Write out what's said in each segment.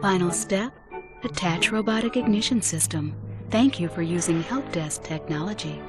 Final step, attach robotic ignition system. Thank you for using Help Desk technology.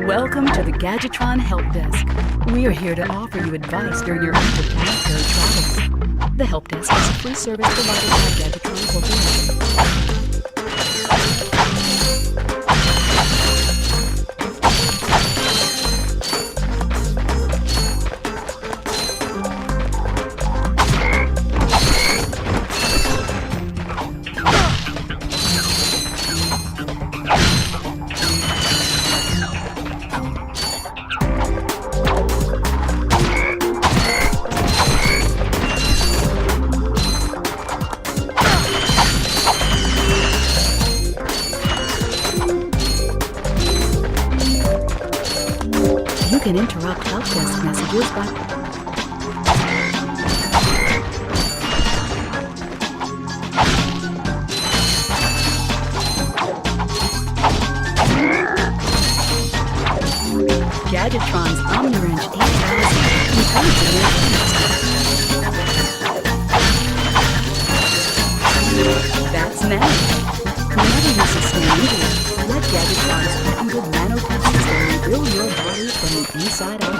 Welcome to the Gadgetron Help Desk. We are here to offer you advice during your interplanetary travels. The Help Desk is a free service provided by Gadgetron Corporation. You can interrupt Help Desk messages by... Gadgetron's OmniWrench 8000 includes a That's magic. Whenever you sustain injury, let Gadgetron's patented nanotech system rebuild your body from the inside out.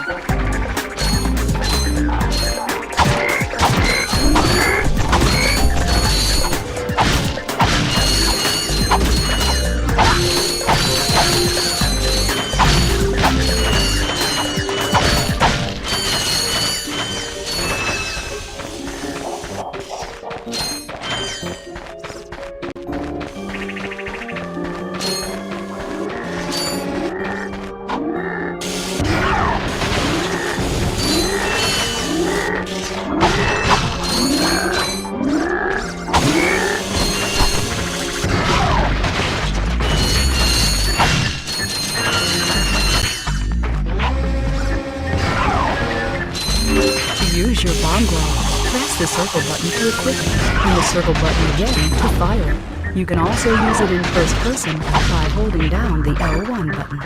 Use your bomb glove. Press the circle button to equip it, and the circle button again to fire. You can also use it in first person by holding down the L1 button.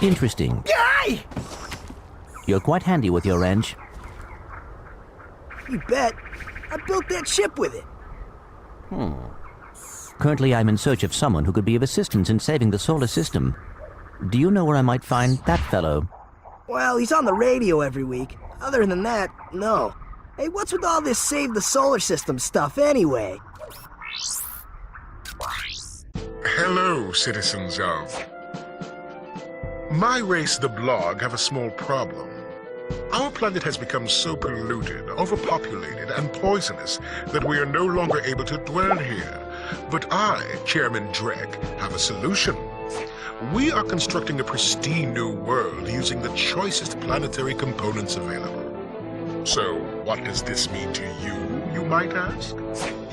Interesting. Guy! You're quite handy with your wrench. You bet. I built that ship with it. Currently, I'm in search of someone who could be of assistance in saving the solar system. Do you know where I might find that fellow? Well, he's on the radio every week. Other than that, no. Hey, what's with all this save the solar system stuff anyway? Hello, citizens of... My race, the Blog, have a small problem. Our planet has become so polluted, overpopulated, and poisonous that we are no longer able to dwell here. But I, Chairman Drek, have a solution. We are constructing a pristine new world using the choicest planetary components available. So, what does this mean to you might ask?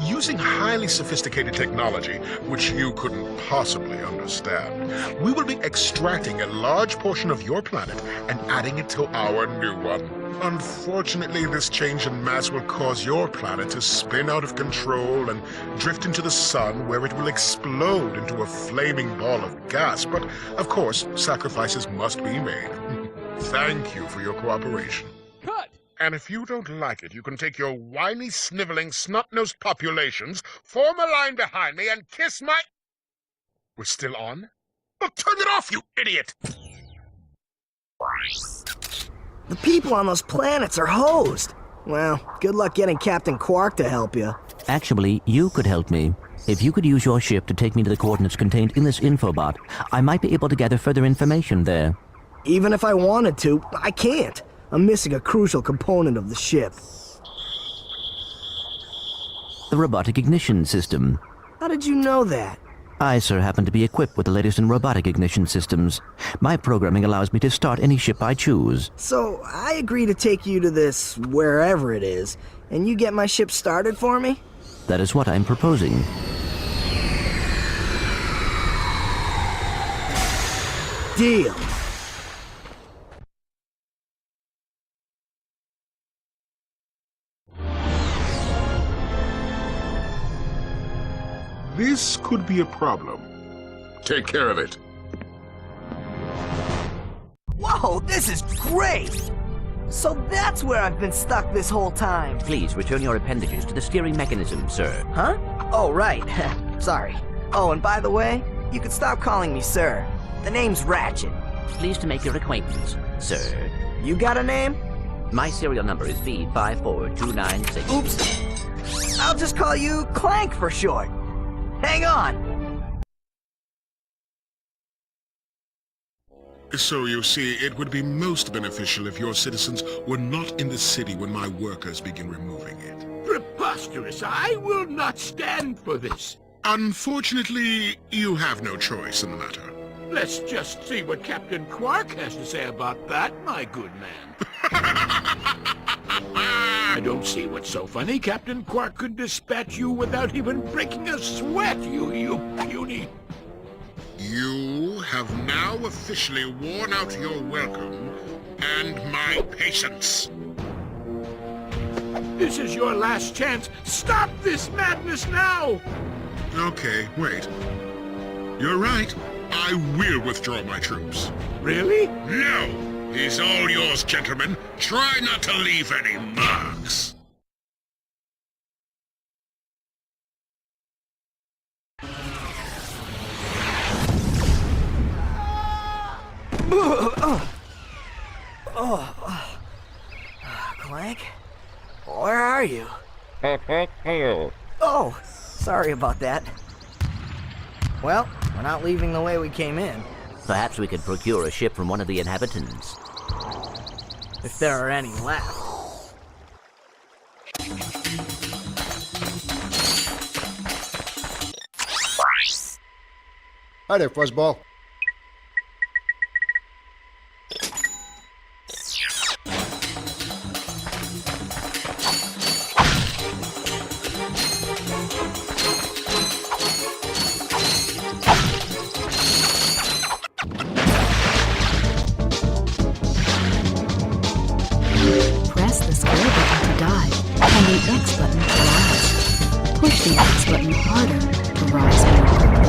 Using highly sophisticated technology, which you couldn't possibly understand, we will be extracting a large portion of your planet and adding it to our new one. Unfortunately, this change in mass will cause your planet to spin out of control and drift into the sun, where it will explode into a flaming ball of gas. But, of course, sacrifices must be made. Thank you for your cooperation. Cut! And if you don't like it, you can take your whiny, sniveling, snot-nosed populations, form a line behind me, and kiss my... We're still on? Well, turn it off, you idiot! The people on those planets are hosed. Well, good luck getting Captain Quark to help you. Actually, you could help me. If you could use your ship to take me to the coordinates contained in this infobot, I might be able to gather further information there. Even if I wanted to, I can't. I'm missing a crucial component of the ship. The robotic ignition system. How did you know that? I, sir, happen to be equipped with the latest in robotic ignition systems. My programming allows me to start any ship I choose. So, I agree to take you to this, wherever it is, and you get my ship started for me? That is what I'm proposing. Deal. This could be a problem. Take care of it. Whoa, this is great! So that's where I've been stuck this whole time. Please return your appendages to the steering mechanism, sir. Huh? Oh, right. Sorry. Oh, and by the way, you can stop calling me sir. The name's Ratchet. Pleased to make your acquaintance, sir. You got a name? My serial number is B54296. Oops. I'll just call you Clank for short. Hang on! So you see, it would be most beneficial if your citizens were not in the city when my workers begin removing it. Preposterous! I will not stand for this. Unfortunately, you have no choice in the matter. Let's just see what Captain Quark has to say about that, my good man. I don't see what's so funny. Captain Quark could dispatch you without even breaking a sweat, you puny. You have now officially worn out your welcome and my patience. This is your last chance. Stop this madness now! Okay, wait. You're right. I will withdraw my troops. Really? No! He's all yours, gentlemen. Try not to leave any marks. Clank? Where are you? Oh, sorry about that. Well, we're not leaving the way we came in. Perhaps we could procure a ship from one of the inhabitants. If there are any left. Hi there, Fuzzball. Press the square button to dive, and the X button to rise. Push the X button harder to rise more quickly.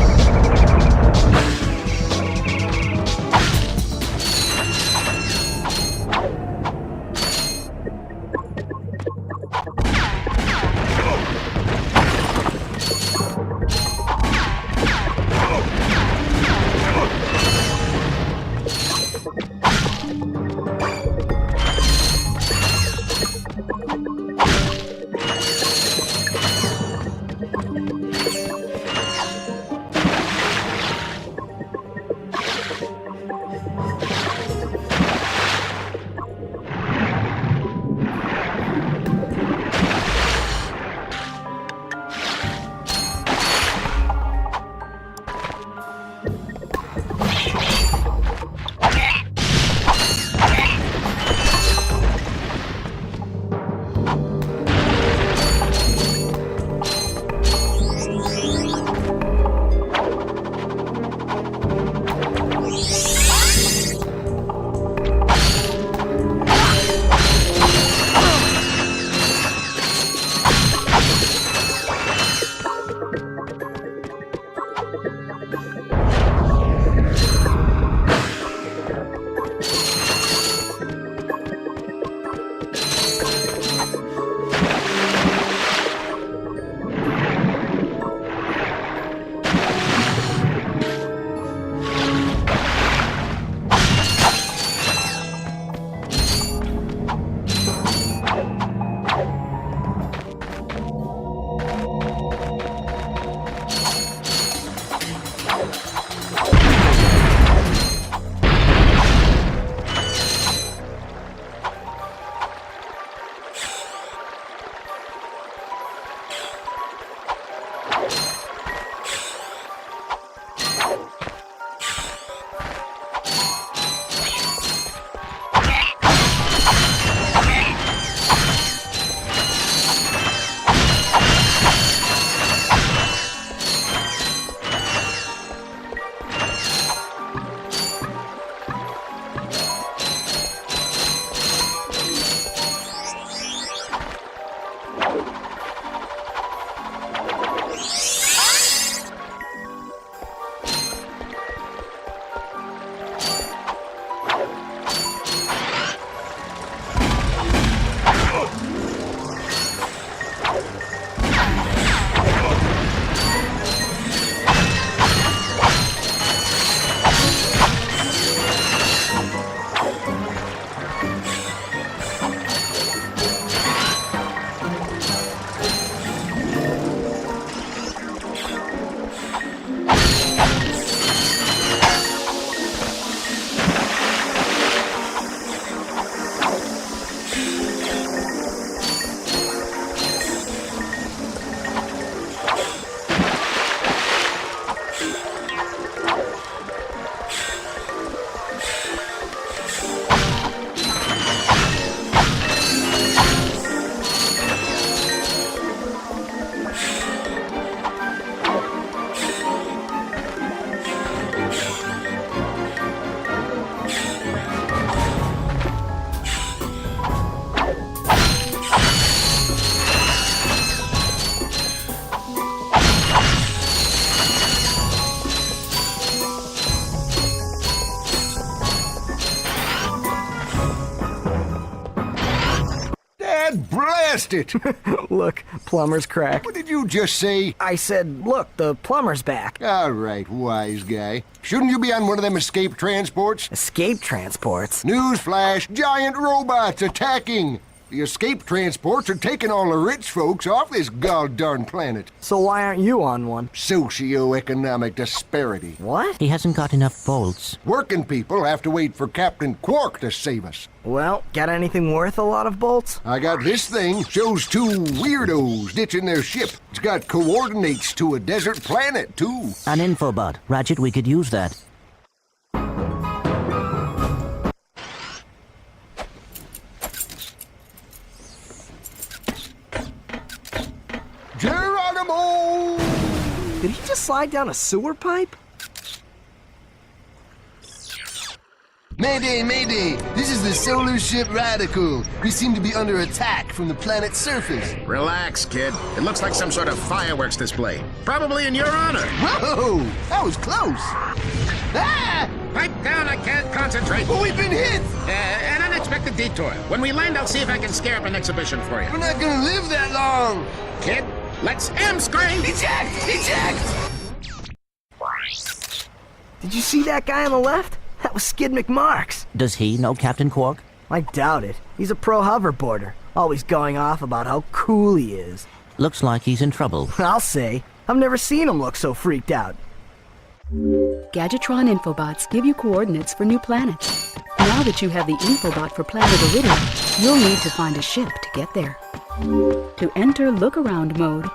Blast it! Look, plumber's crack. What did you just say? I said, look, the plumber's back. All right, wise guy. Shouldn't you be on one of them escape transports? Escape transports? Newsflash, giant robots attacking! The escape transports are taking all the rich folks off this god-darn planet. So why aren't you on one? Socioeconomic disparity. What? He hasn't got enough bolts. Working people have to wait for Captain Quark to save us. Well, got anything worth a lot of bolts? I got this thing. Shows two weirdos ditching their ship. It's got coordinates to a desert planet, too. An infobot. Ratchet, we could use that. Geronimo! Did he just slide down a sewer pipe? Mayday, mayday! This is the solar ship Radical. We seem to be under attack from the planet's surface. Relax, kid. It looks like some sort of fireworks display. Probably in your honor. Whoa! That was close! Ah! Pipe down, I can't concentrate. But we've been hit! An unexpected detour. When we land, I'll see if I can scare up an exhibition for you. We're not gonna live that long! Kid, let's M-screen! Eject! Eject! Did you see that guy on the left? That was Skid McMarx. Does he know Captain Quark? I doubt it. He's a pro hoverboarder, always going off about how cool he is. Looks like he's in trouble. I'll say. I've never seen him look so freaked out. Gadgetron infobots give you coordinates for new planets. Now that you have the infobot for planet Iridium, you'll need to find a ship to get there. To enter look-around mode,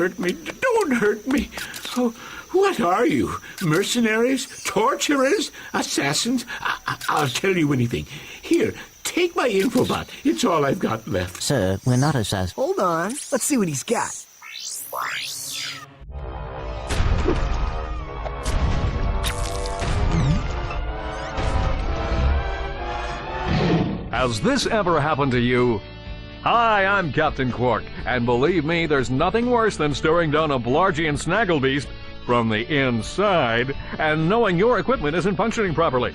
hurt me. Don't hurt me. Oh, what are you? Mercenaries? Torturers? Assassins? I'll tell you anything. Here, take my infobot. It's all I've got left. Sir, we're not assassins. Hold on. Let's see what he's got. Has this ever happened to you? Hi, I'm Captain Quark, and believe me, there's nothing worse than staring down a Blargian snagglebeast from the inside and knowing your equipment isn't functioning properly.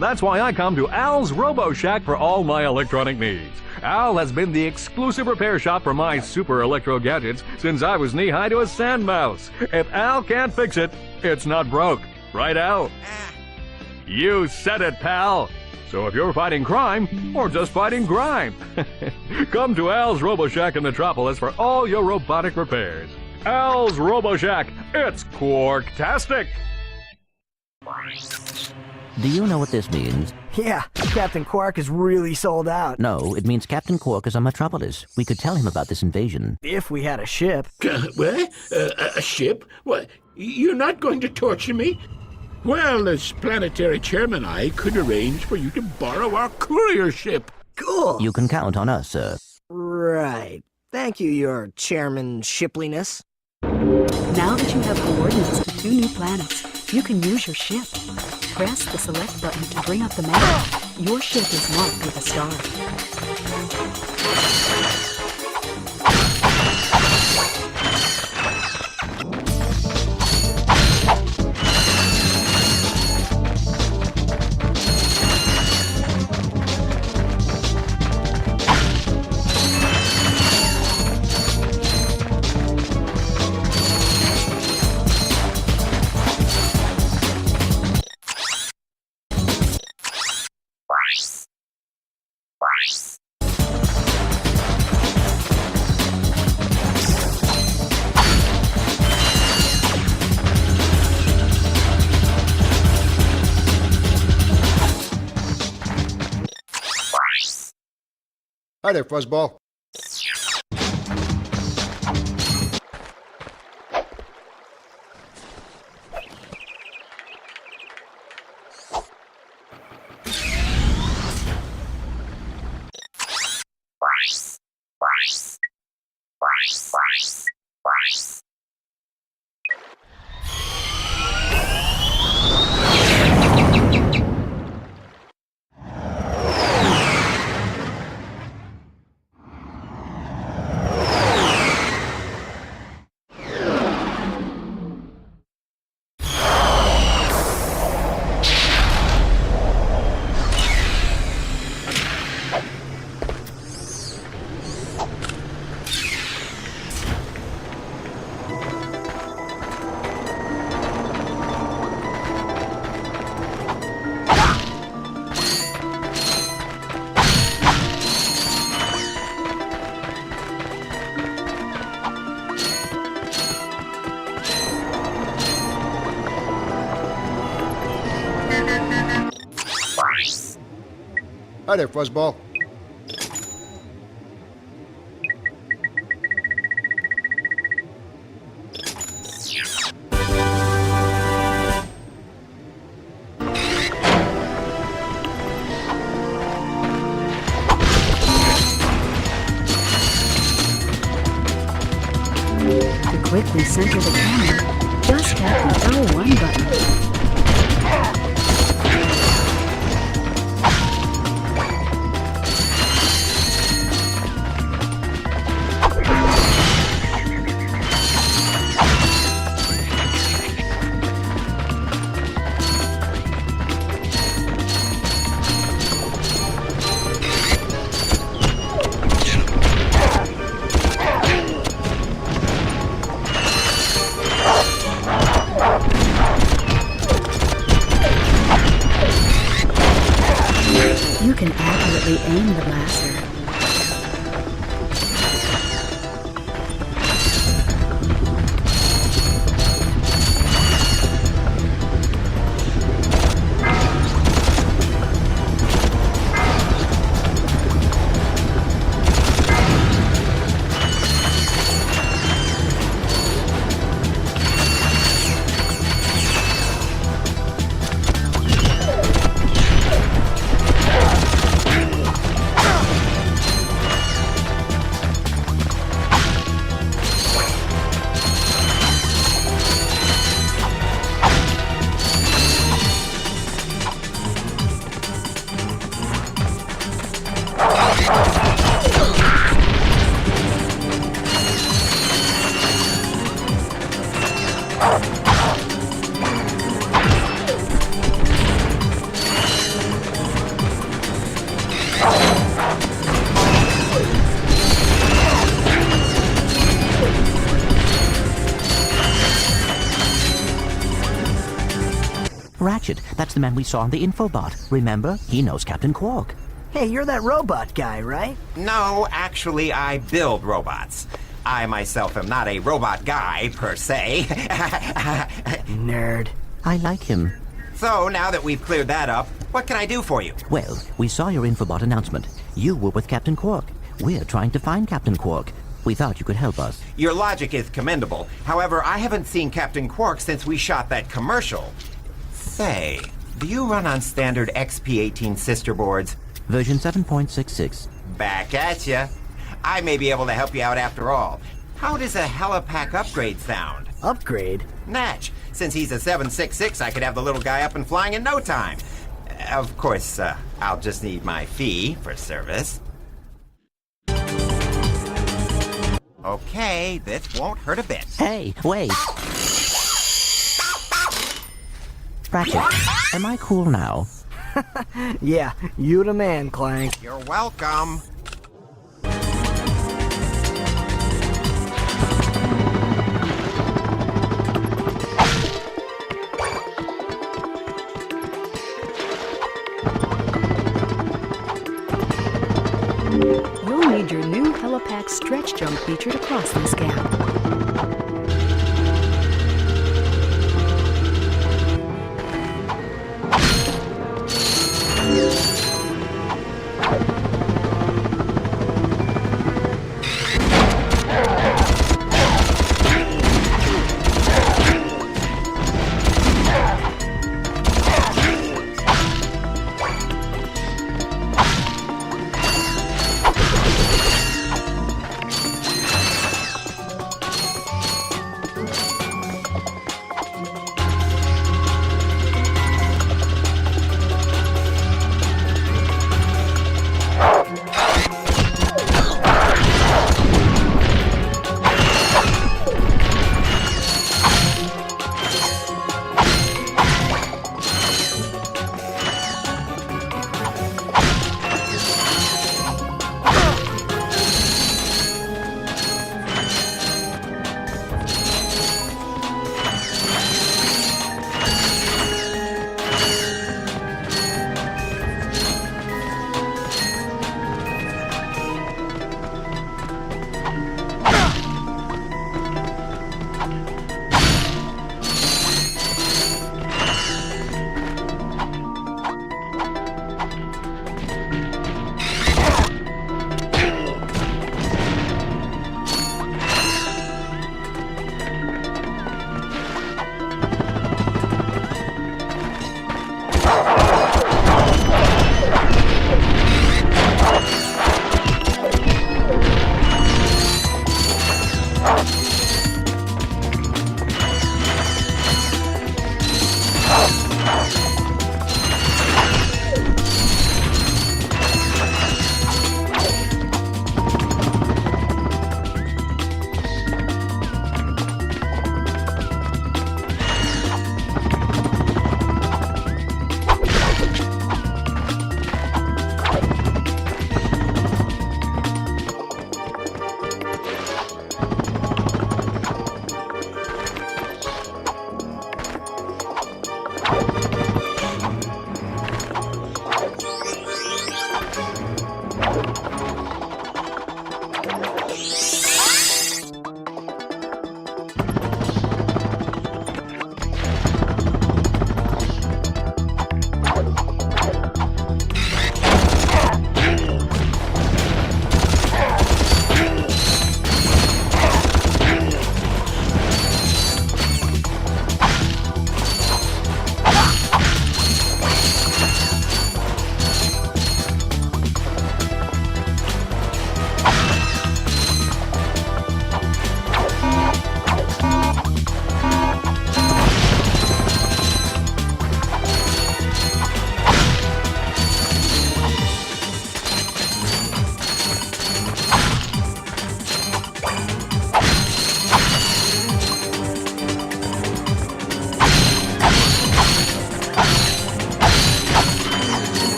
That's why I come to Al's Robo Shack for all my electronic needs. Al has been the exclusive repair shop for my super electro gadgets since I was knee-high to a sand mouse. If Al can't fix it, it's not broke. Right, Al? You said it, pal! So if you're fighting crime, or just fighting grime, come to Al's Robo Shack in Metropolis for all your robotic repairs. Al's Robo Shack, it's Quarktastic! Do you know what this means? Yeah, Captain Quark is really sold out. No, it means Captain Quark is on Metropolis. We could tell him about this invasion. If we had a ship. What? A ship? What? You're not going to torture me? Well, as planetary chairman, I could arrange for you to borrow our courier ship. Cool. You can count on us, sir. Right. Thank you, your Chairman Shipliness. Now that you have coordinates to 2 new planets, you can use your ship. Press the select button to bring up the map. Your ship is marked with a star. Hi there, Fuzzball. Hi there, Fuzzball. To quickly center the camera, just tap the L1 button. You can accurately aim the blaster. Ratchet. That's the man we saw on the infobot. Remember? He knows Captain Quark. Hey, you're that robot guy, right? No, actually, I build robots. I myself am not a robot guy, per se. Nerd. I like him. So, now that we've cleared that up, what can I do for you? Well, we saw your infobot announcement. You were with Captain Quark. We're trying to find Captain Quark. We thought you could help us. Your logic is commendable. However, I haven't seen Captain Quark since we shot that commercial. Say, do you run on standard XP18 sister boards? Version 7.66. Back at ya. I may be able to help you out after all. How does a helipack upgrade sound? Upgrade? Natch. Since he's a 766, I could have the little guy up and flying in no time. Of course, I'll just need my fee for service. Okay, this won't hurt a bit. Hey, wait! Ratchet, am I cool now? Yeah, you the man, Clank. You're welcome. You'll need your new helipack stretch jump feature to cross this gap.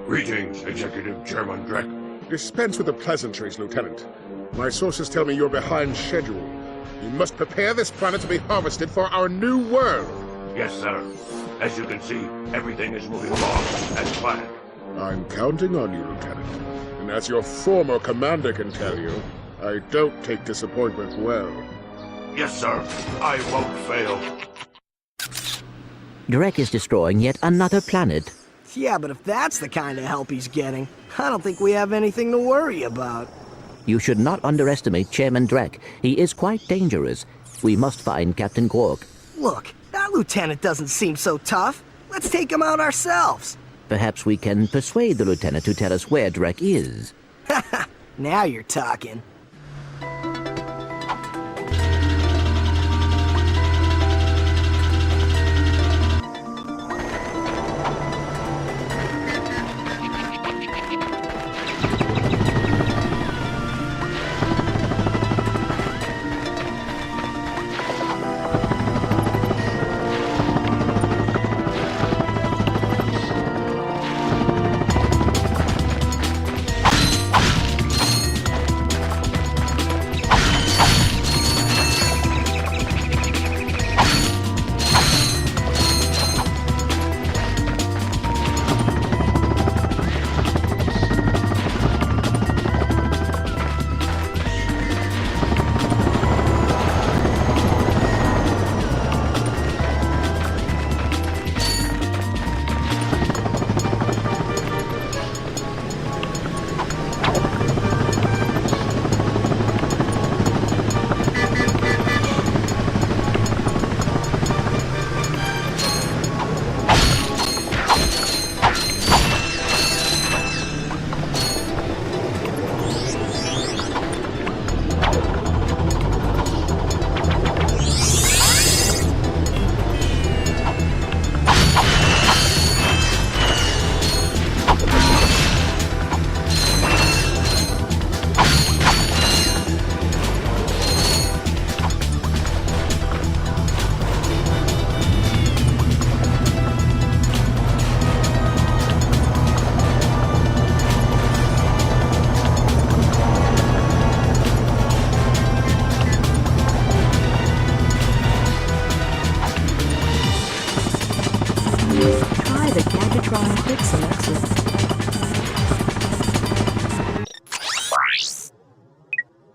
Greetings, Executive Chairman Drek. Dispense with the pleasantries, Lieutenant. My sources tell me you're behind schedule. You must prepare this planet to be harvested for our new world. Yes, sir. As you can see, everything is moving along as planned. I'm counting on you, Lieutenant. And as your former commander can tell you, I don't take disappointment well. Yes, sir. I won't fail. Drek is destroying yet another planet. Yeah, but if that's the kind of help he's getting, I don't think we have anything to worry about. You should not underestimate Chairman Drek. He is quite dangerous. We must find Captain Quark. Look, that lieutenant doesn't seem so tough. Let's take him out ourselves. Perhaps we can persuade the lieutenant to tell us where Drek is. Now you're talking.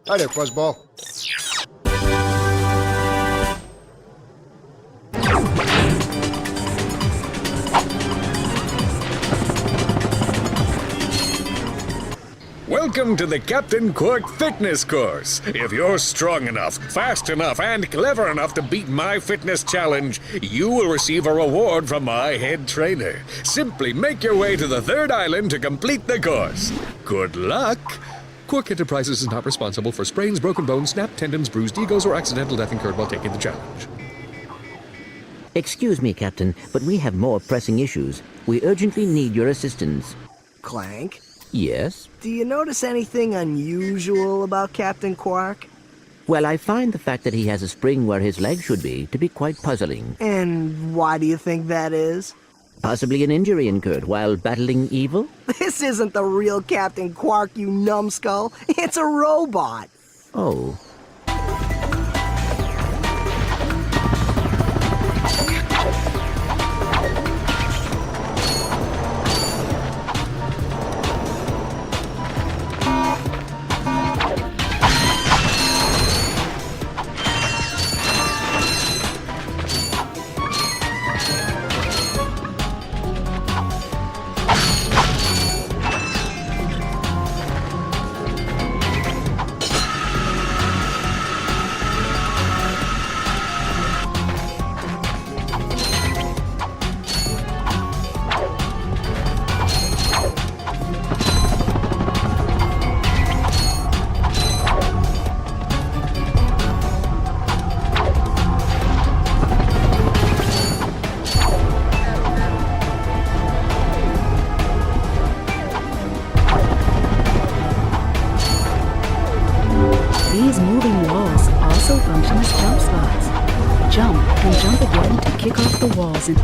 Hi there, Fuzzball. Welcome to the Captain Quark Fitness Course. If you're strong enough, fast enough, and clever enough to beat my fitness challenge, you will receive a reward from my head trainer. Simply make your way to the third island to complete the course. Good luck! Quark Enterprises is not responsible for sprains, broken bones, snapped tendons, bruised egos, or accidental death incurred while taking the challenge. Excuse me, Captain, but we have more pressing issues. We urgently need your assistance. Clank? Yes? Do you notice anything unusual about Captain Quark? Well, I find the fact that he has a spring where his leg should be to be quite puzzling. And why do you think that is? Possibly an injury incurred while battling evil? This isn't the real Captain Quark, you numbskull. It's a robot. Oh. These moving walls also function as jump spots. Jump and jump again to kick off the walls and...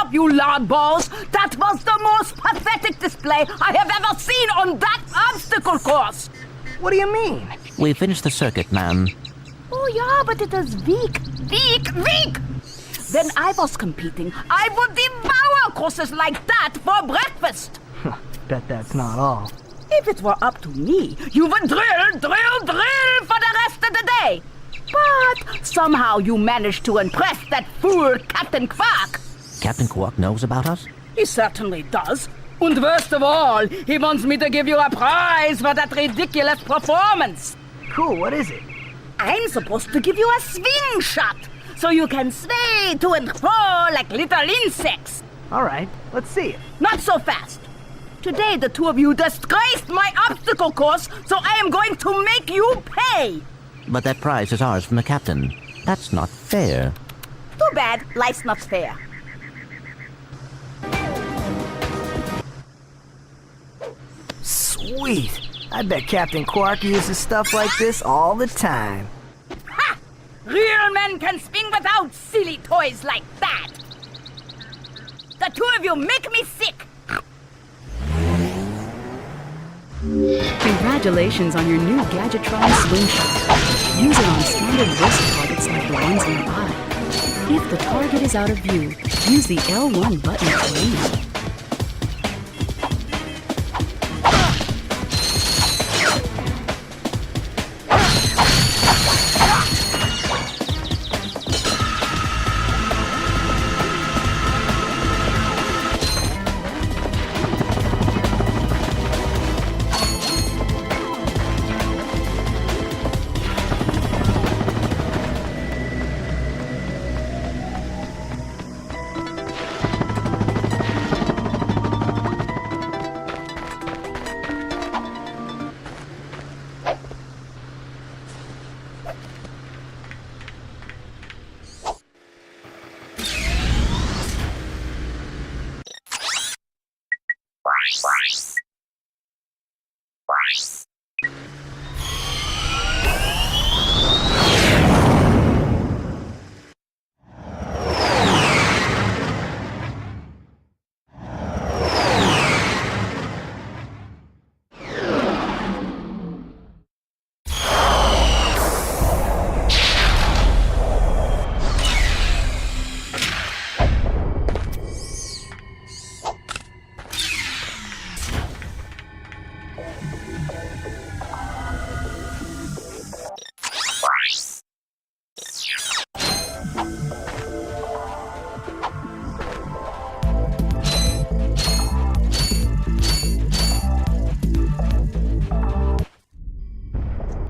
up, you loud balls! That was the most pathetic display I have ever seen on that obstacle course! What do you mean? We finished the circuit, ma'am. Oh yeah, but it is weak. When I was competing, I would devour courses like that for breakfast. Bet that's not all. If it were up to me, you would drill for the rest of the day. But somehow you managed to impress that fool Captain Quark. Captain Quark knows about us? He certainly does. And worst of all, he wants me to give you a prize for that ridiculous performance. Cool, what is it? I'm supposed to give you a swing shot, so you can sway to and fro like little insects. All right, let's see it. Not so fast. Today the two of you disgraced my obstacle course, so I am going to make you pay. But that prize is ours from the captain. That's not fair. Too bad life's not fair. Sweet. I bet Captain Quark uses stuff like this all the time. Ha! Real men can swing without silly toys like that. The two of you make me sick. Congratulations on your new Gadgetron slingshot. Use it on standard wrist targets like the ones nearby. If the target is out of view, use the L1 button to aim.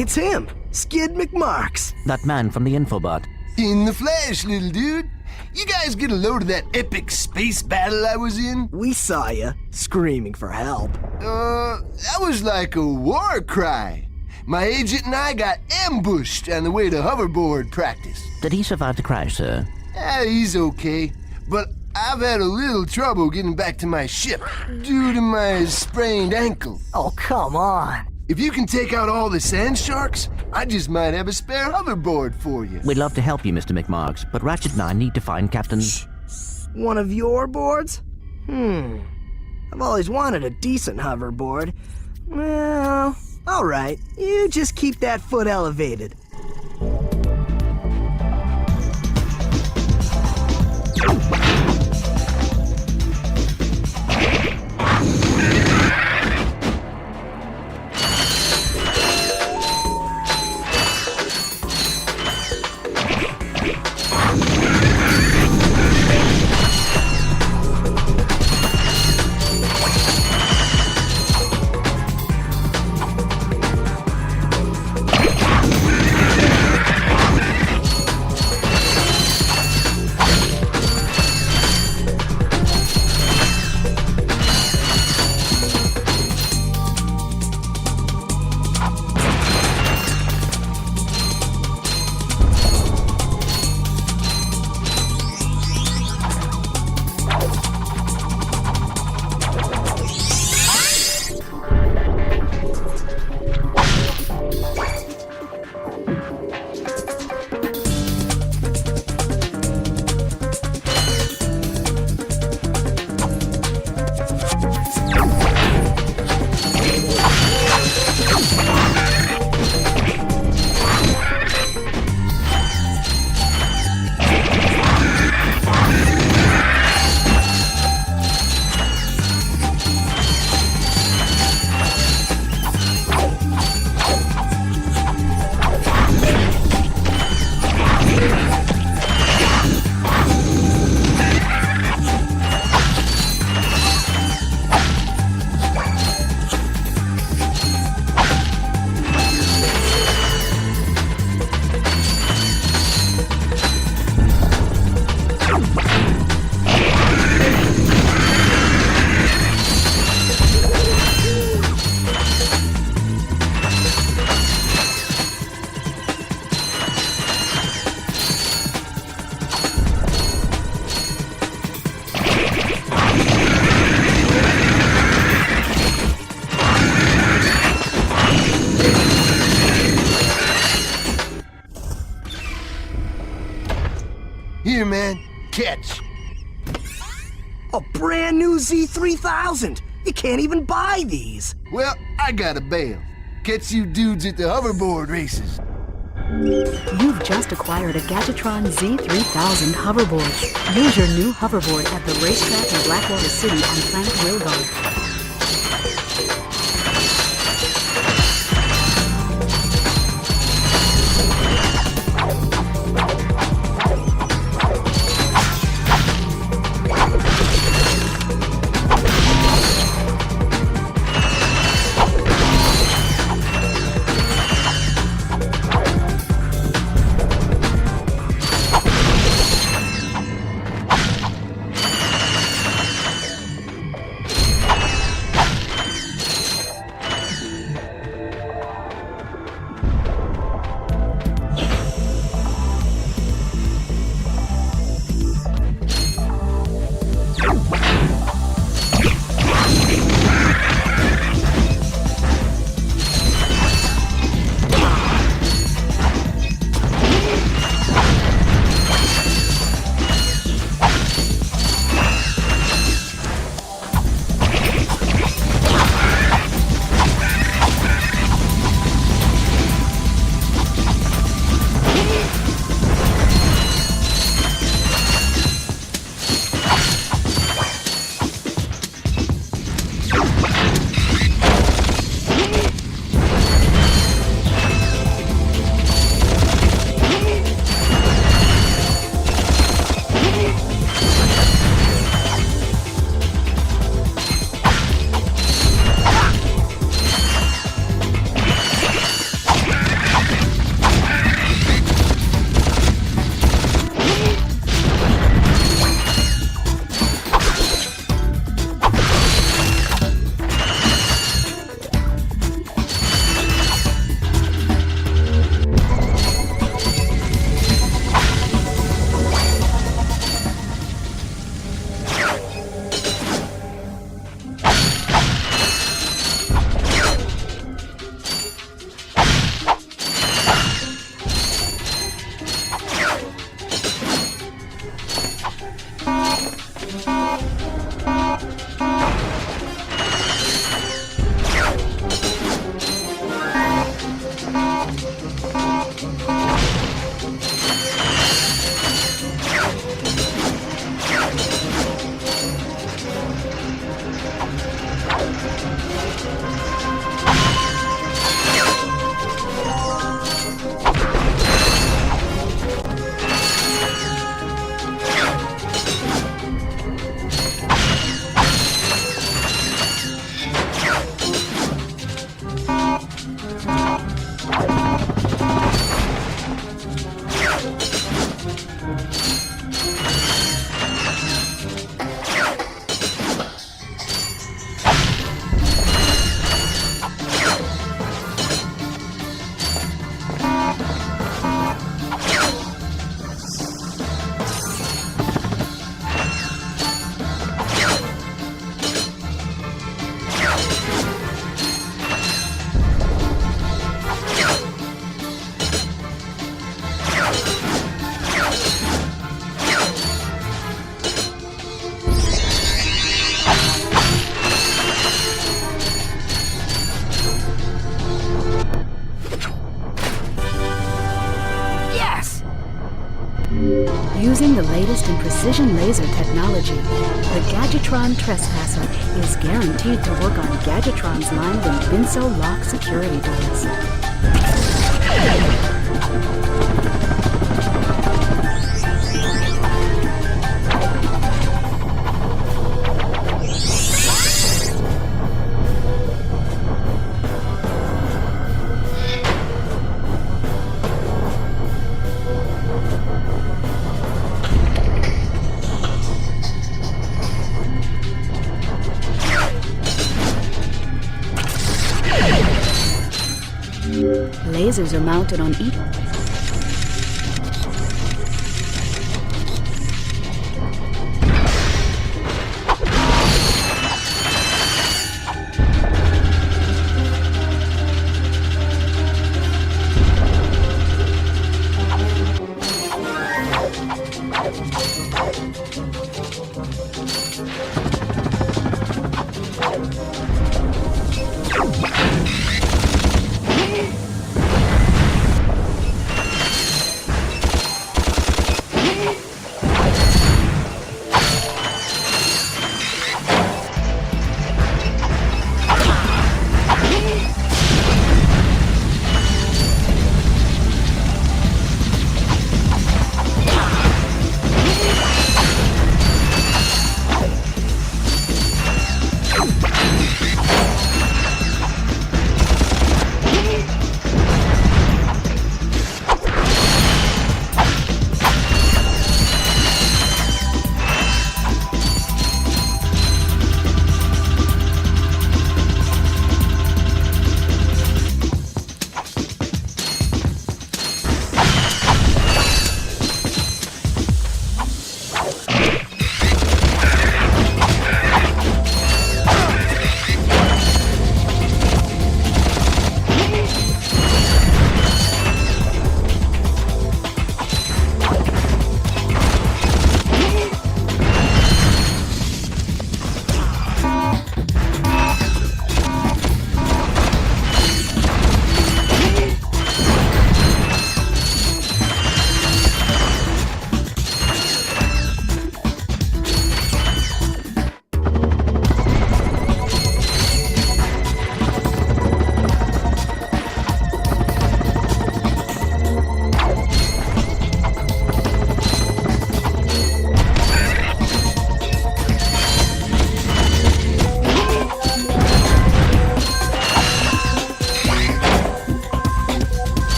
It's him, Skid McMarks. That man from the infobot. In the flesh, little dude. You guys get a load of that epic space battle I was in? We saw ya, screaming for help. That was like a war cry. My agent and I got ambushed on the way to hoverboard practice. Did he survive the crash, sir? He's okay, but I've had a little trouble getting back to my ship due to my sprained ankle. Oh, come on. If you can take out all the sand sharks, I just might have a spare hoverboard for you. We'd love to help you, Mr. McMarks, but Ratchet and I need to find Captain... One of your boards? I've always wanted a decent hoverboard. Well, all right. You just keep that foot elevated. jets. A brand new Z3000! You can't even buy these! Well, I got a bail. Catch you dudes at the hoverboard races. You've just acquired a Gadgetron Z3000 hoverboard. Use your new hoverboard at the racetrack in Blackwater City on Planet Railgun. Using the latest in precision laser technology, the Gadgetron Trespasser is guaranteed to work on Gadgetron's line of Vinso lock security doors. Lasers are mounted on each.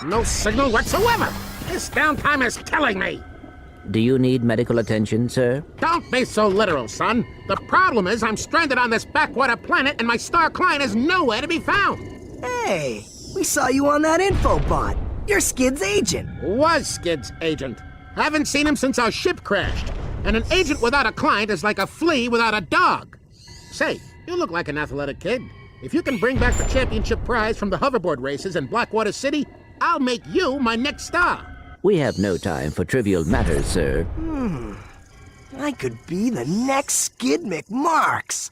no signal whatsoever. This downtime is killing me. Do you need medical attention, sir? Don't be so literal, son. The problem is I'm stranded on this backwater planet and my star client is nowhere to be found. Hey, we saw you on that info bot. You're Skid's agent. Was Skid's agent. Haven't seen him since our ship crashed. And an agent without a client is like a flea without a dog. Say, you look like an athletic kid. If you can bring back the championship prize from the hoverboard races in Blackwater City, I'll make you my next star. We have no time for trivial matters, sir. I could be the next Skid McMarks.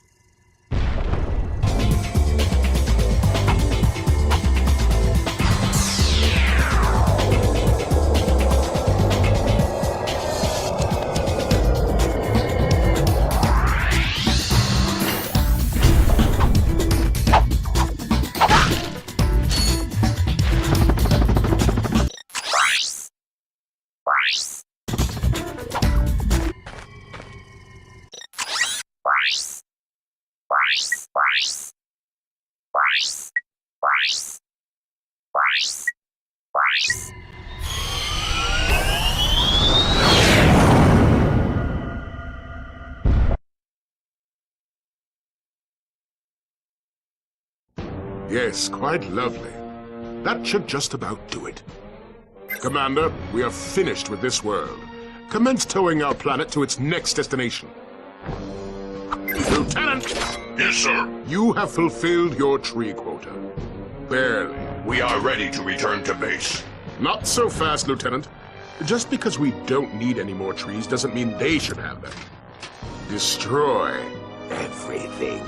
Yes, quite lovely. That should just about do it. Commander, we are finished with this world. Commence towing our planet to its next destination. Lieutenant! Yes, sir. You have fulfilled your tree quota. Barely. We are ready to return to base. Not so fast, Lieutenant. Just because we don't need any more trees doesn't mean they should have them. Destroy everything.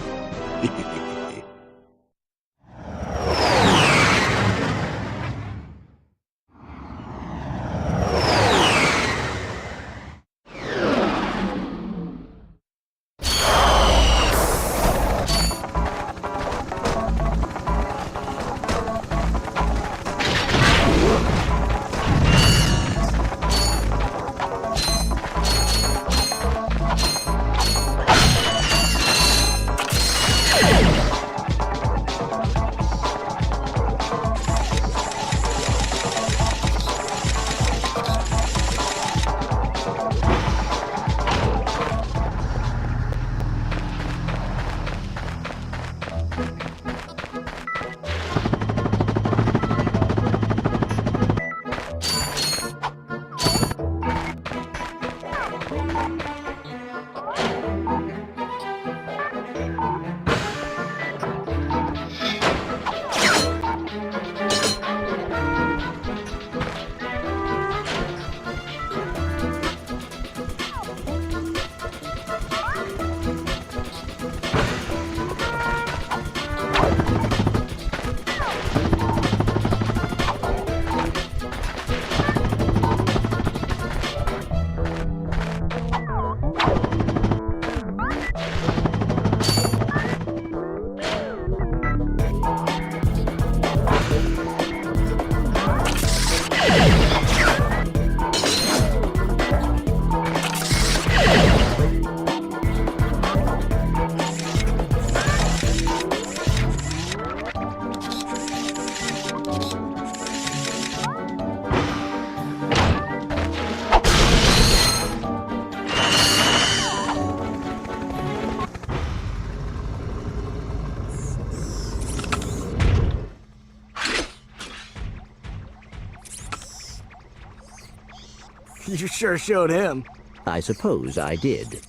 You sure showed him. I suppose I did.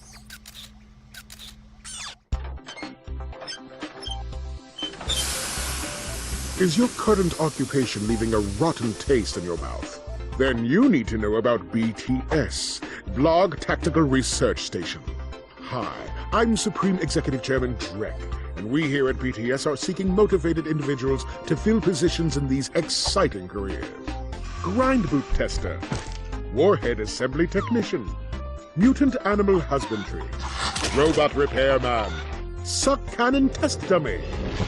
Is your current occupation leaving a rotten taste in your mouth? Then you need to know about BTS, Blog Tactical Research Station. Hi, I'm Supreme Executive Chairman Drek, and we here at BTS are seeking motivated individuals to fill positions in these exciting careers. Grind boot tester, warhead assembly technician, mutant animal husbandry, robot repairman, suck cannon test dummy,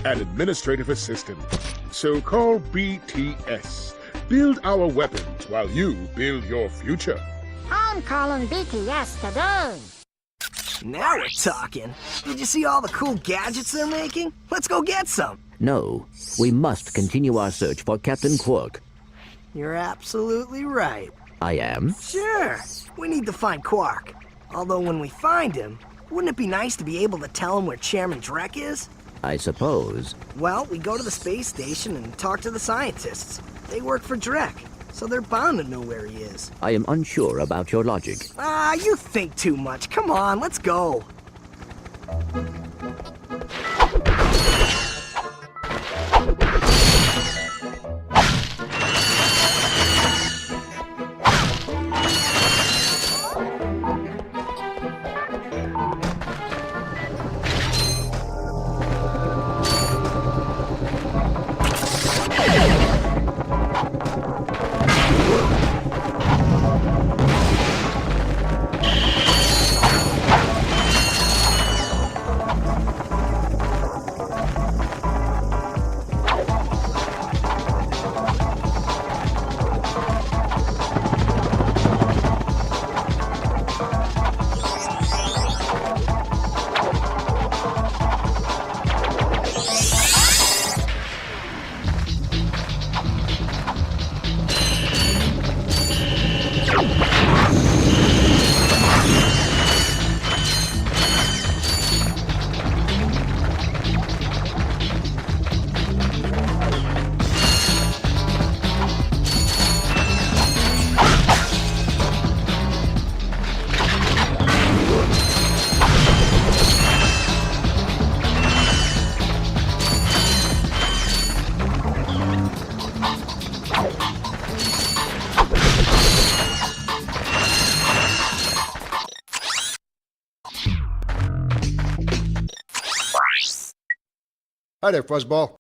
and administrative assistant. So call BTS. Build our weapons while you build your future. I'm calling BTS today. Now we're talking. Did you see all the cool gadgets they're making? Let's go get some. No, we must continue our search for Captain Quark. You're absolutely right. I am? Sure. We need to find Quark. Although when we find him, wouldn't it be nice to be able to tell him where Chairman Drek is? I suppose. Well, we go to the space station and talk to the scientists. They work for Drek, so they're bound to know where he is. I am unsure about your logic. Ah, you think too much. Come on, let's go. Hi there, Fuzzball.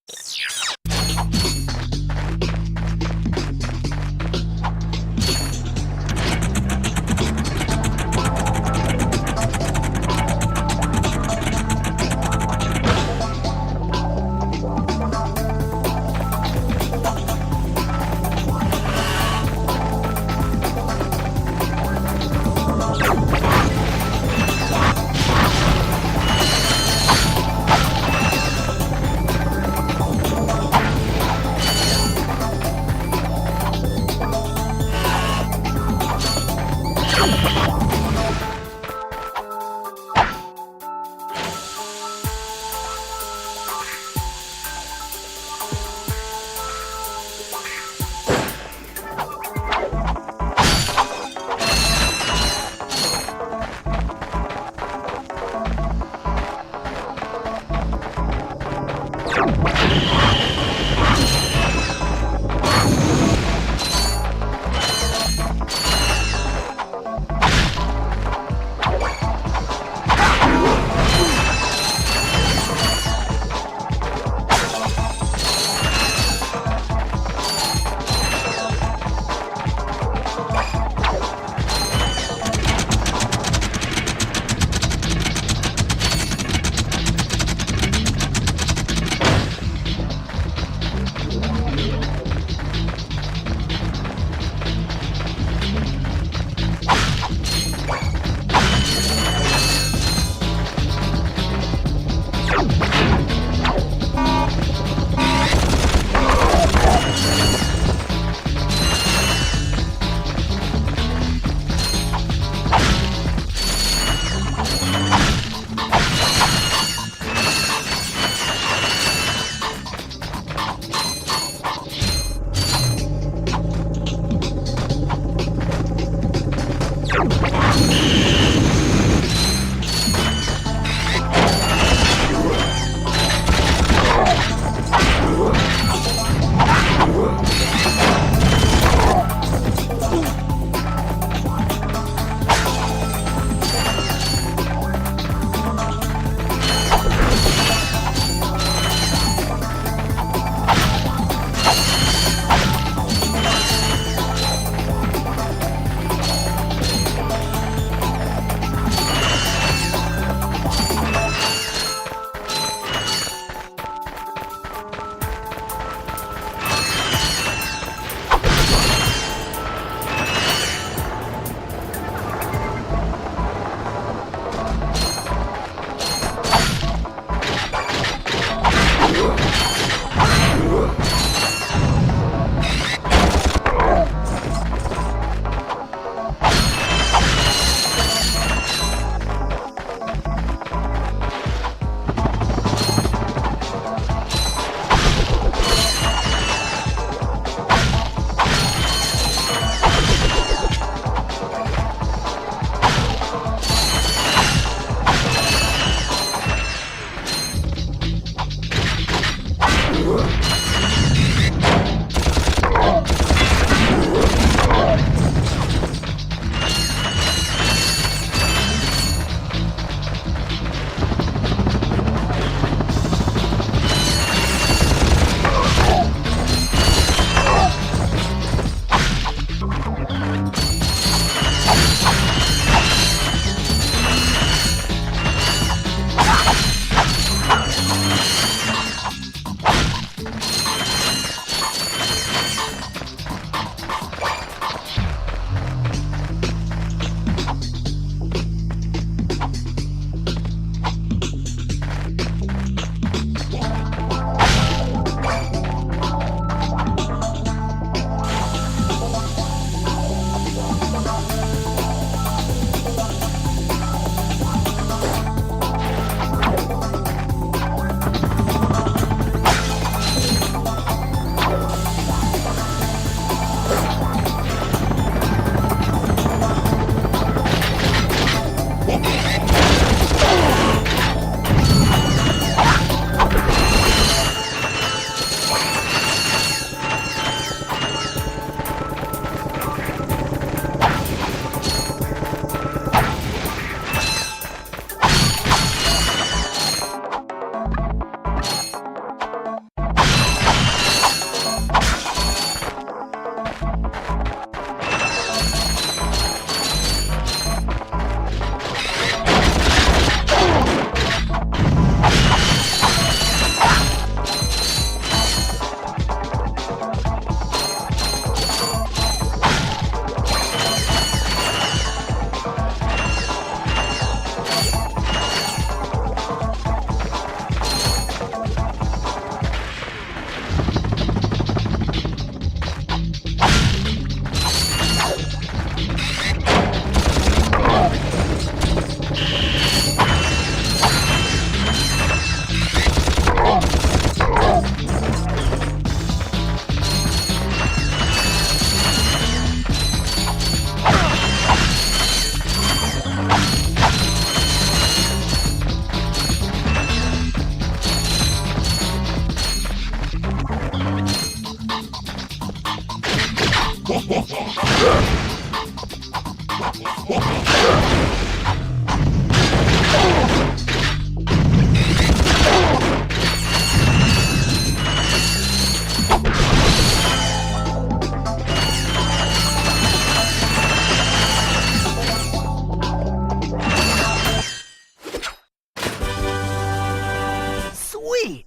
Sweet!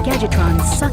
Gadgetron suck.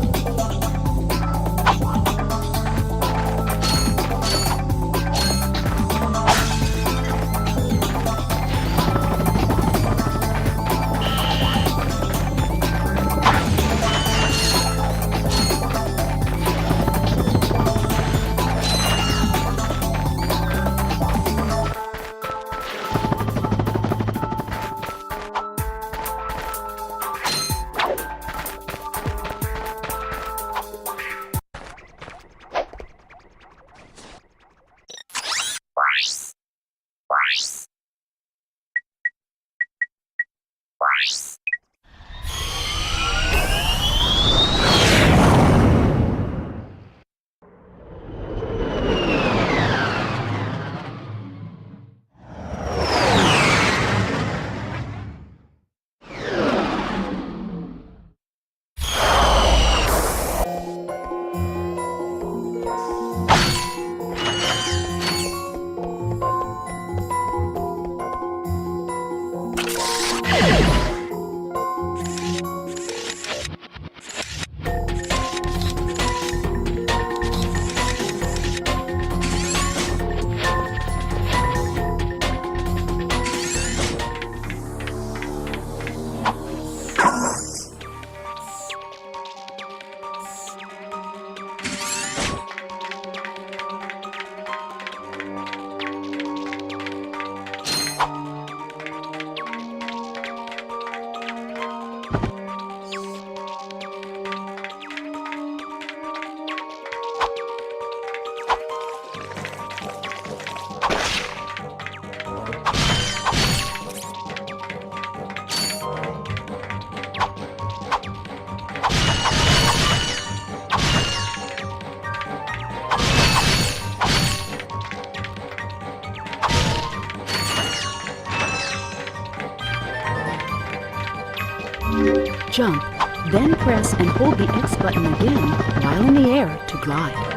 Jump, then press and hold the X button again while in the air to glide.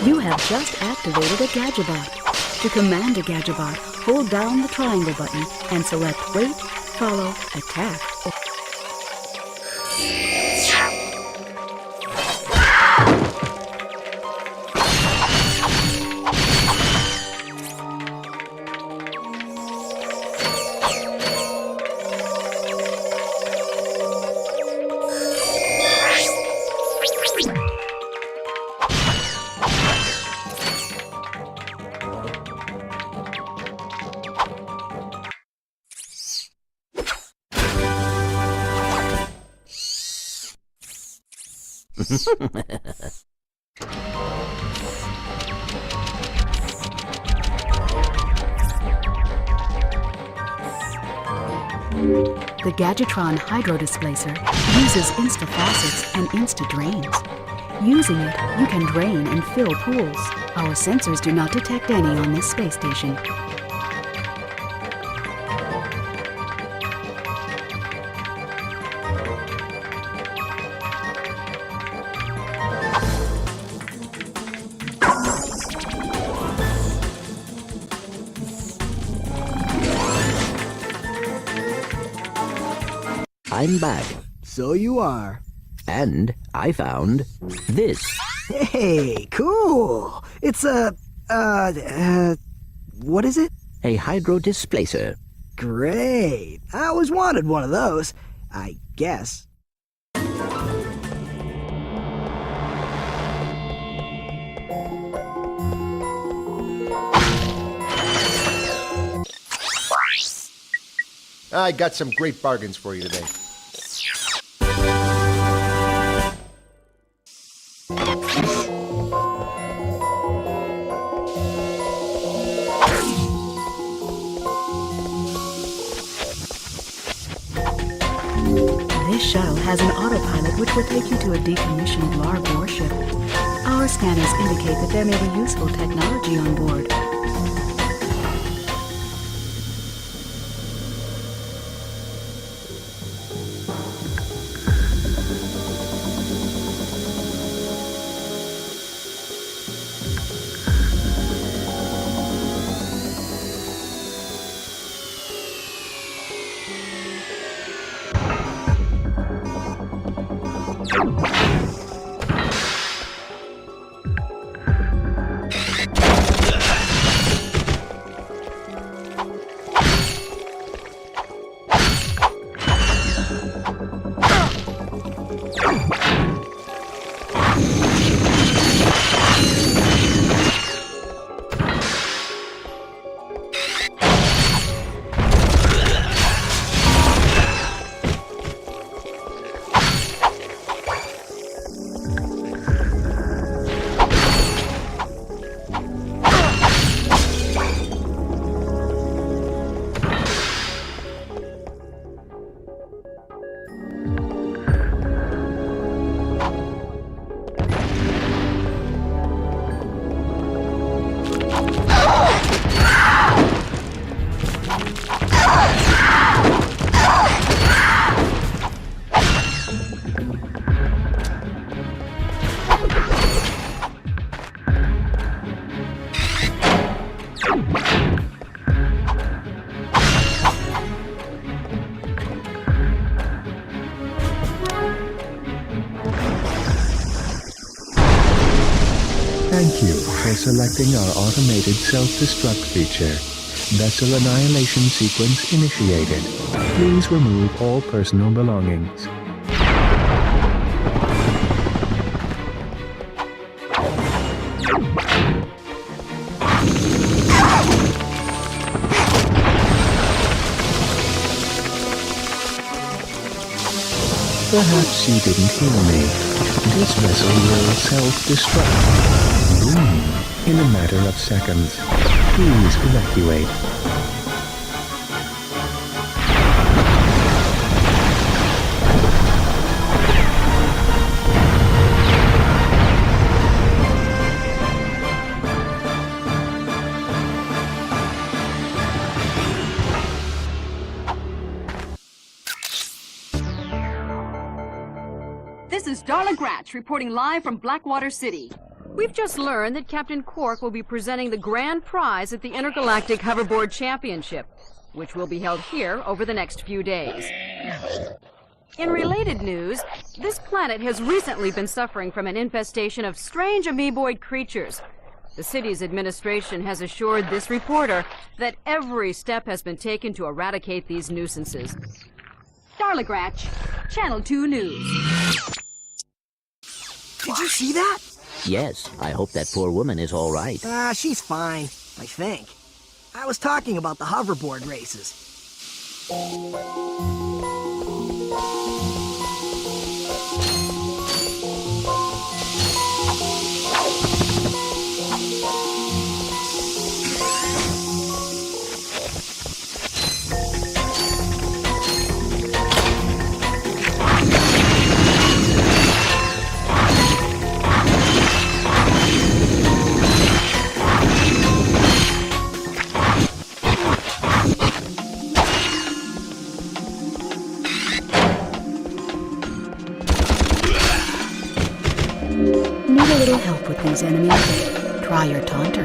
You have just activated a Gadgetbot. To command a Gadgetbot, hold down the triangle button and select Wait, Follow, Attack. The Gadgetron Hydro Displacer uses Insta-Faucets and Insta-Drains. Using it, you can drain and fill pools. Our sensors do not detect any on this space station. I'm back. So you are. And I found this. Hey, cool. It's a, what is it? A hydro displacer. Great. I always wanted one of those, I guess. I got some great bargains for you today. This shuttle has an autopilot which will take you to a decommissioned LARB warship. Our scanners indicate that there may be useful technology on board. Thank you for selecting our automated self-destruct feature. Vessel annihilation sequence initiated. Please remove all personal belongings. Perhaps you didn't hear me. This vessel will self-destruct. Boom. In a matter of seconds. Please evacuate. This is Darla Gratch reporting live from Blackwater City. We've just learned that Captain Quark will be presenting the grand prize at the Intergalactic Hoverboard Championship, which will be held here over the next few days. In related news, this planet has recently been suffering from an infestation of strange amoeboid creatures. The city's administration has assured this reporter that every step has been taken to eradicate these nuisances. Darla Gratch, Channel 2 News. Did you see that? Yes, I hope that poor woman is all right. She's fine, I think. I was talking about the hoverboard races. Need a little help with these enemies? Try your taunter.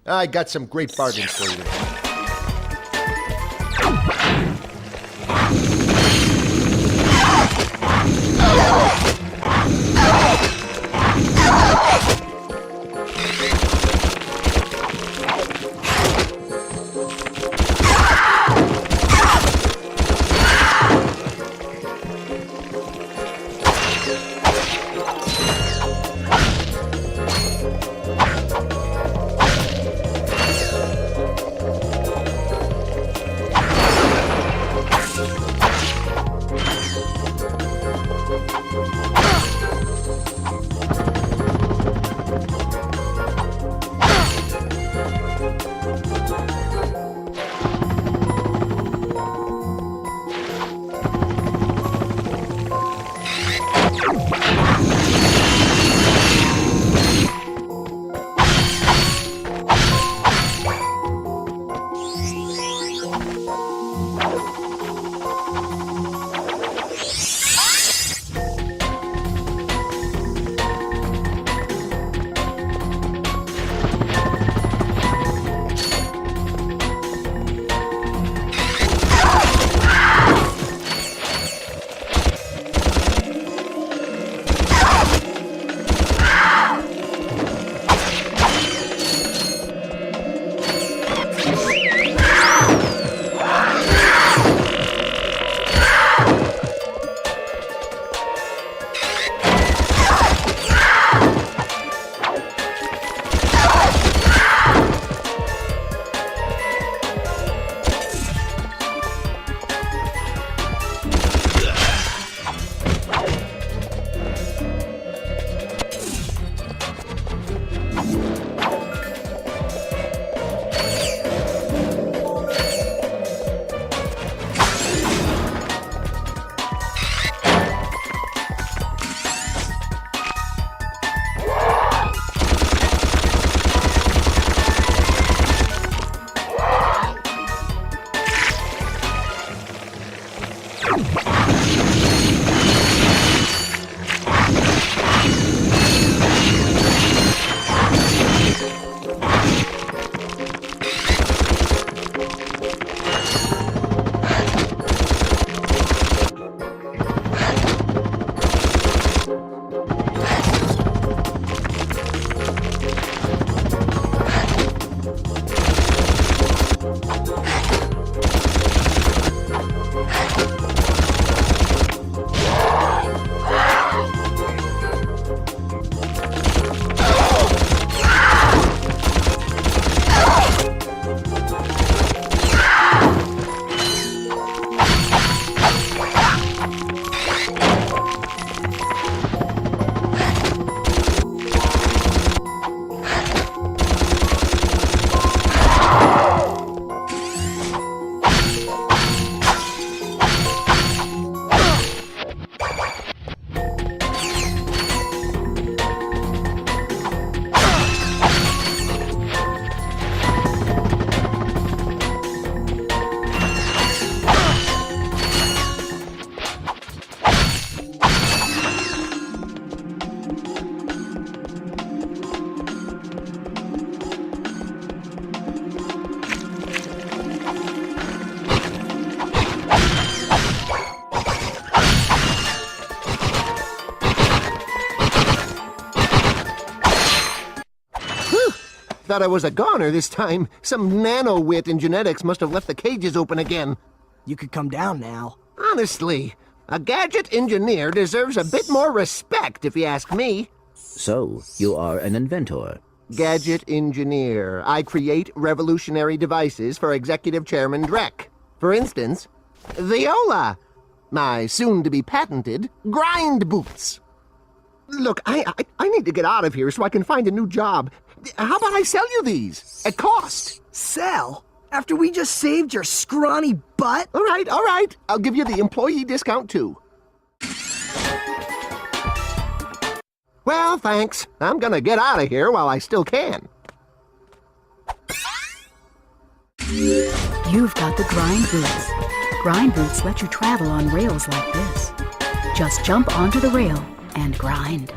I got some great bargains for you. out I was a goner this time. Some nano-wit in genetics must have left the cages open again. You could come down now. Honestly, a gadget engineer deserves a bit more respect, if you ask me. So, you are an inventor. Gadget engineer. I create revolutionary devices for Executive Chairman Drek. For instance, Viola. My soon-to-be patented grind boots. Look, I need to get out of here so I can find a new job. How about I sell you these? At cost. Sell? After we just saved your scrawny butt? All right. I'll give you the employee discount, too. Well, thanks. I'm gonna get out of here while I still can. You've got the grind boots. Grind boots let you travel on rails like this. Just jump onto the rail and grind.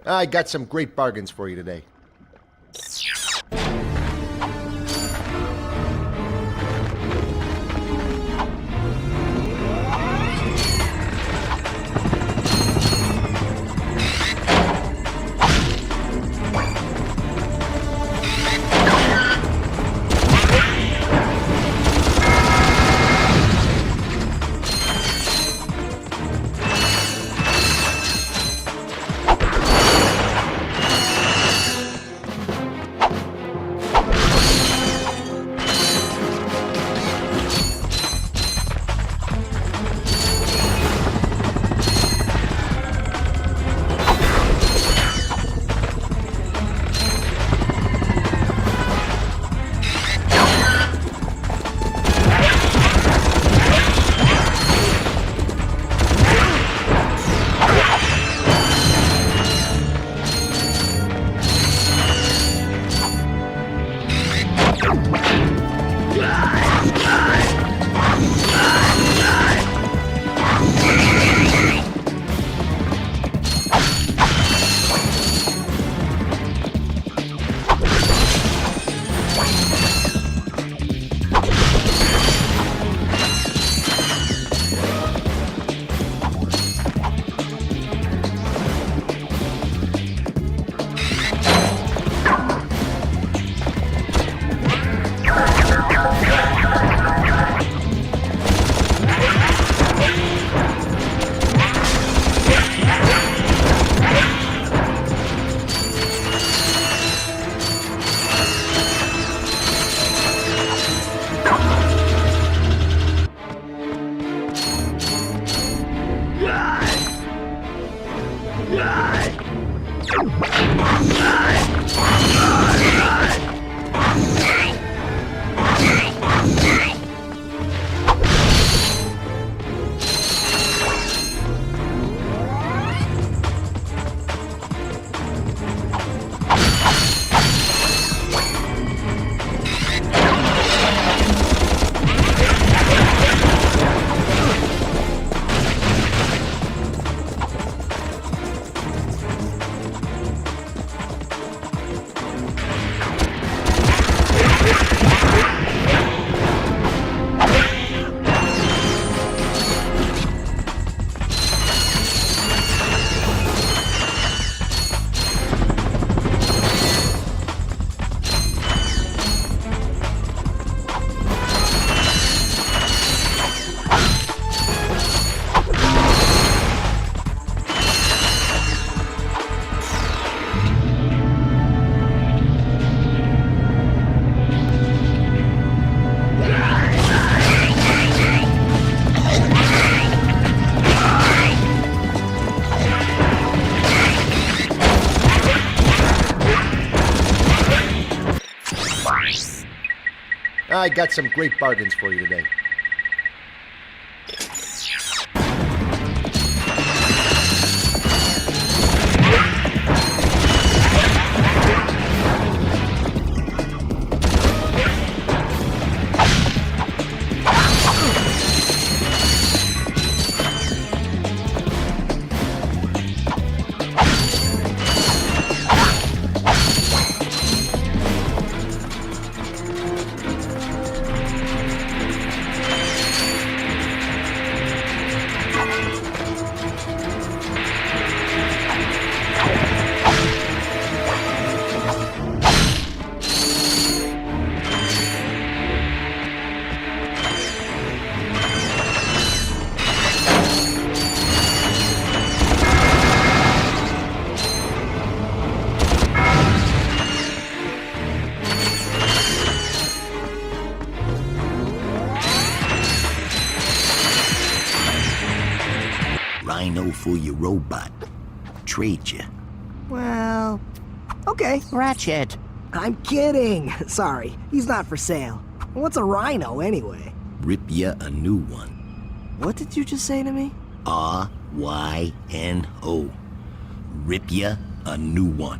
I got some great bargains for you today. I got some great bargains for you today. Rhino for your robot. Trade you. Well, okay. Ratchet. I'm kidding. Sorry, he's not for sale. What's a rhino anyway? Rip ya a new one. What did you just say to me? R-Y-N-O. Rip ya a new one.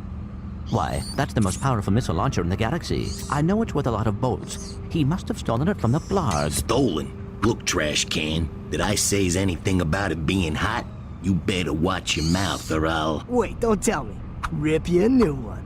Why, that's the most powerful missile launcher in the galaxy. I know it's worth a lot of bolts. He must have stolen it from the Blarg. Stolen? Look, trash can. Did I say's anything about it being hot? You better watch your mouth or I'll... Wait, don't tell me. Rip you a new one.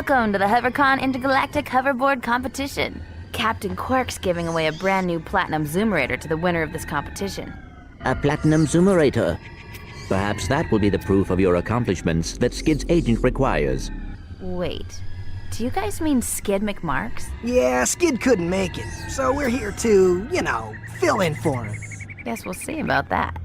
Welcome to the HoverCon Intergalactic Hoverboard Competition. Captain Quark's giving away a brand new Platinum Zoomerator to the winner of this competition. A platinum zoomerator. Perhaps that will be the proof of your accomplishments that Skid's agent requires. Wait, do you guys mean Skid McMarks? Yeah, Skid couldn't make it, so we're here to, fill in for him. Guess we'll see about that.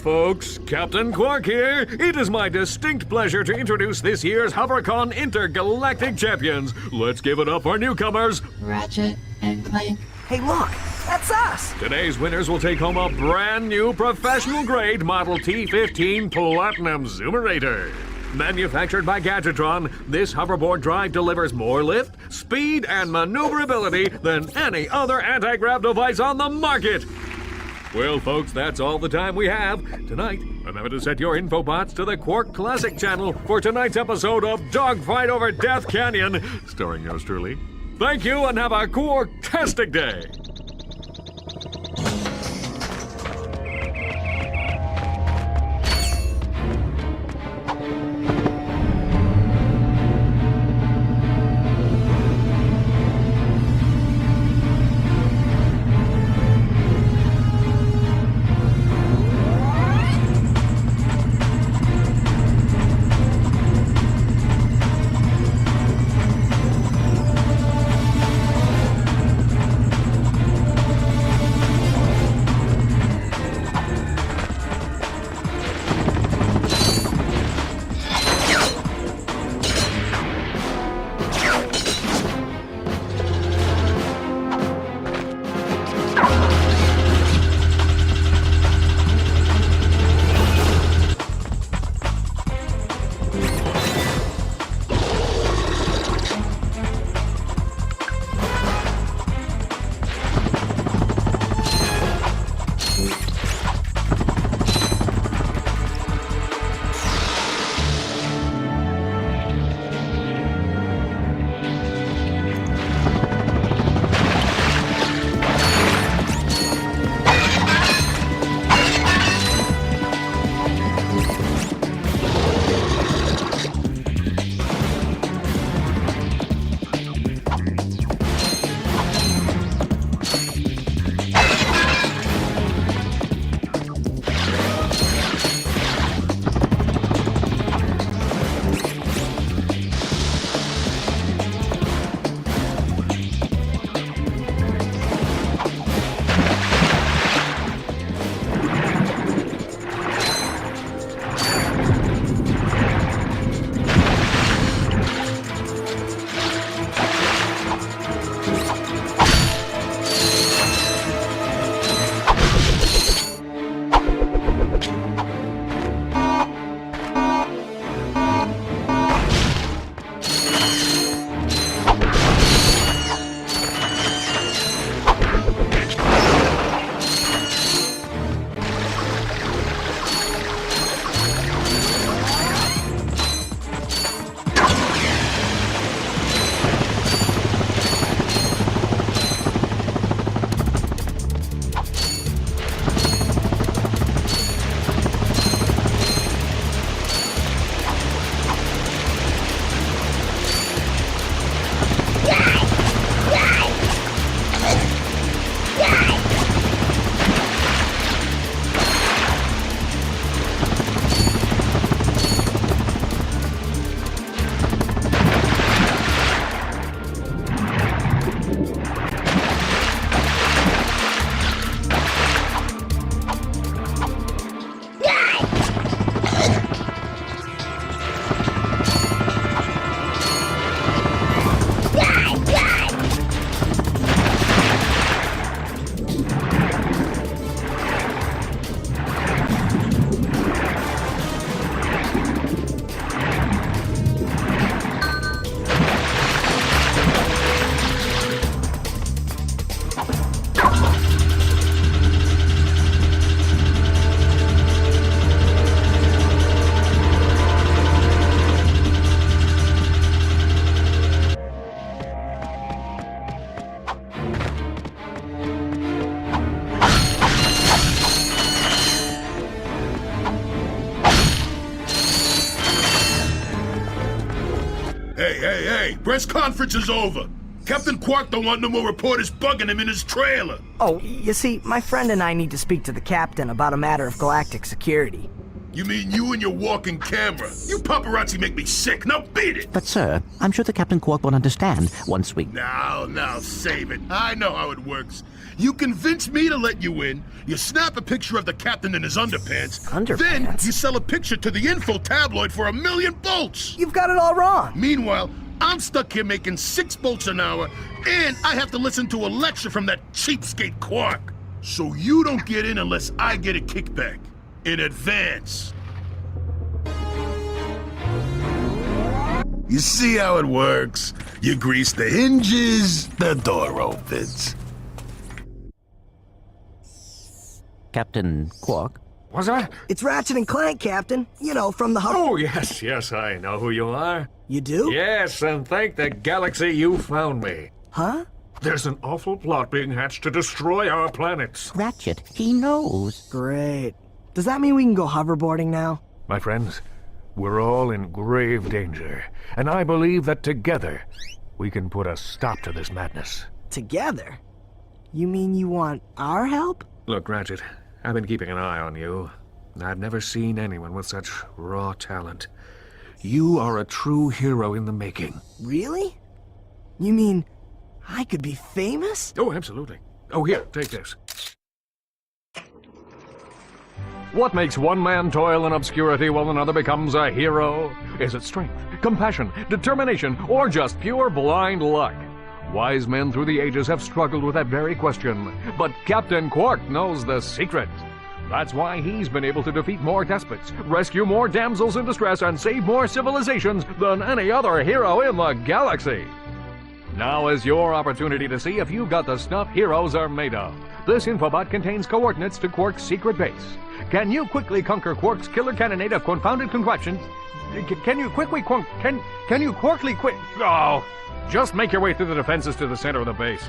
Folks, Captain Quark here. It is my distinct pleasure to introduce this year's HoverCon Intergalactic Champions. Let's give it up for newcomers, Ratchet and Clank. Hey, look, that's us. Today's winners will take home a brand new professional-grade Model T15 Platinum Zoomerator. Manufactured by Gadgetron, this hoverboard drive delivers more lift, speed, and maneuverability than any other anti-grav device on the market. Well, folks, that's all the time we have. Tonight, remember to set your infobots to the Quark Classic channel for tonight's episode of Dogfight Over Death Canyon, starring yours truly. Thank you and have a Quark-tastic day. Okay, press conference is over. Captain Quark don't want no more reporters bugging him in his trailer. Oh, you see, my friend and I need to speak to the captain about a matter of galactic security. You mean you and your walking camera? You paparazzi make me sick. Now beat it! But, sir, I'm sure the Captain Quark will understand once we... Now, save it. I know how it works. You convince me to let you in, you snap a picture of the captain in his underpants, then you sell a picture to the info tabloid for $1 million bolts. You've got it all wrong. Meanwhile, I'm stuck here making 6 bolts an hour, and I have to listen to a lecture from that cheapskate Quark. So you don't get in unless I get a kickback. In advance. You see how it works? You grease the hinges, the door opens. Captain Quark? What's that? It's Ratchet Clank, Captain. You know, from the... Oh, yes, I know who you are. You do? Yes, and thank the galaxy you found me. Huh? There's an awful plot being hatched to destroy our planets. Ratchet, he knows. Great. Does that mean we can go hoverboarding now? My friends, we're all in grave danger, and I believe that together we can put a stop to this madness. Together? You mean you want our help? Look, Ratchet, I've been keeping an eye on you. I've never seen anyone with such raw talent. You are a true hero in the making. Really? You mean I could be famous? Oh, absolutely. Oh, here, take this. What makes one man toil in obscurity while another becomes a hero? Is it strength, compassion, determination, or just pure blind luck? Wise men through the ages have struggled with that very question, but Captain Quark knows the secret. That's why he's been able to defeat more despots, rescue more damsels in distress, and save more civilizations than any other hero in the galaxy. Now is your opportunity to see if you've got the stuff heroes are made of. This infobot contains coordinates to Quark's secret base. Can you quickly conquer Quark's killer cannonade of confounded contraptions? Can you quickly Oh! Just make your way through the defenses to the center of the base.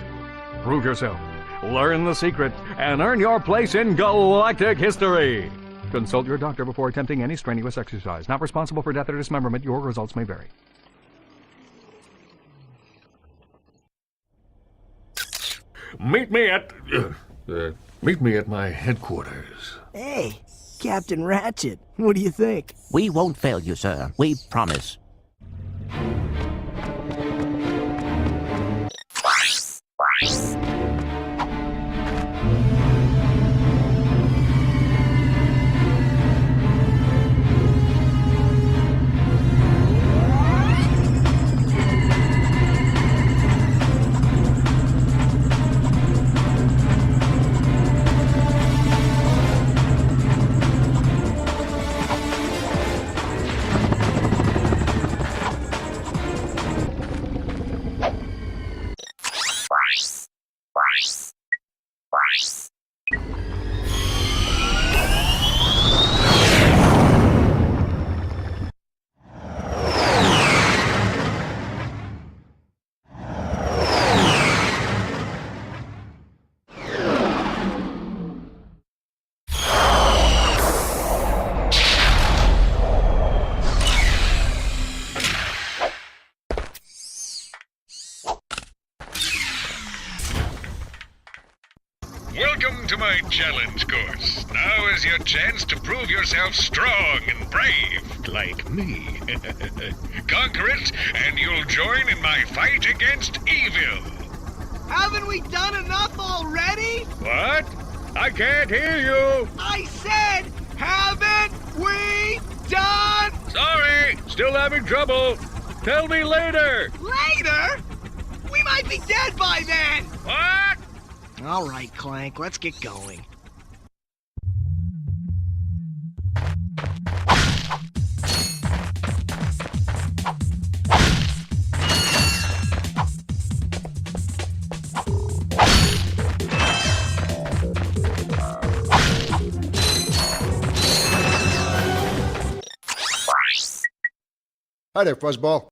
Prove yourself, learn the secret, and earn your place in galactic history. Consult your doctor before attempting any strenuous exercise. Not responsible for death or dismemberment. Your results may vary. Meet me at my headquarters. Hey, Captain Ratchet, what do you think? We won't fail you, sir. We promise. Welcome to my challenge course. Now is your chance to prove yourself strong and brave, like me. Conquer it, and you'll join in my fight against evil. Haven't we done enough already? What? I can't hear you. I said, haven't we done? Sorry, still having trouble. Tell me later. Later? We might be dead by then. What? All right, Clank, let's get going. Hi there, Fuzzball.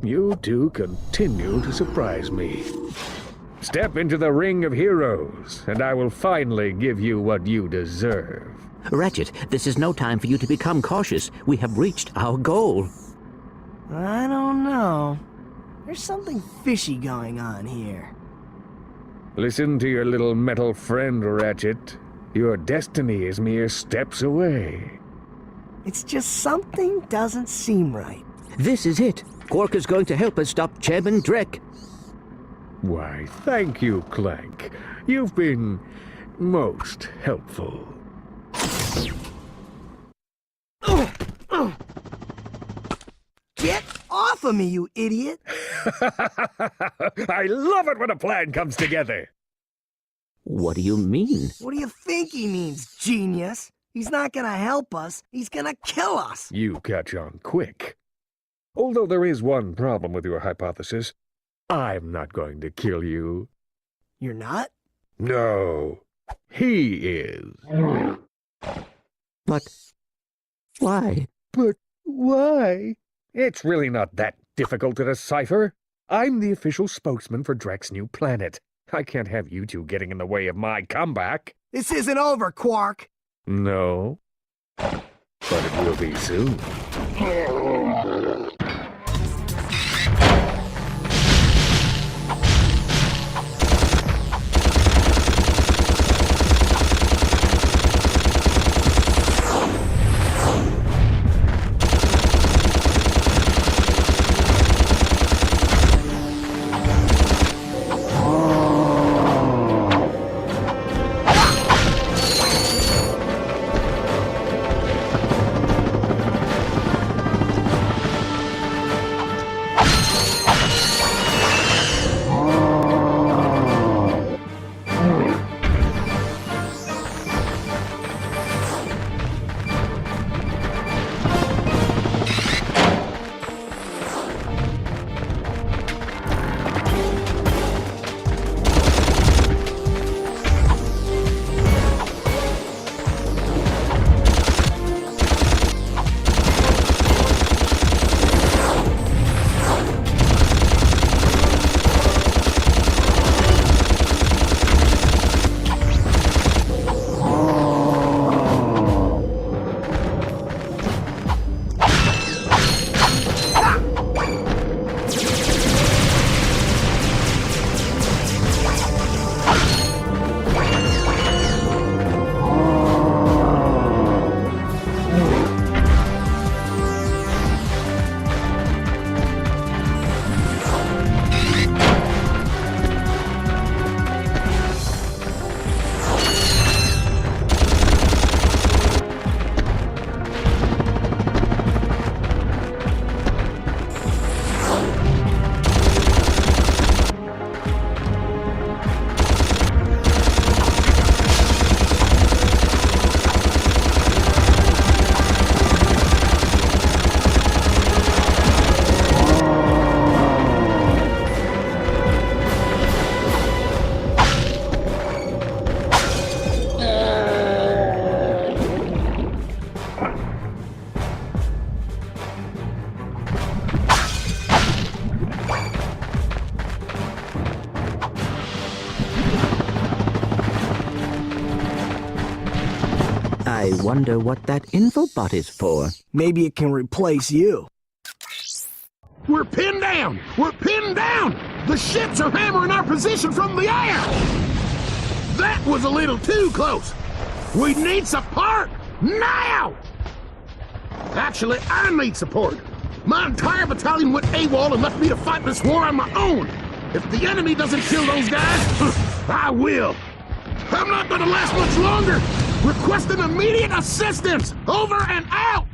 You two continue to surprise me. Step into the ring of heroes, and I will finally give you what you deserve. Ratchet, this is no time for you to become cautious. We have reached our goal. I don't know. There's something fishy going on here. Listen to your little metal friend, Ratchet. Your destiny is mere steps away. It's just something doesn't seem right. This is it. Quark is going to help us stop Chairman Drek. Why, thank you, Clank. You've been most helpful. Get off of me, you idiot! I love it when a plan comes together. What do you mean? What do you think he means, genius? He's not gonna help us. He's gonna kill us. You catch on quick. Although there is one problem with your hypothesis. I'm not going to kill you. You're not? No. He is. But why? But why? It's really not that difficult to decipher. I'm the official spokesman for Drek's new planet. I can't have you two getting in the way of my comeback. This isn't over, Quark. No. But it will be soon. I wonder what that infobot is for. Maybe it can replace you. We're pinned down! We're pinned down! The ships are hammering our position from the air! That was a little too close! We need support! Now! Actually, I need support. My entire battalion went AWOL and left me to fight this war on my own. If the enemy doesn't kill those guys, I will. I'm not gonna last much longer! Requesting immediate assistance! Over and out!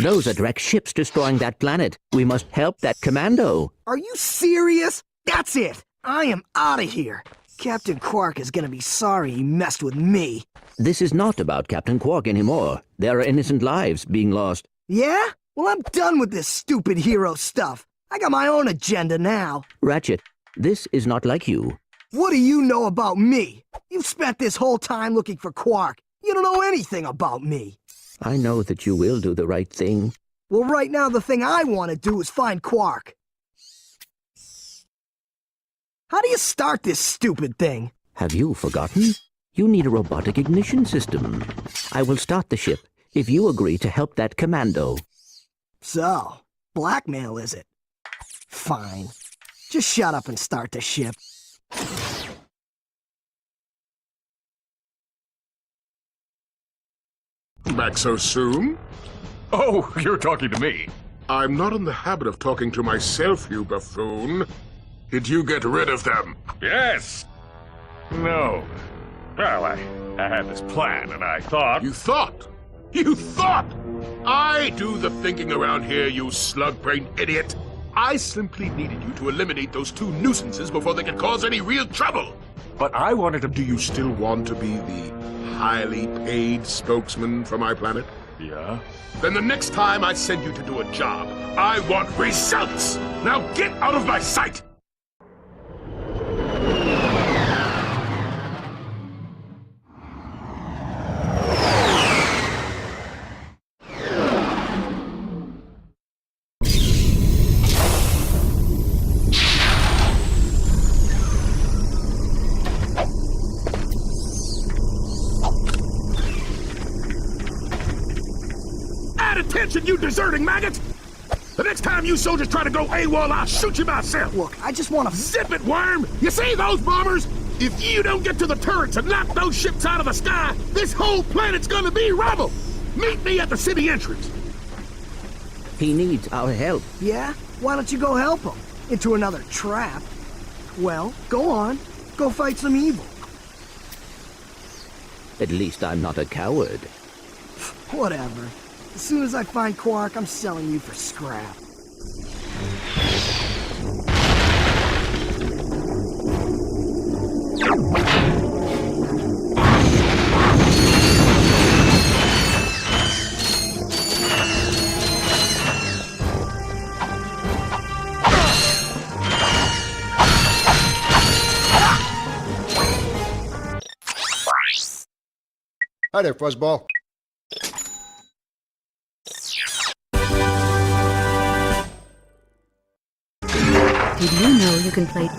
Those are Drek's ships destroying that planet. We must help that commando. Are you serious? That's it! I am out of here! Captain Quark is gonna be sorry he messed with me. This is not about Captain Quark anymore. There are innocent lives being lost. Yeah? Well, I'm done with this stupid hero stuff. I got my own agenda now. Ratchet, this is not like you. What do you know about me? You've spent this whole time looking for Quark. You don't know anything about me. I know that you will do the right thing. Well, right now the thing I want to do is find Quark. How do you start this stupid thing? Have you forgotten? You need a robotic ignition system. I will start the ship if you agree to help that commando. So, blackmail is it? Fine. Just shut up and start the ship. Back so soon? Oh, you're talking to me. I'm not in the habit of talking to myself, you buffoon. Did you get rid of them? Yes. No. Well, I had this plan, and I thought... You thought? You thought! I do the thinking around here, you slug-brained idiot. I simply needed you to eliminate those two nuisances before they could cause any real trouble. But I wanted to... Do you still want to be the highly paid spokesman for my planet? Yeah? Then the next time I send you to do a job, I want results! Now get out of my sight! Attention, you deserting maggot! The next time you soldiers try to go AWOL, I'll shoot you myself! Look, I just want to... Zip it, worm! You see those bombers? If you don't get to the turrets and knock those ships out of the sky, this whole planet's gonna be rubble! Meet me at the city entrance! He needs our help. Yeah? Why don't you go help him? Into another trap? Well, go on. Go fight some evil. At least I'm not a coward. Whatever. As soon as I find Quark, I'm selling you for scrap. Hi there, Fuzzball. Did you know you can play...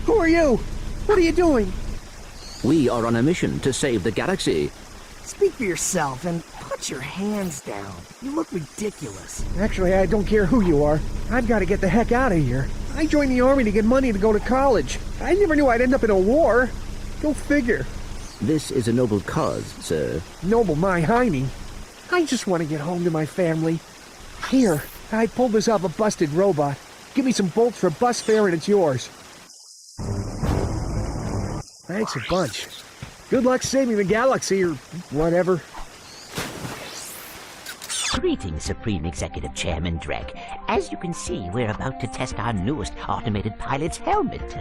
Who are you? What are you doing? We are on a mission to save the galaxy. Speak for yourself and put your hands down. You look ridiculous. Actually, I don't care who you are. I've got to get the heck out of here. I joined the army to get money to go to college. I never knew I'd end up in a war. Go figure. This is a noble cause, sir. Noble my hiney. I just want to get home to my family. Here, I pulled this off a busted robot. Give me some bolts for bus fare and it's yours. Thanks a bunch. Good luck saving the galaxy, or whatever. Greetings, Supreme Executive Chairman Drek. As you can see, we're about to test our newest automated pilot's helmet.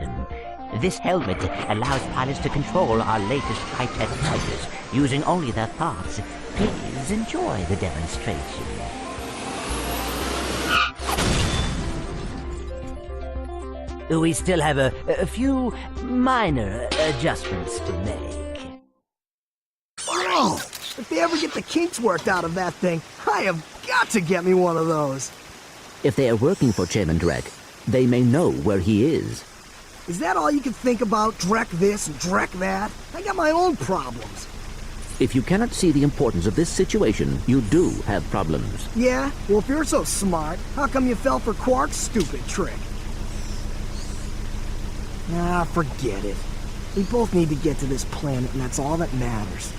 This helmet allows pilots to control our latest high-tech fighters using only their thoughts. Please enjoy the demonstration. We still have a few minor adjustments to make. Whoa! If they ever get the kinks worked out of that thing, I have got to get me one of those. If they are working for Chairman Drek, they may know where he is. Is that all you can think about? Drek this and Drek that? I got my own problems. If you cannot see the importance of this situation, you do have problems. Yeah? Well, if you're so smart, how come you fell for Quark's stupid trick? Nah, forget it. We both need to get to this planet, and that's all that matters.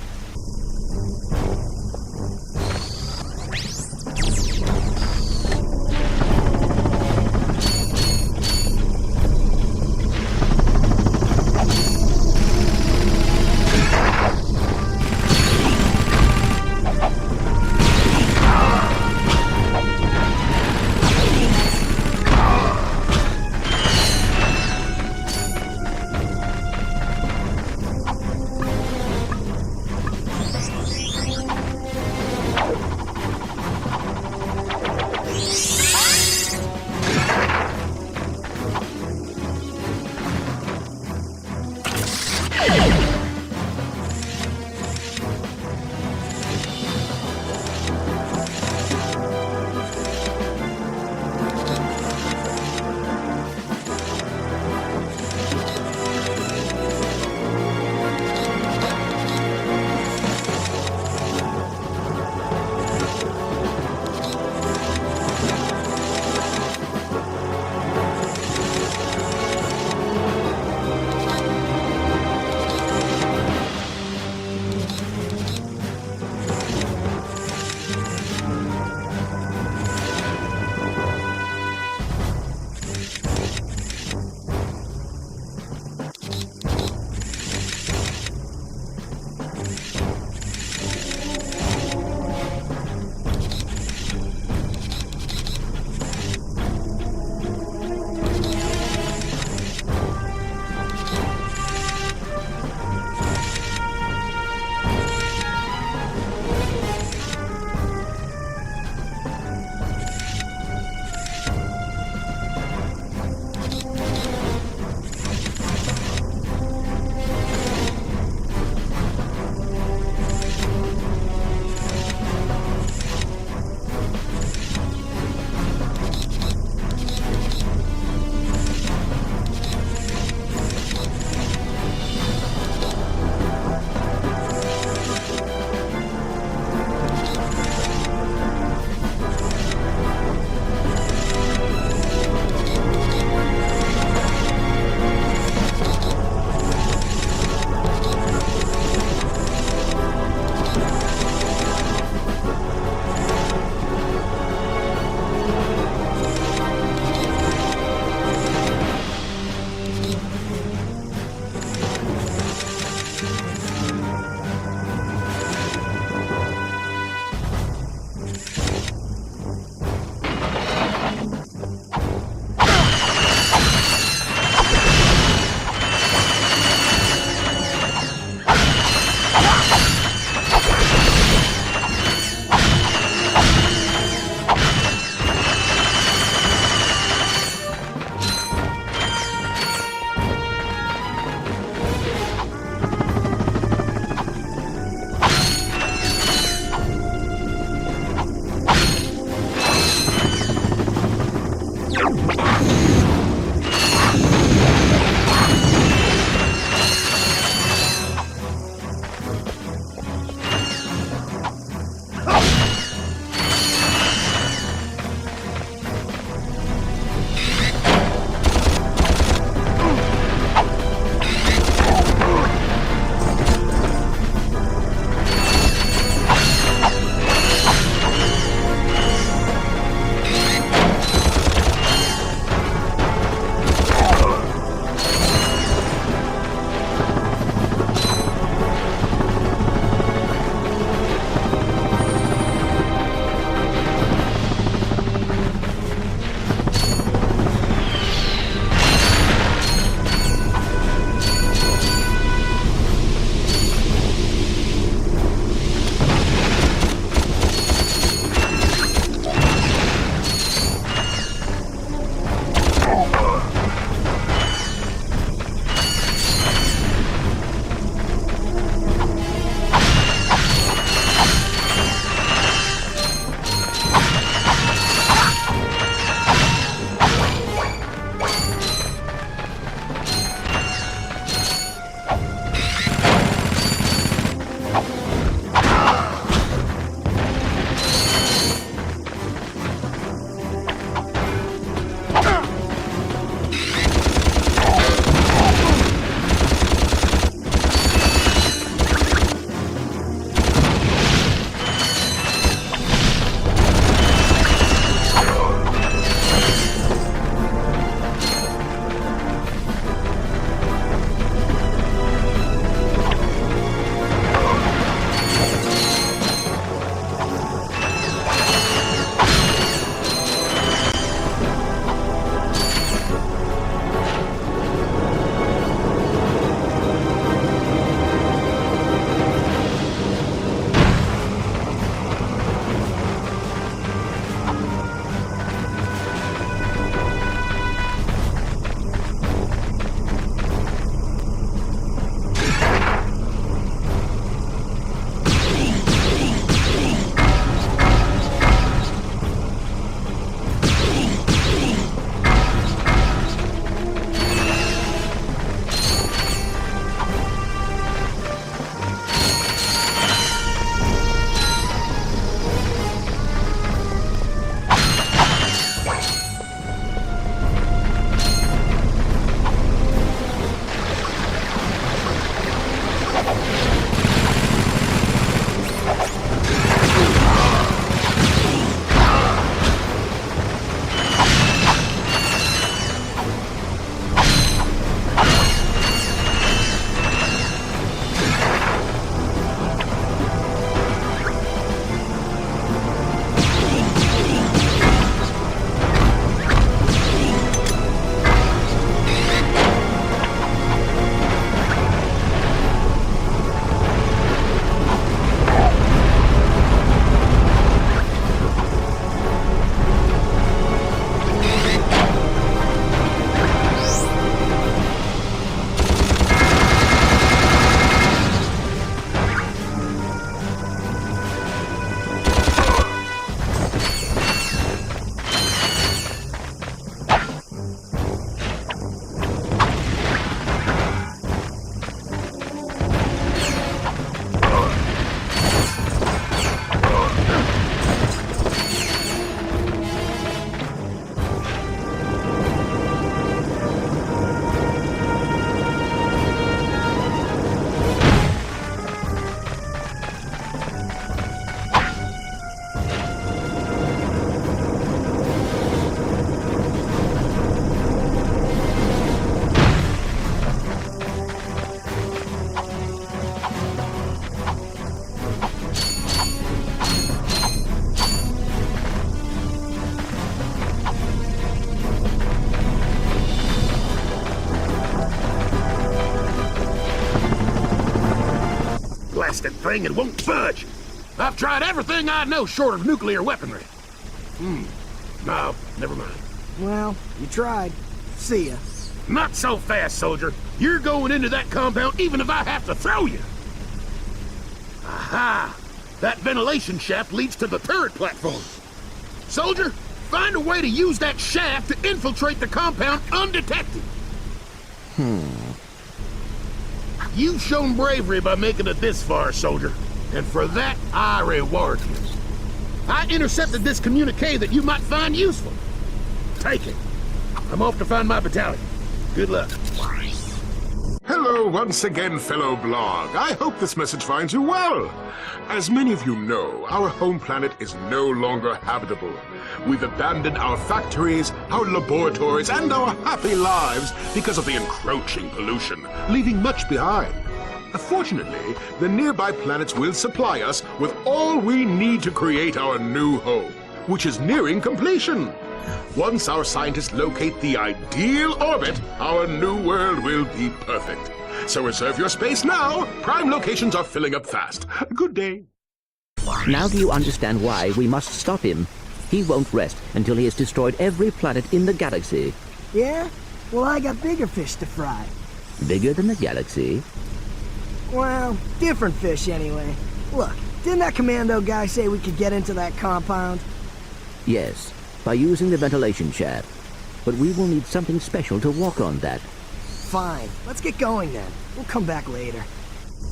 thing and won't budge. I've tried everything I know short of nuclear weaponry. No, never mind. Well, you tried. See ya. Not so fast, soldier. You're going into that compound even if I have to throw you. Aha! That ventilation shaft leads to the turret platform. Soldier, find a way to use that shaft to infiltrate the compound undetected. You've shown bravery by making it this far, soldier. And for that, I reward you. I intercepted this communique that you might find useful. Take it. I'm off to find my battalion. Good luck. Hello once again, fellow blog. I hope this message finds you well. As many of you know, our home planet is no longer habitable. We've abandoned our factories, our laboratories, and our happy lives because of the encroaching pollution, leaving much behind. Fortunately, the nearby planets will supply us with all we need to create our new home, which is nearing completion. Once our scientists locate the ideal orbit, our new world will be perfect. So reserve your space now. Prime locations are filling up fast. Good day. Now do you understand why we must stop him? He won't rest until he has destroyed every planet in the galaxy. Yeah? Well, I got bigger fish to fry. Bigger than the galaxy? Well, different fish anyway. Look, didn't that commando guy say we could get into that compound? Yes, by using the ventilation shaft. But we will need something special to walk on that. Fine, let's get going then. We'll come back later.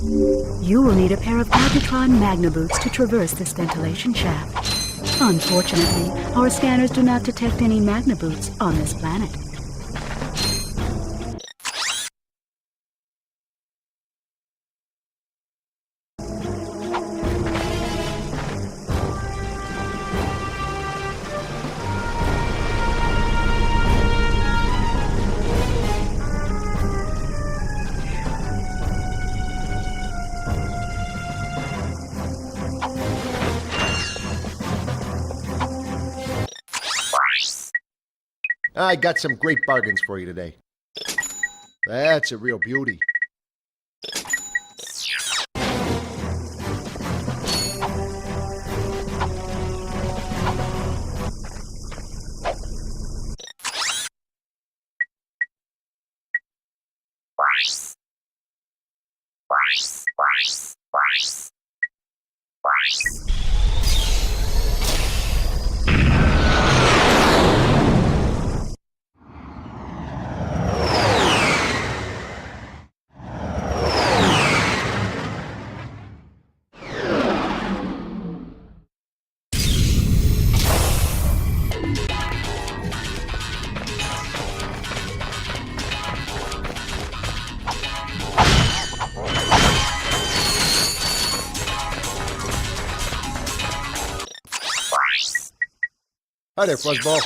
You will need a pair of Arbitron Magna boots to traverse this ventilation shaft. Unfortunately, our scanners do not detect any Magna boots on this planet. I got some great bargains for you today. That's a real beauty. Hi there, Fuzzball.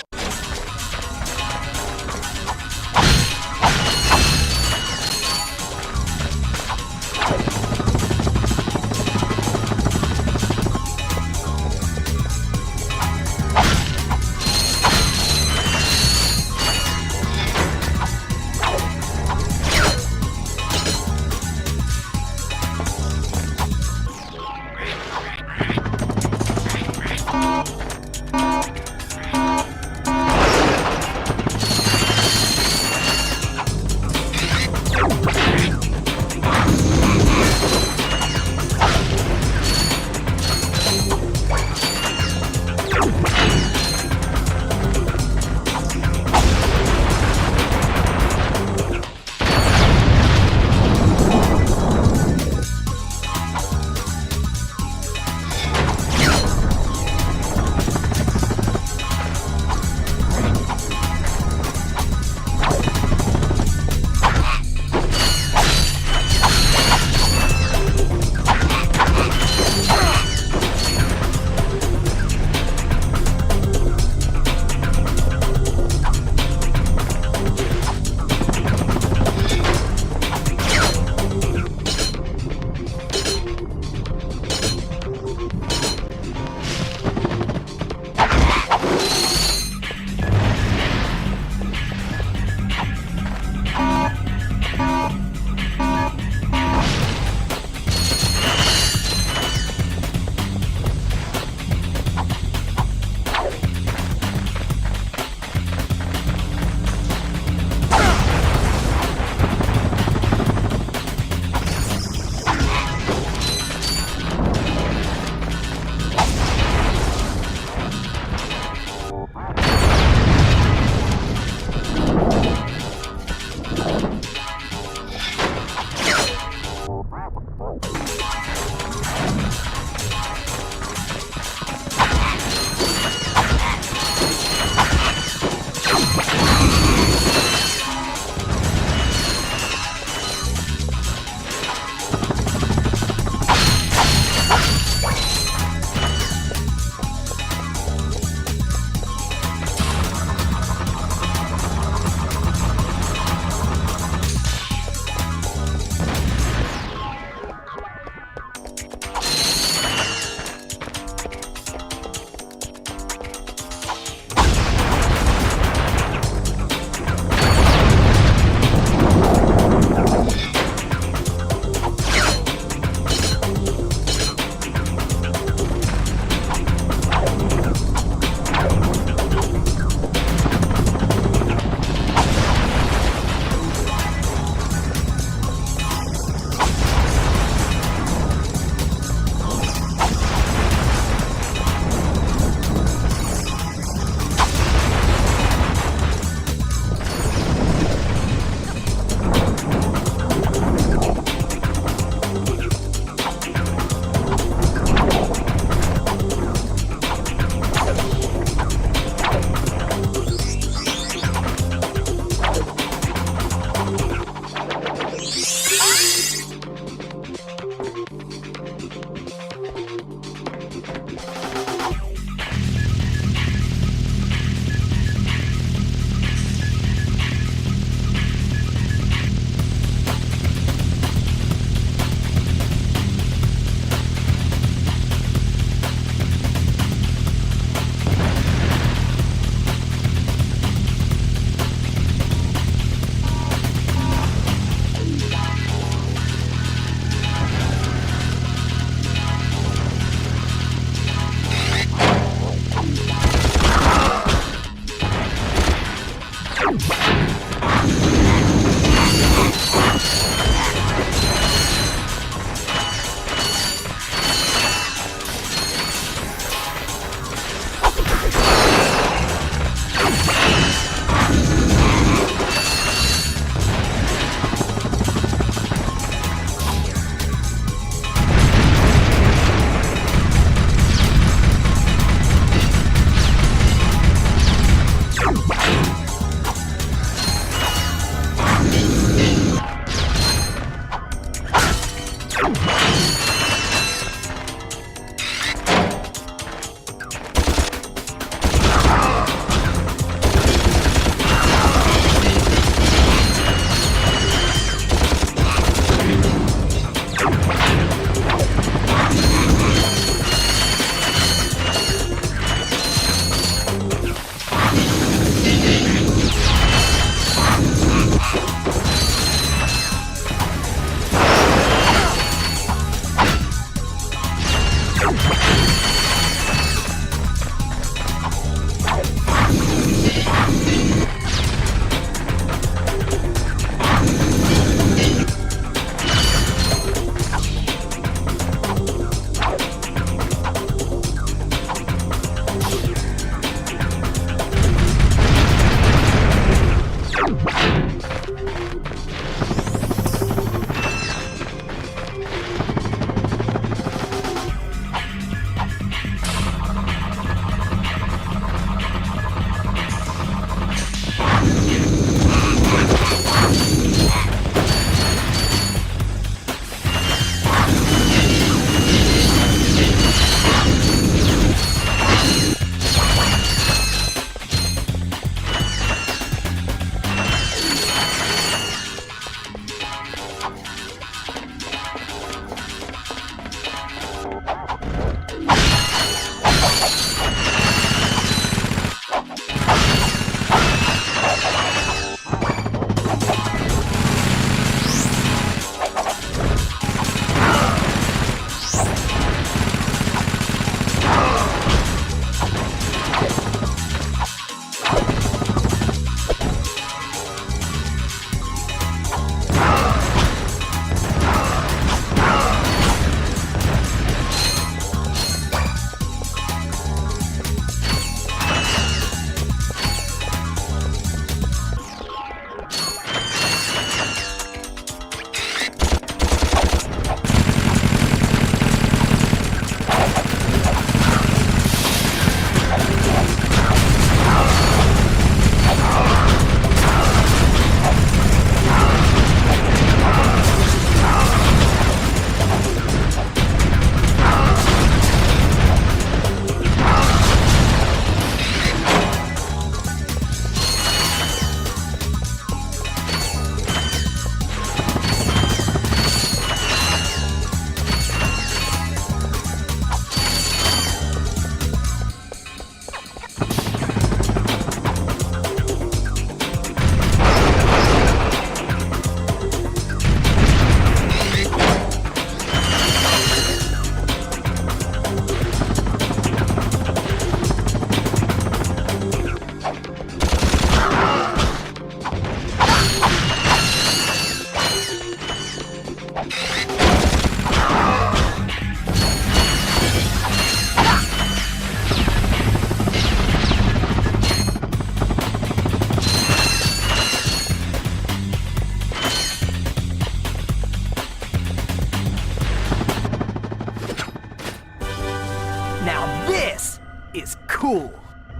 is cool.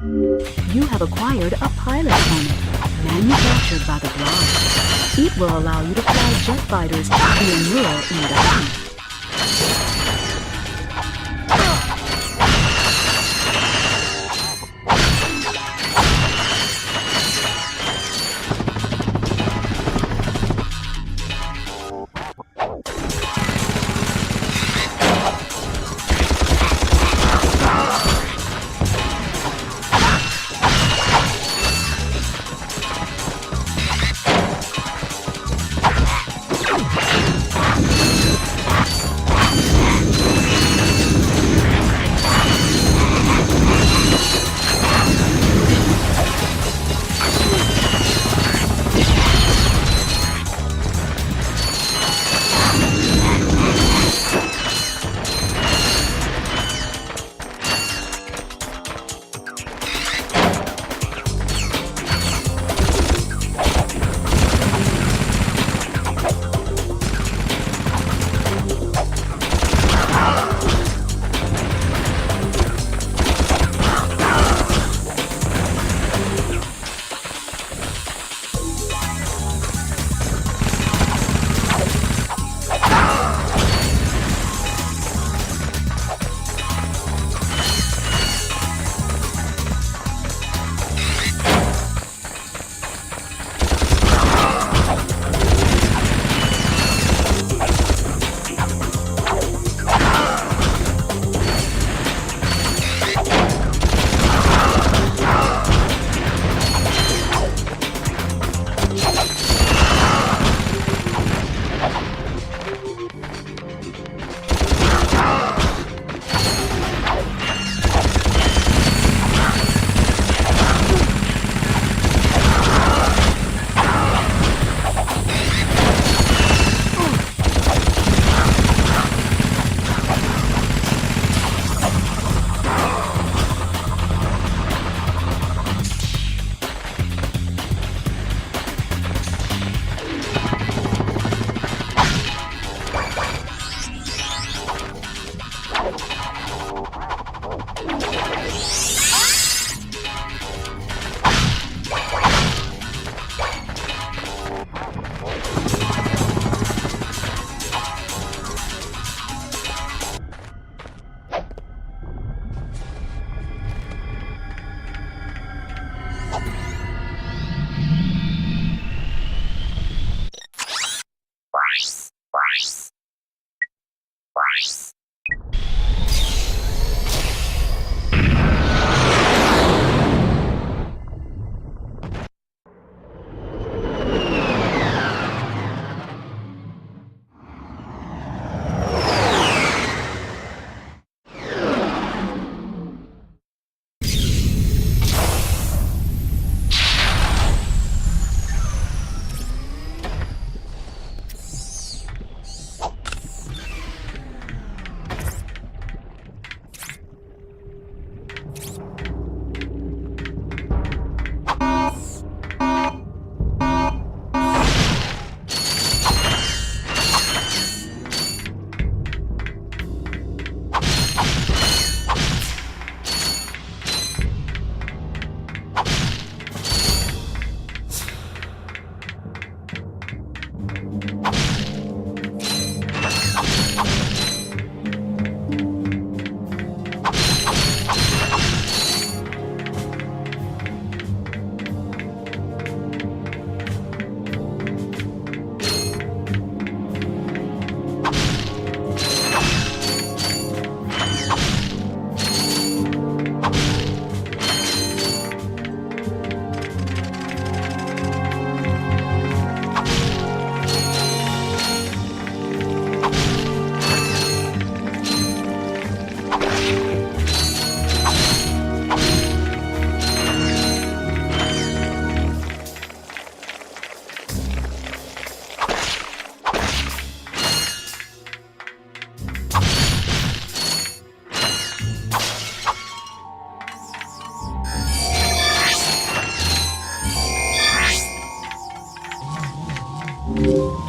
You have acquired a pilot helmet, manufactured by the blog. It will allow you to fly jet fighters via neural induction.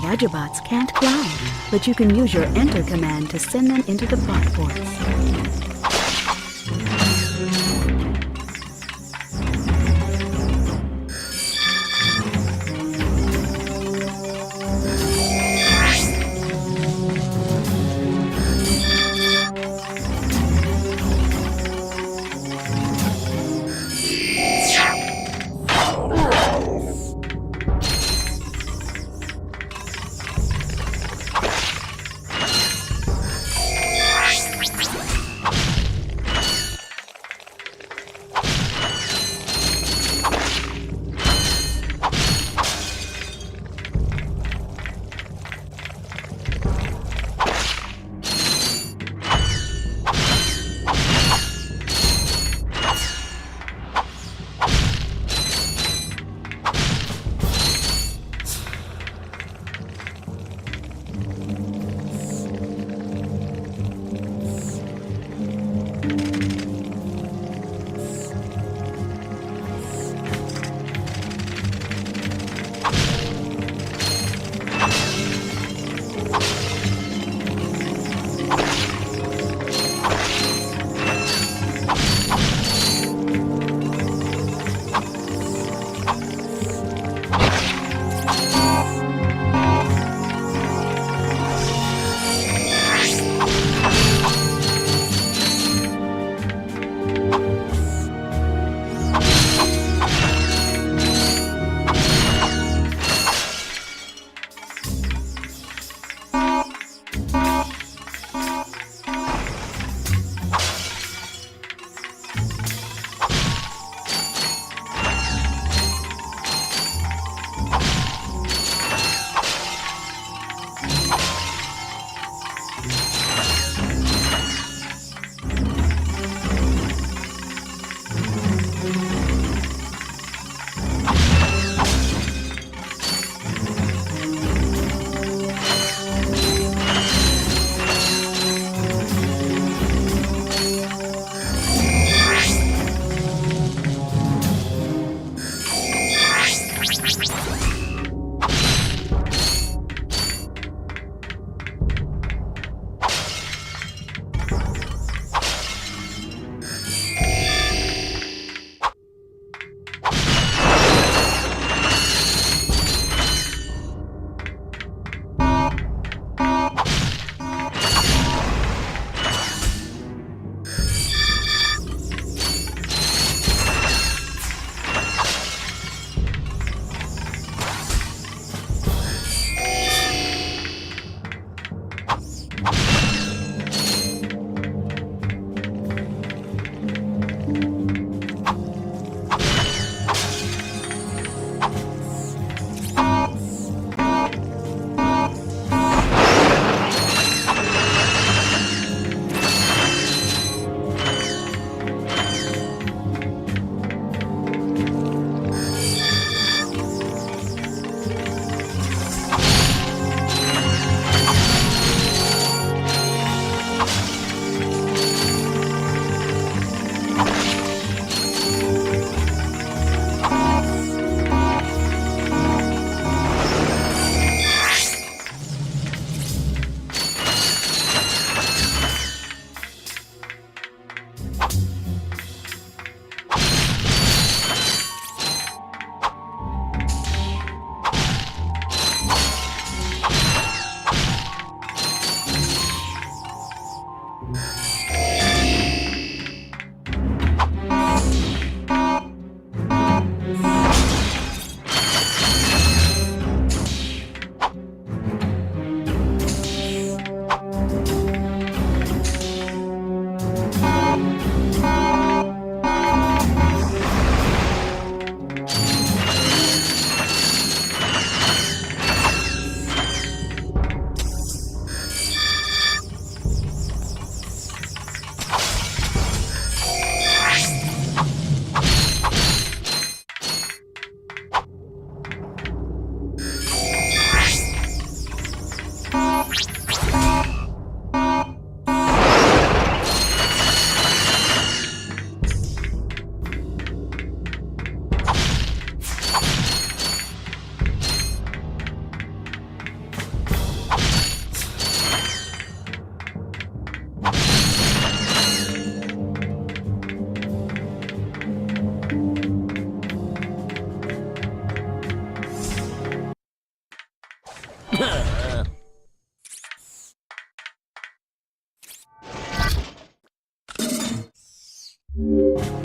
Gadgetobots can't fly, but you can use your Enter command to send them into the bot ports.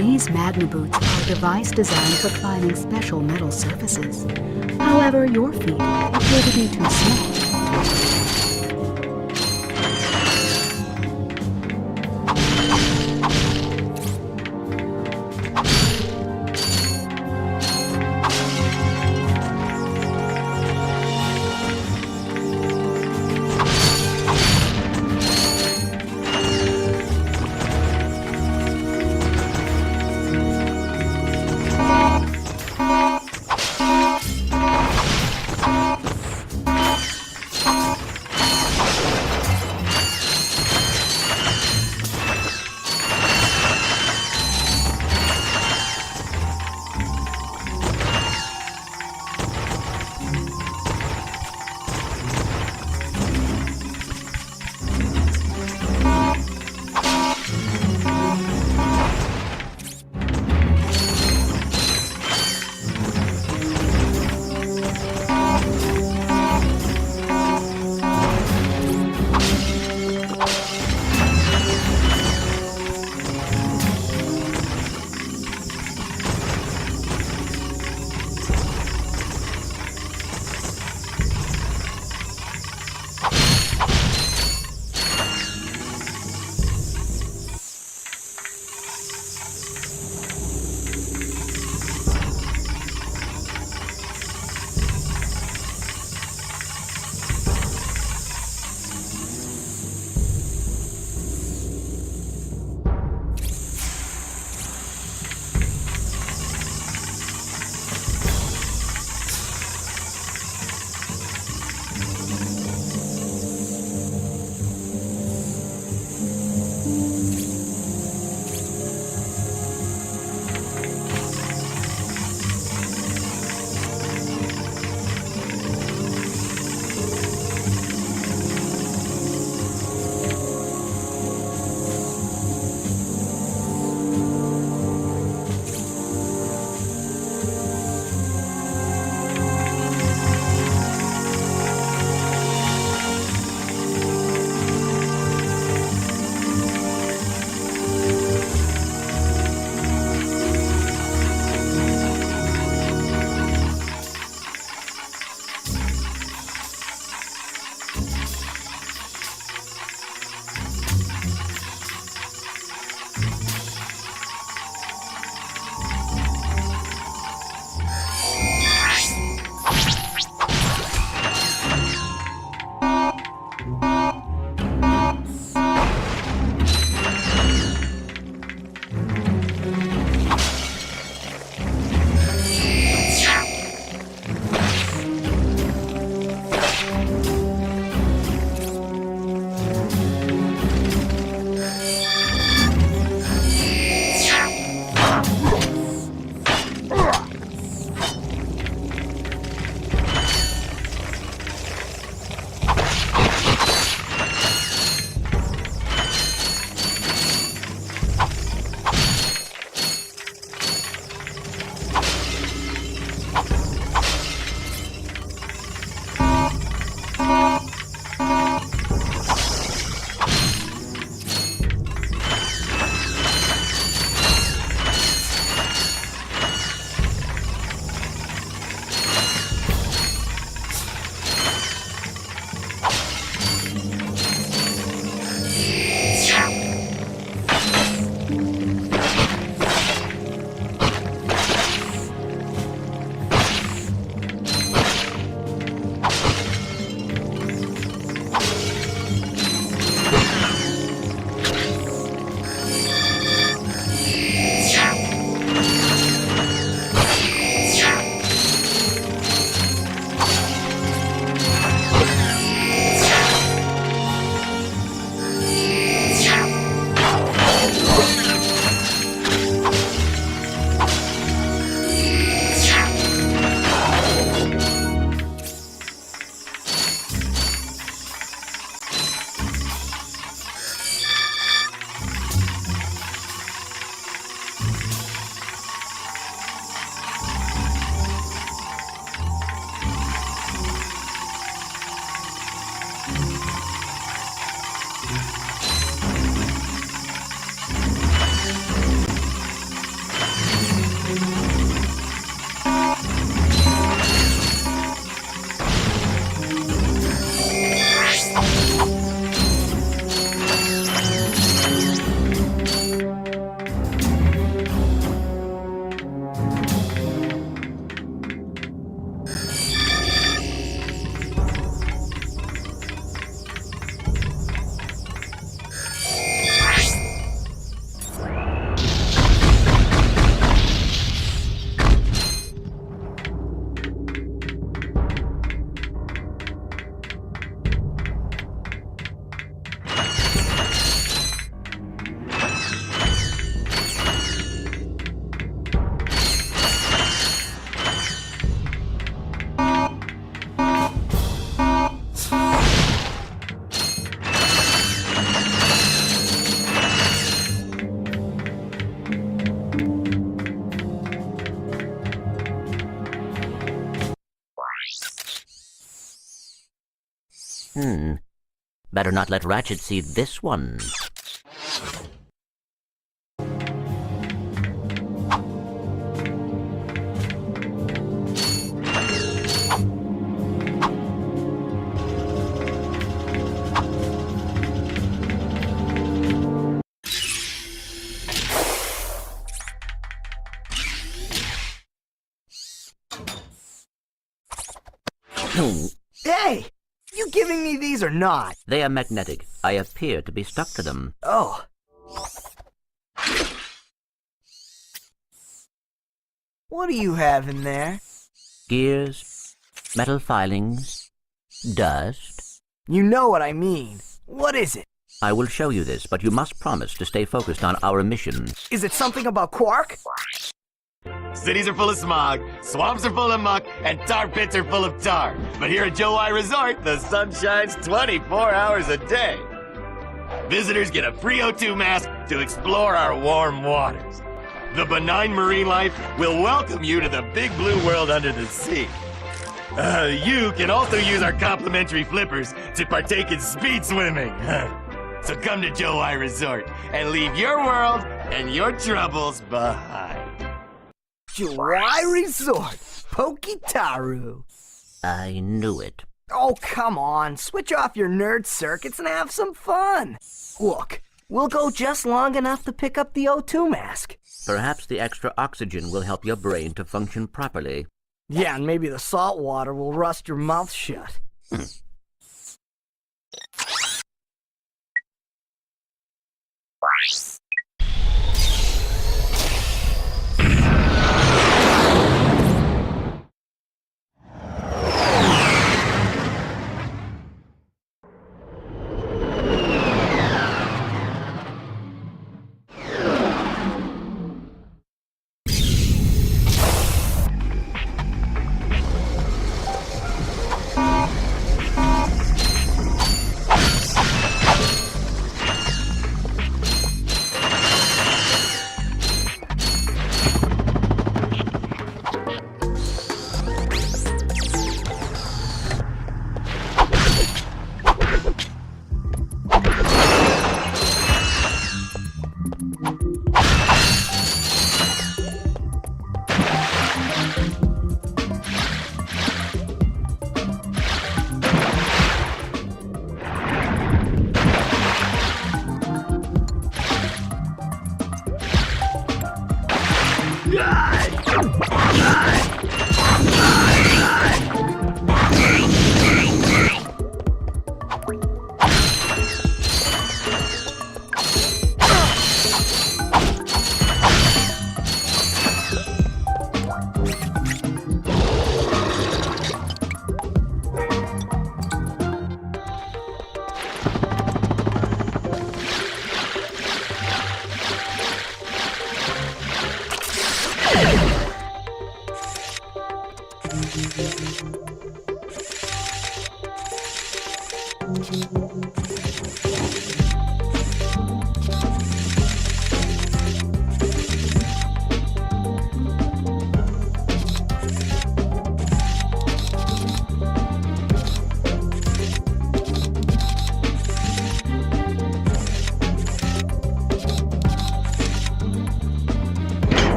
These Magna Boots are a device designed for climbing special metal surfaces. However, your feet appear to be too small. Better not let Ratchet see this one. Hey! You giving me these or not? They are magnetic. I appear to be stuck to them. Oh. What do you have in there? Gears, metal filings, dust. You know what I mean. What is it? I will show you this, but you must promise to stay focused on our mission. Is it something about Quark? Cities are full of smog, swamps are full of muck, and tar pits are full of tar. But here at Joe I Resort, the sun shines 24 hours a day. Visitors get a free O2 mask to explore our warm waters. The benign marine life will welcome you to the big blue world under the sea. You can also use our complimentary flippers to partake in speed swimming. So come to Joe I Resort and leave your world and your troubles behind. Joai Resort, Pokitaru. I knew it. Oh, come on. Switch off your nerd circuits and have some fun. Look, we'll go just long enough to pick up the O2 mask. Perhaps the extra oxygen will help your brain to function properly. Yeah, and maybe the salt water will rust your mouth shut.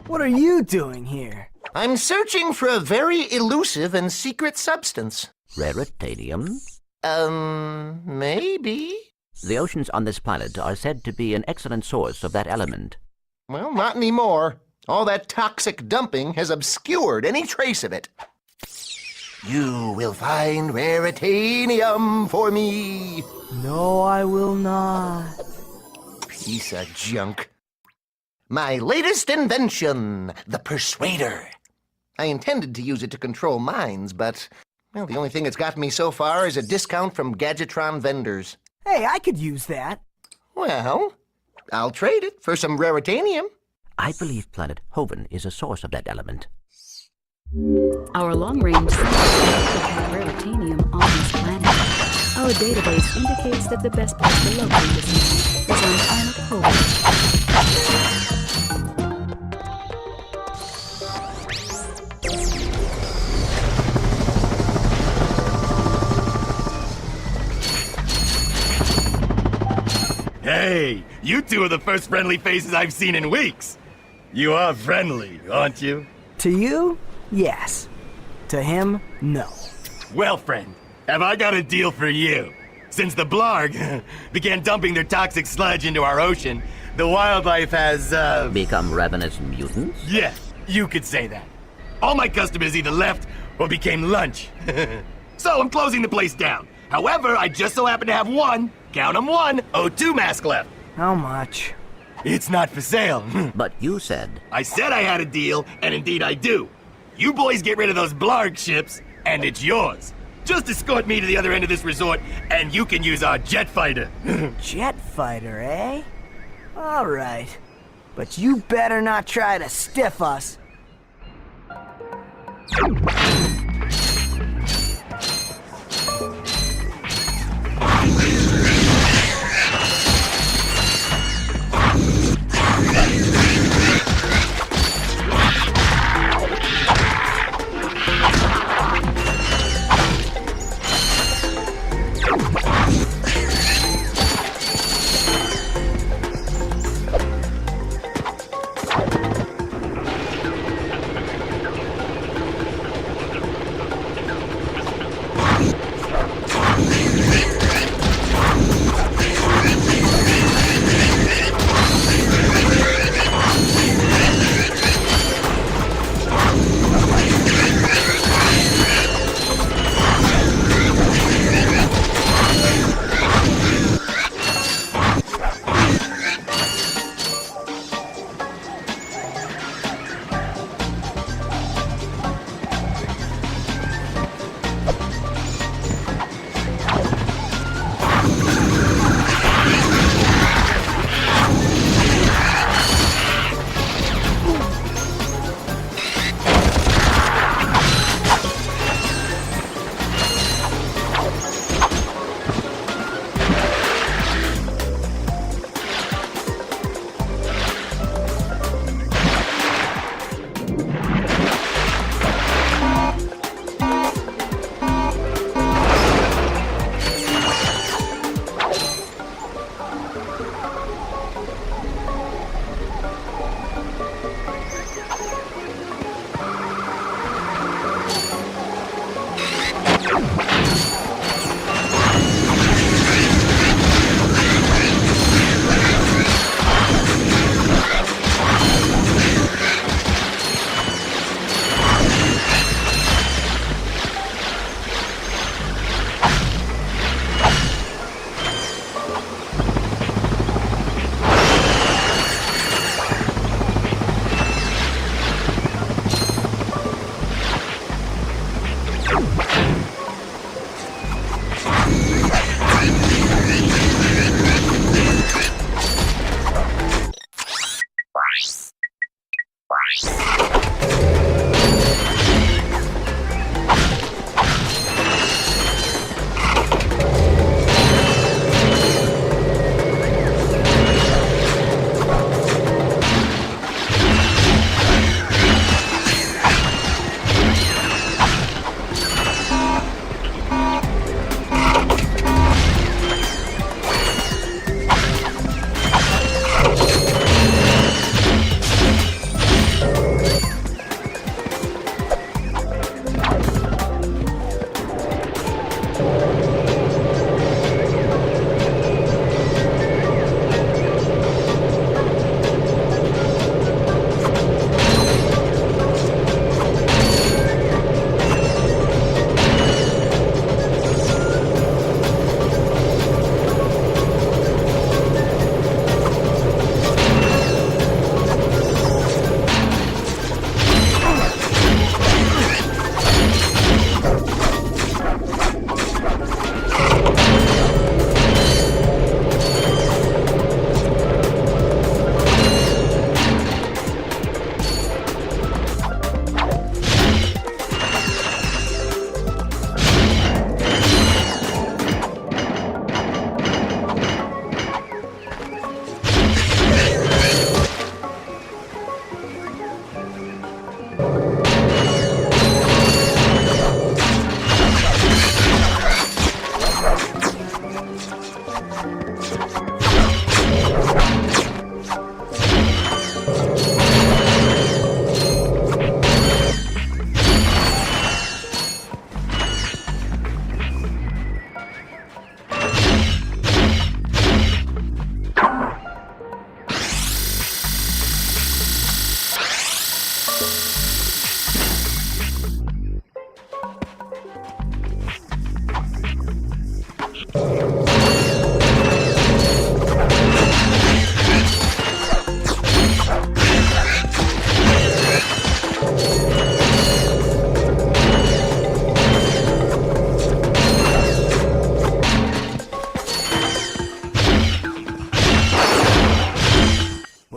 What are you doing here? I'm searching for a very elusive and secret substance. Raritanium? Maybe? The oceans on this planet are said to be an excellent source of that element. Well, not anymore. All that toxic dumping has obscured any trace of it. You will find raritanium for me. No, I will not. Piece of junk. My latest invention, the Persuader. I intended to use it to control minds, but, well, the only thing it's gotten me so far is a discount from Gadgetron vendors. Hey, I could use that. Well, I'll trade it for some raritanium. I believe planet Hoven is a source of that element. Our long-range sensors have raritanium on this planet. Our database indicates that the best place to locate this mineral is on planet Hoven. Hey, you two are the first friendly faces I've seen in weeks. You are friendly, aren't you? To you, yes. To him, no. Well, friend, have I got a deal for you? Since the Blarg began dumping their toxic sludge into our ocean, the wildlife has, become ravenous mutants? Yeah, you could say that. All my customers either left or became lunch. So I'm closing the place down. However, I just so happen to have one, count 'em one, O2 mask left. How much? It's not for sale. But you said... I said I had a deal, and indeed I do. You boys get rid of those Blarg ships, and it's yours. Just escort me to the other end of this resort, and you can use our jet fighter. Jet fighter, eh? All right. But you better not try to stiff us.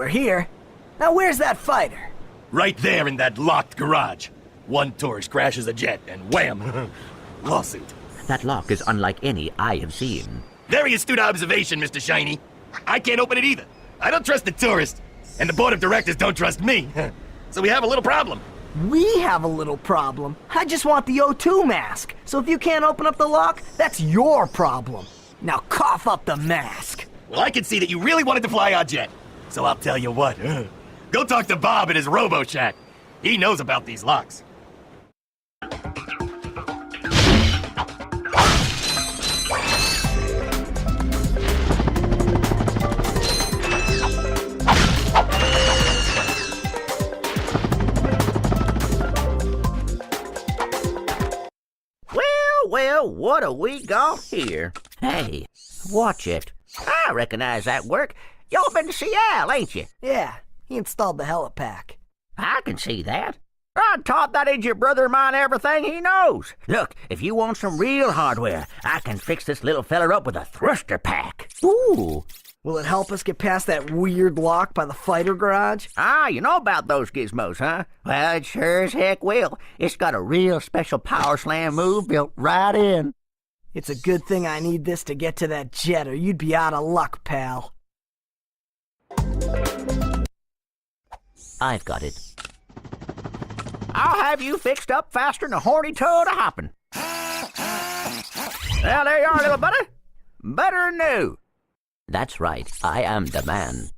We're here. Now where's that fighter? Right there in that locked garage. One tourist crashes a jet and wham! Lawsuit. That lock is unlike any I have seen. Very astute observation, Mr. Shiny. I can't open it either. I don't trust the tourist, and the board of directors don't trust me. So we have a little problem. We have a little problem. I just want the O2 mask. So if you can't open up the lock, that's your problem. Now cough up the mask. Well, I can see that you really wanted to fly our jet. So I'll tell you what. Go talk to Bob at his Robo Shack. He knows about these locks. Well, what have we got here? Hey, watch it. I recognize that work. Y'all been to Seattle, ain't you? Yeah, he installed the helipack. I can see that. I taught that idiot brother of mine everything he knows. Look, if you want some real hardware, I can fix this little feller up with a thruster pack. Ooh. Will it help us get past that weird lock by the fighter garage? Ah, you know about those gizmos, huh? Well, it sure as heck will. It's got a real special power slam move built right in. It's a good thing I need this to get to that jet, or you'd be out of luck, pal. I've got it. I'll have you fixed up faster than a horny toad a-hoppin'. Well, there you are, little buddy. Better than new. That's right. I am the man.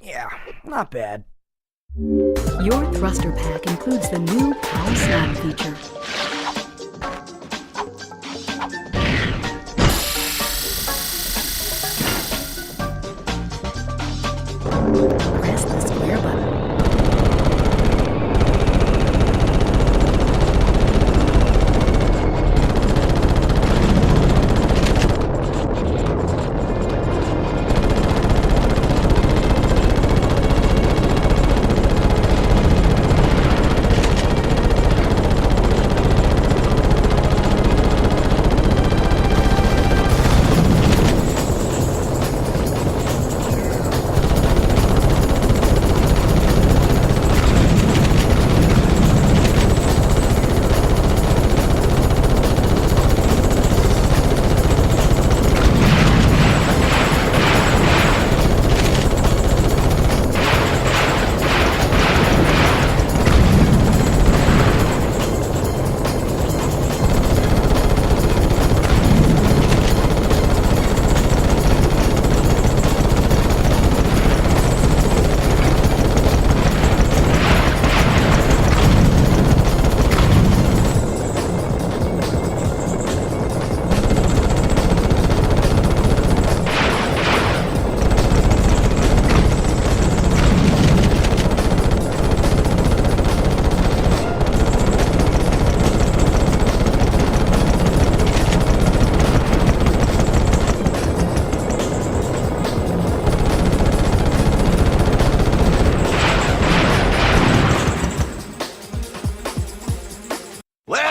Yeah, not bad. Your thruster pack includes the new Power Slam feature. Press the square button.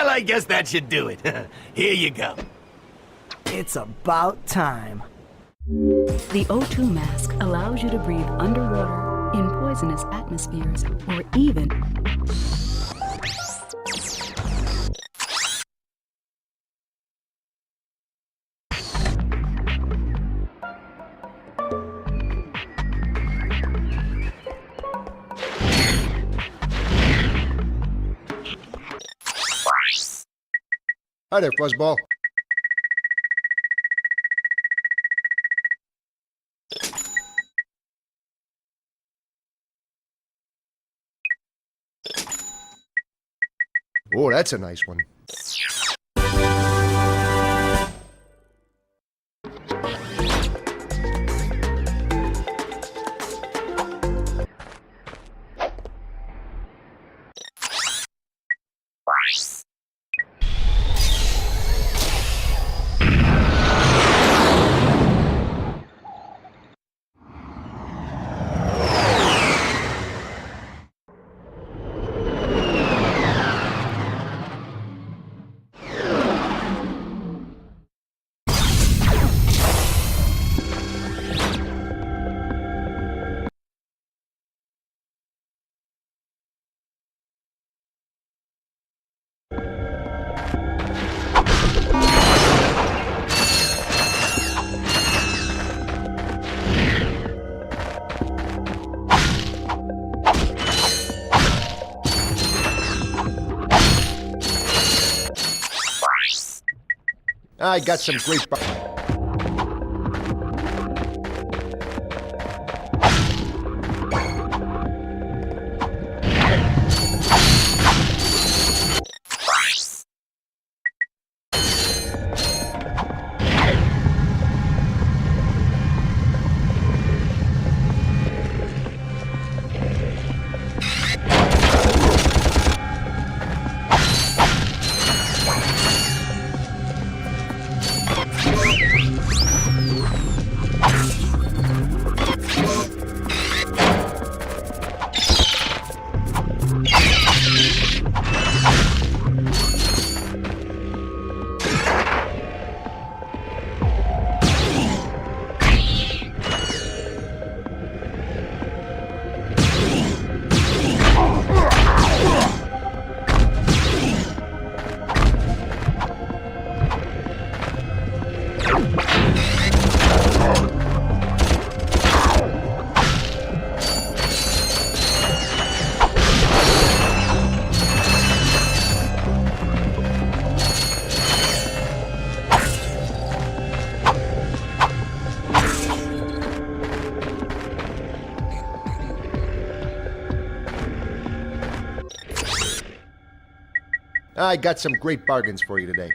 I guess that should do it. Here you go. It's about time. The O2 mask allows you to breathe underwater, in poisonous atmospheres, or even Hi there, Fuzzball. Oh, that's a nice one. I got some great... I got some great bargains for you today.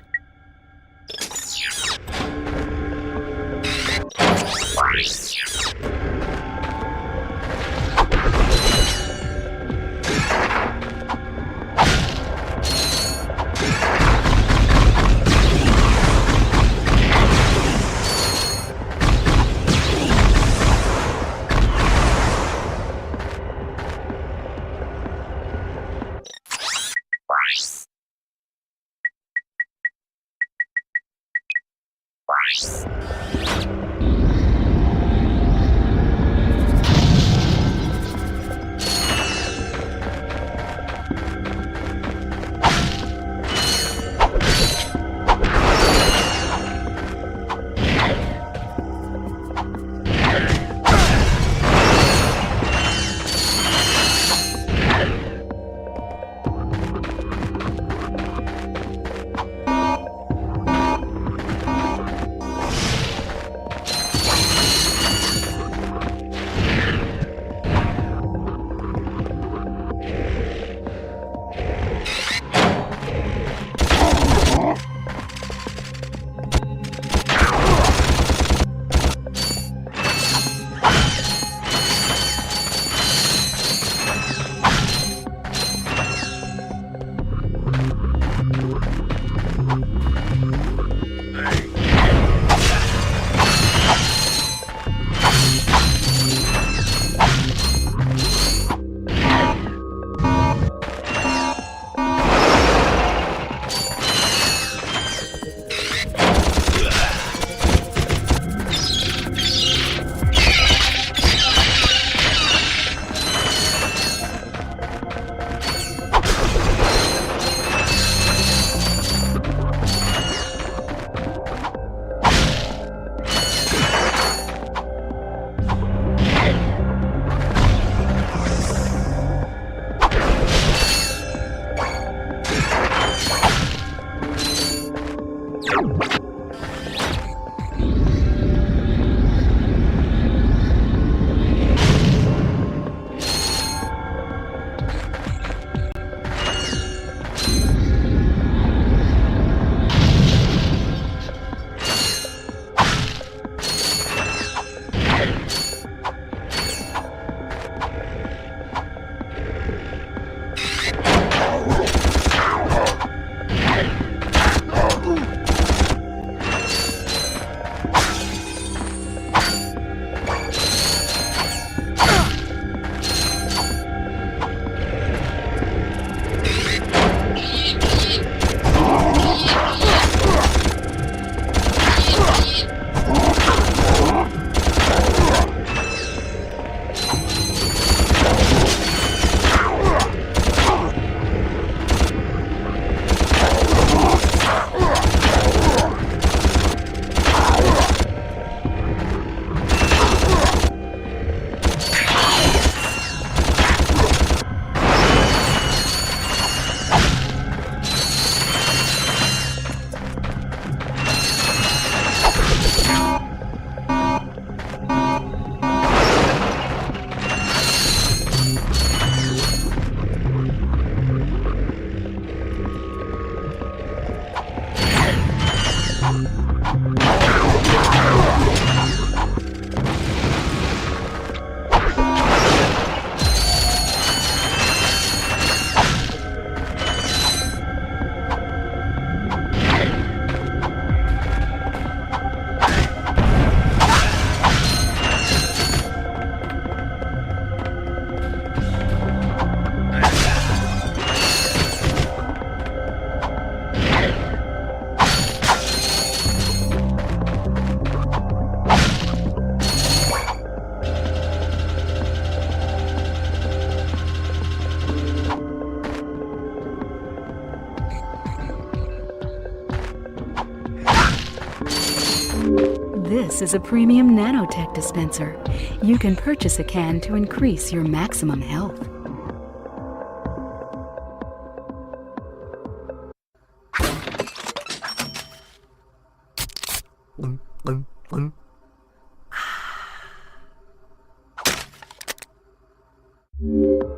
This is a premium nanotech dispenser. You can purchase a can to increase your maximum health.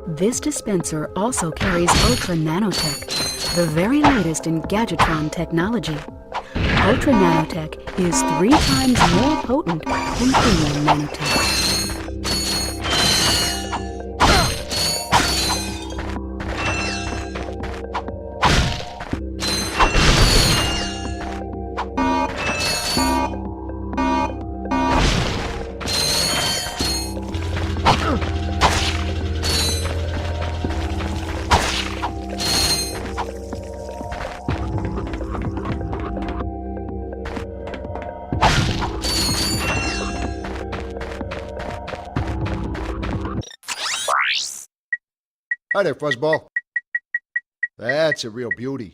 This dispenser also carries Ultra Nanotech, the very latest in Gadgetron technology. Ultra Nanotech is 3 times more potent than premium nanotech. Hi there, Fuzzball. That's a real beauty.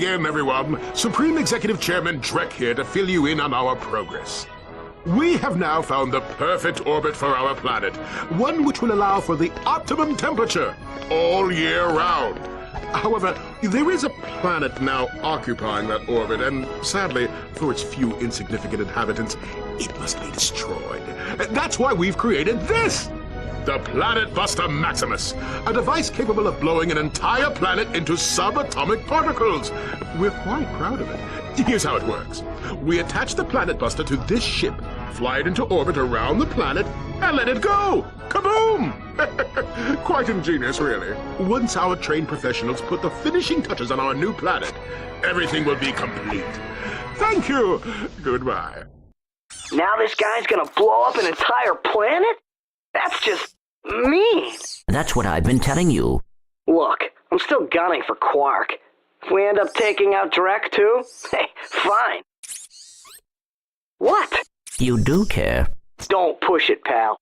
again, everyone. Supreme Executive Chairman Drek here to fill you in on our progress. We have now found the perfect orbit for our planet, one which will allow for the optimum temperature all year round. However, there is a planet now occupying that orbit, and sadly, for its few insignificant inhabitants, it must be destroyed. That's why we've created this! The Planet Buster Maximus, a device capable of blowing an entire planet into subatomic particles. We're quite proud of it. Here's how it works. We attach the Planet Buster to this ship, fly it into orbit around the planet, and let it go! Kaboom! Quite ingenious, really. Once our trained professionals put the finishing touches on our new planet, everything will be complete. Thank you! Goodbye. Now this guy's gonna blow up an entire planet? That's just mean. That's what I've been telling you. Look, I'm still gunning for Quark. If we end up taking out Drek too, hey, fine. What? You do care. Don't push it, pal.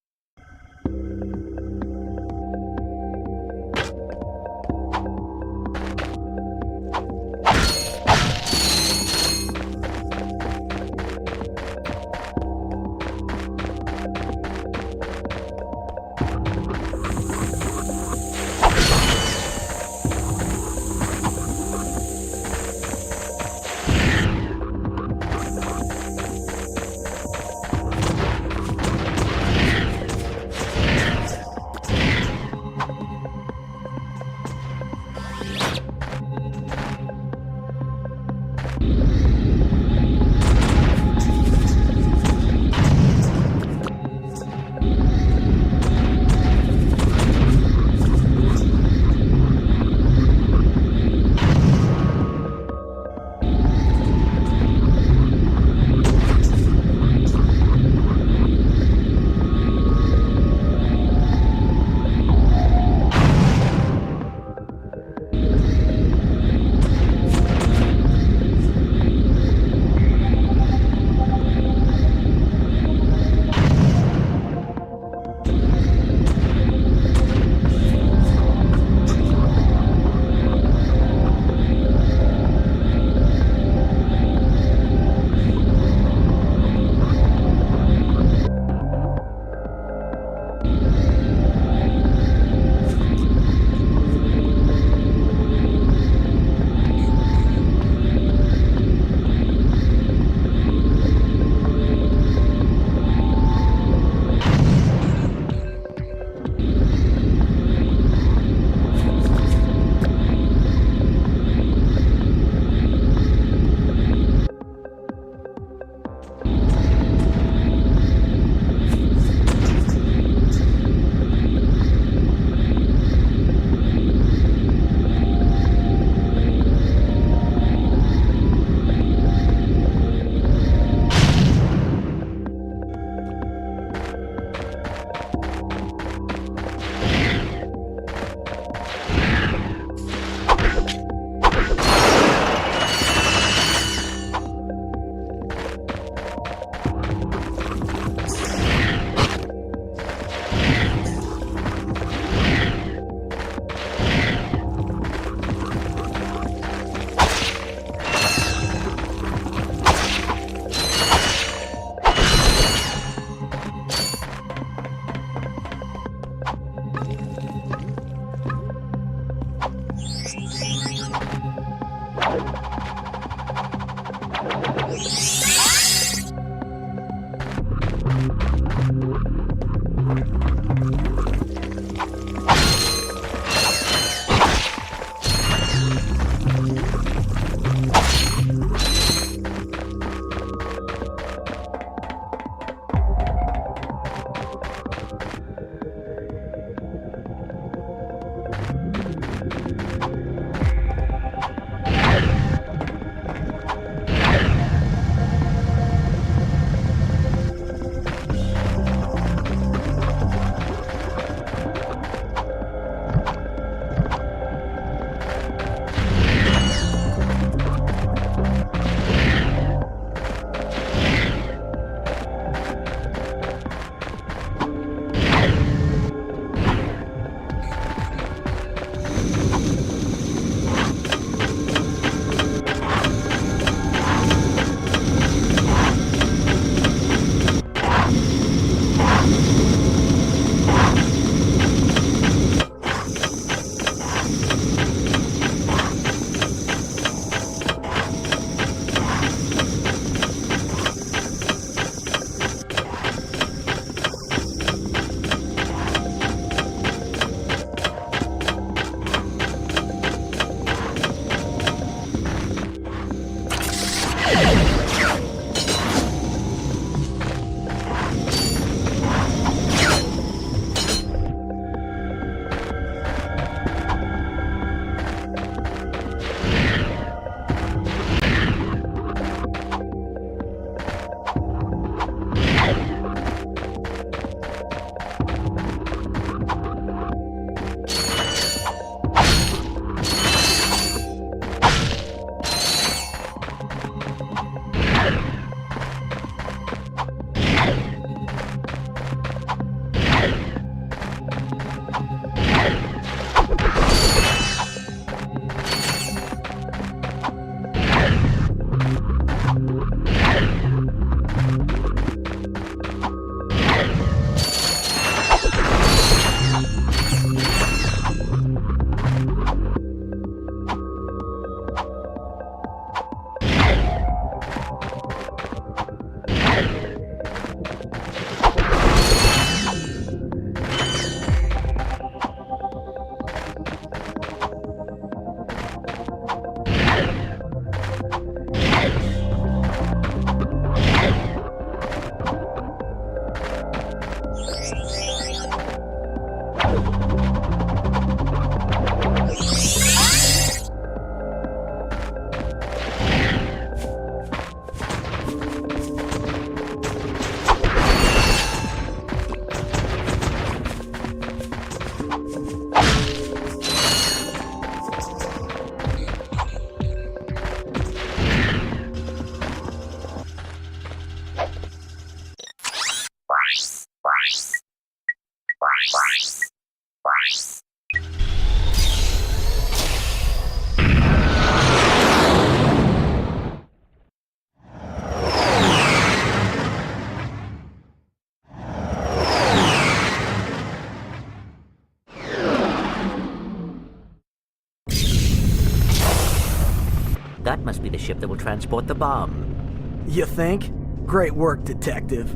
That must be the ship that will transport the bomb. You think? Great work, Detective.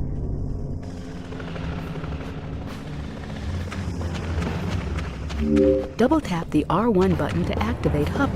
Double tap the R1 button to activate hover.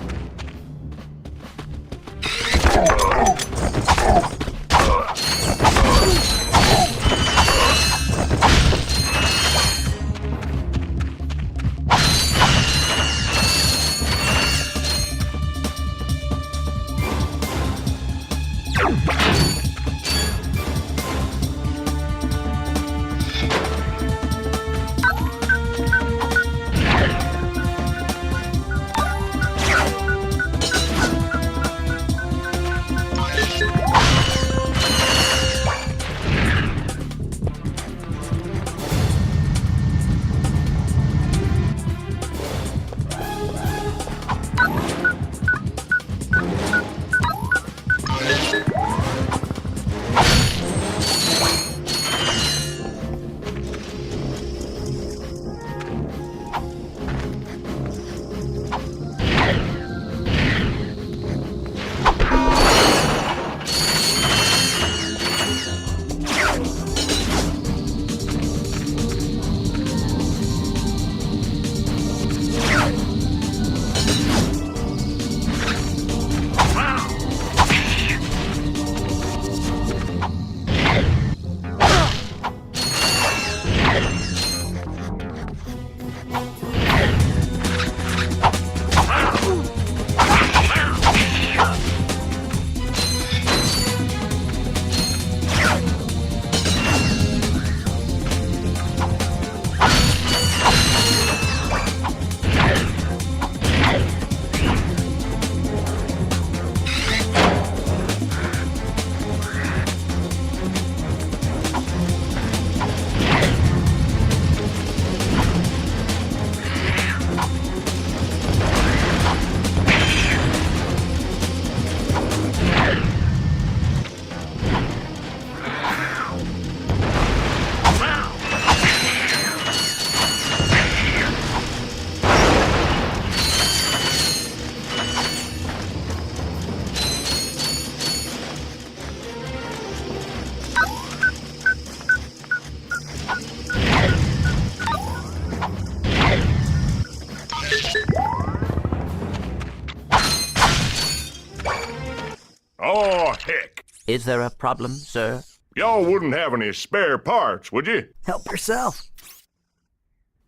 Oh, heck. Is there a problem, sir? Y'all wouldn't have any spare parts, would you? Help yourself.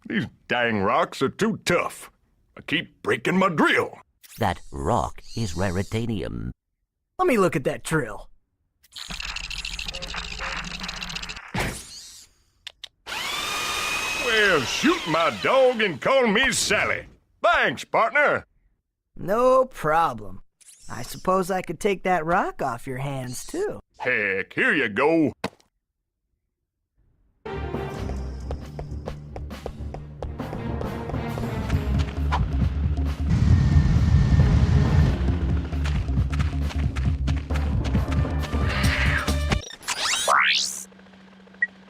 These dang rocks are too tough. I keep breaking my drill. That rock is raritanium. Let me look at that drill. Well, shoot my dog and call me Sally. Thanks, partner. No problem. I suppose I could take that rock off your hands, too. Heck, here you go.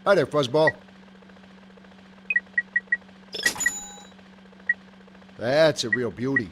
Hi there, Fuzzball. That's a real beauty.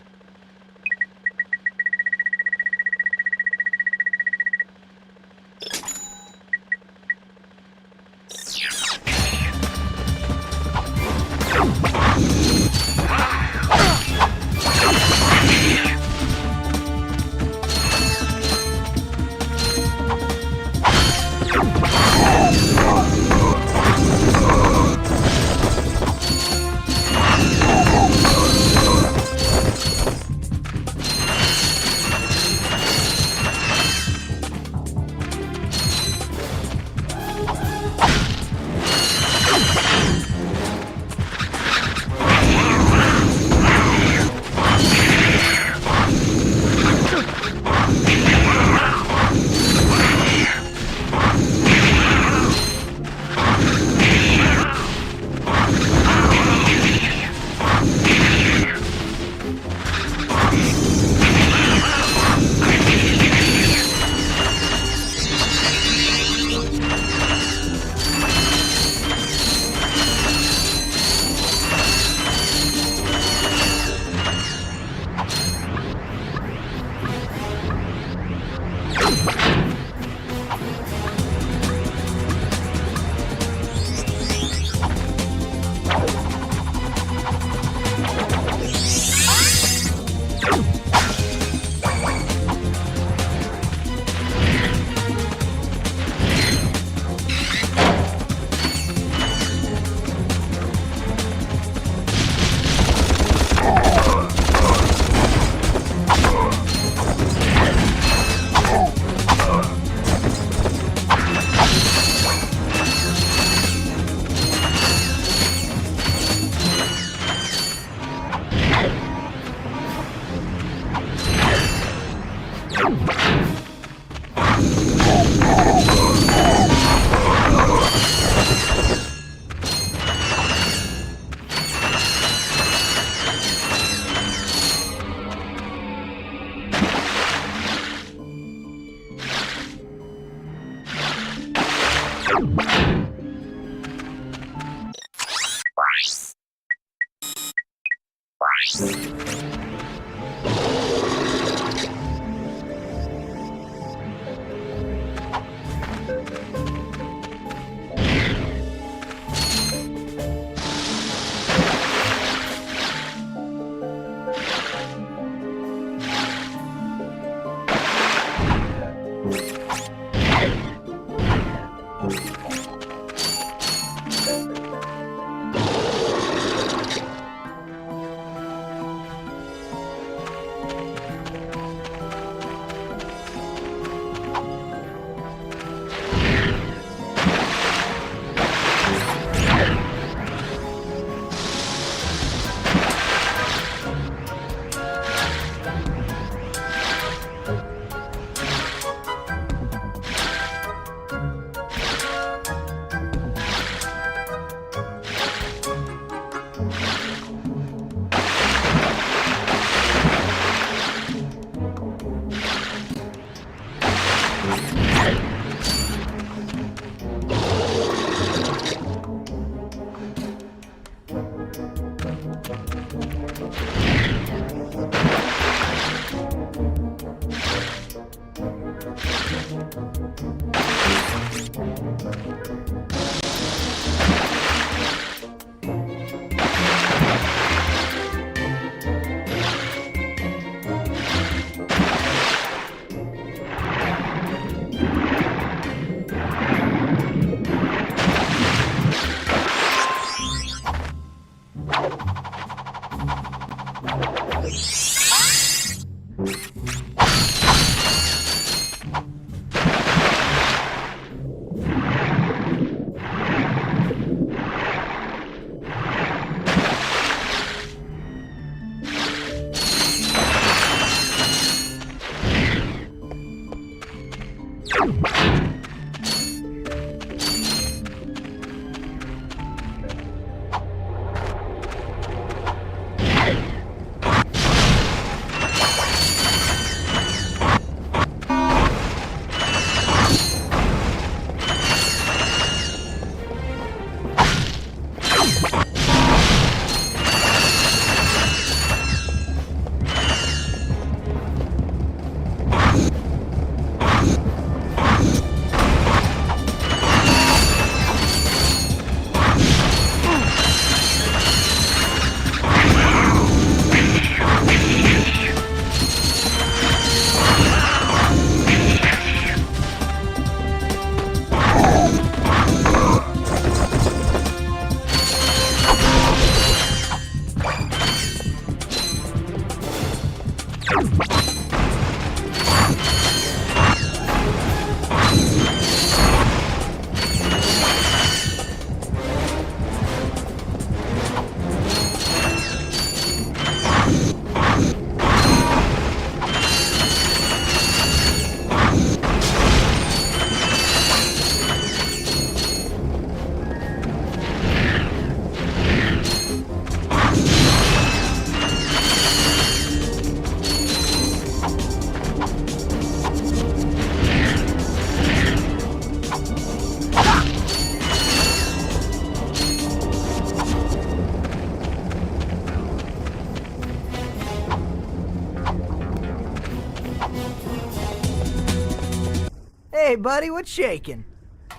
Hey, buddy, what's shaking?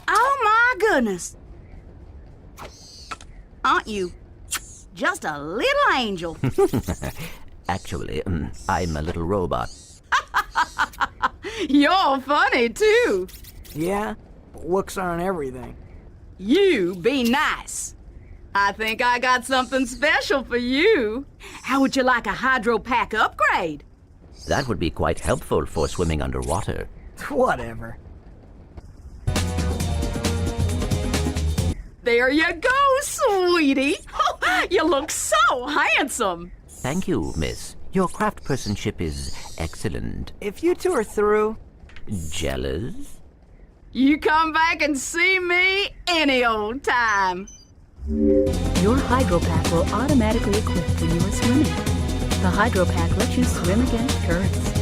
Oh, my goodness. Aren't you just a little angel? Actually, I'm a little robot. You're funny, too. Yeah? Looks aren't everything. You be nice. I think I got something special for you. How would you like a hydro pack upgrade? That would be quite helpful for swimming underwater. Whatever. There you go, sweetie. You look so handsome. Thank you, miss. Your craftspersonship is excellent. If you two are through... Jealous? You come back and see me any old time. Your hydro pack will automatically equip when you are swimming. The hydro pack lets you swim against currents.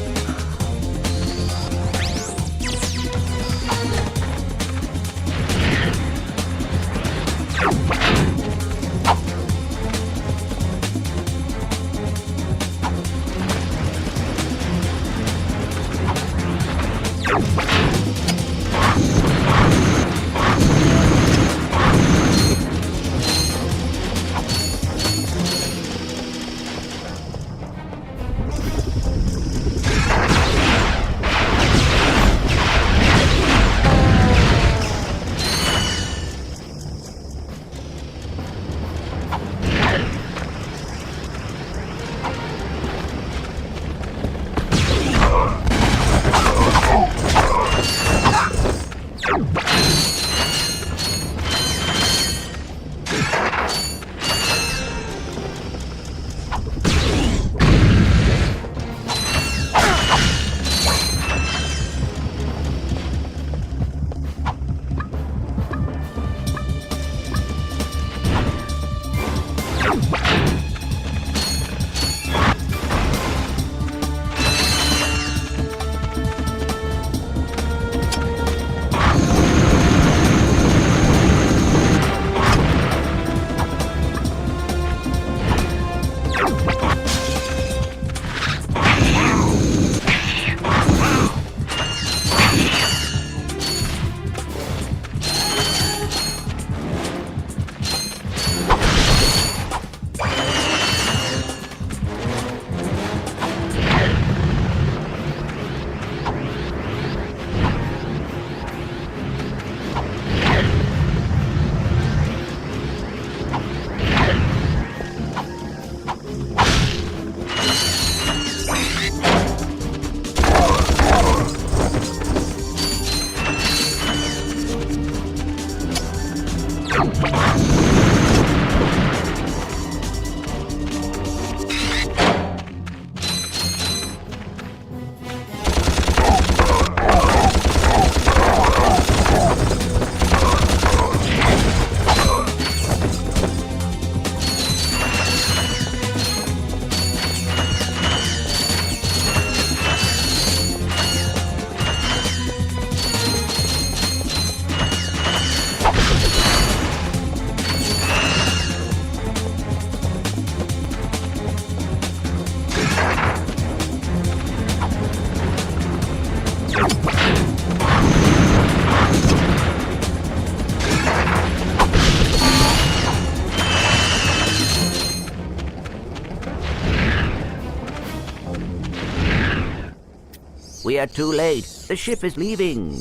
We are too late. The ship is leaving.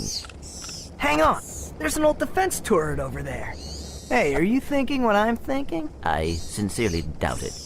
Hang on. There's an old defense turret over there. Hey, are you thinking what I'm thinking? I sincerely doubt it.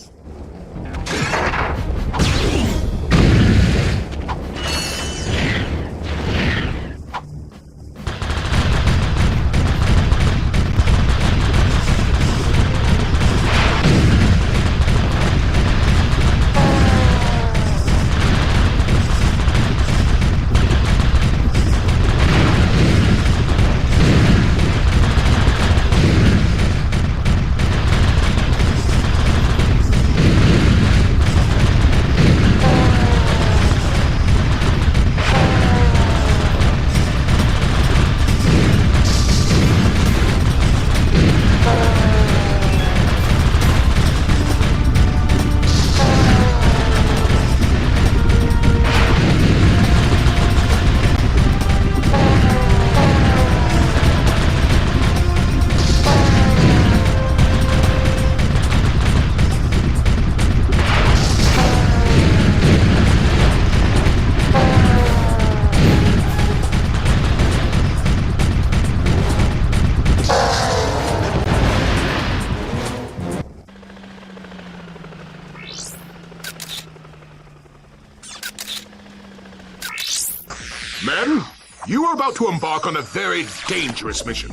Men, you are about to embark on a very dangerous mission.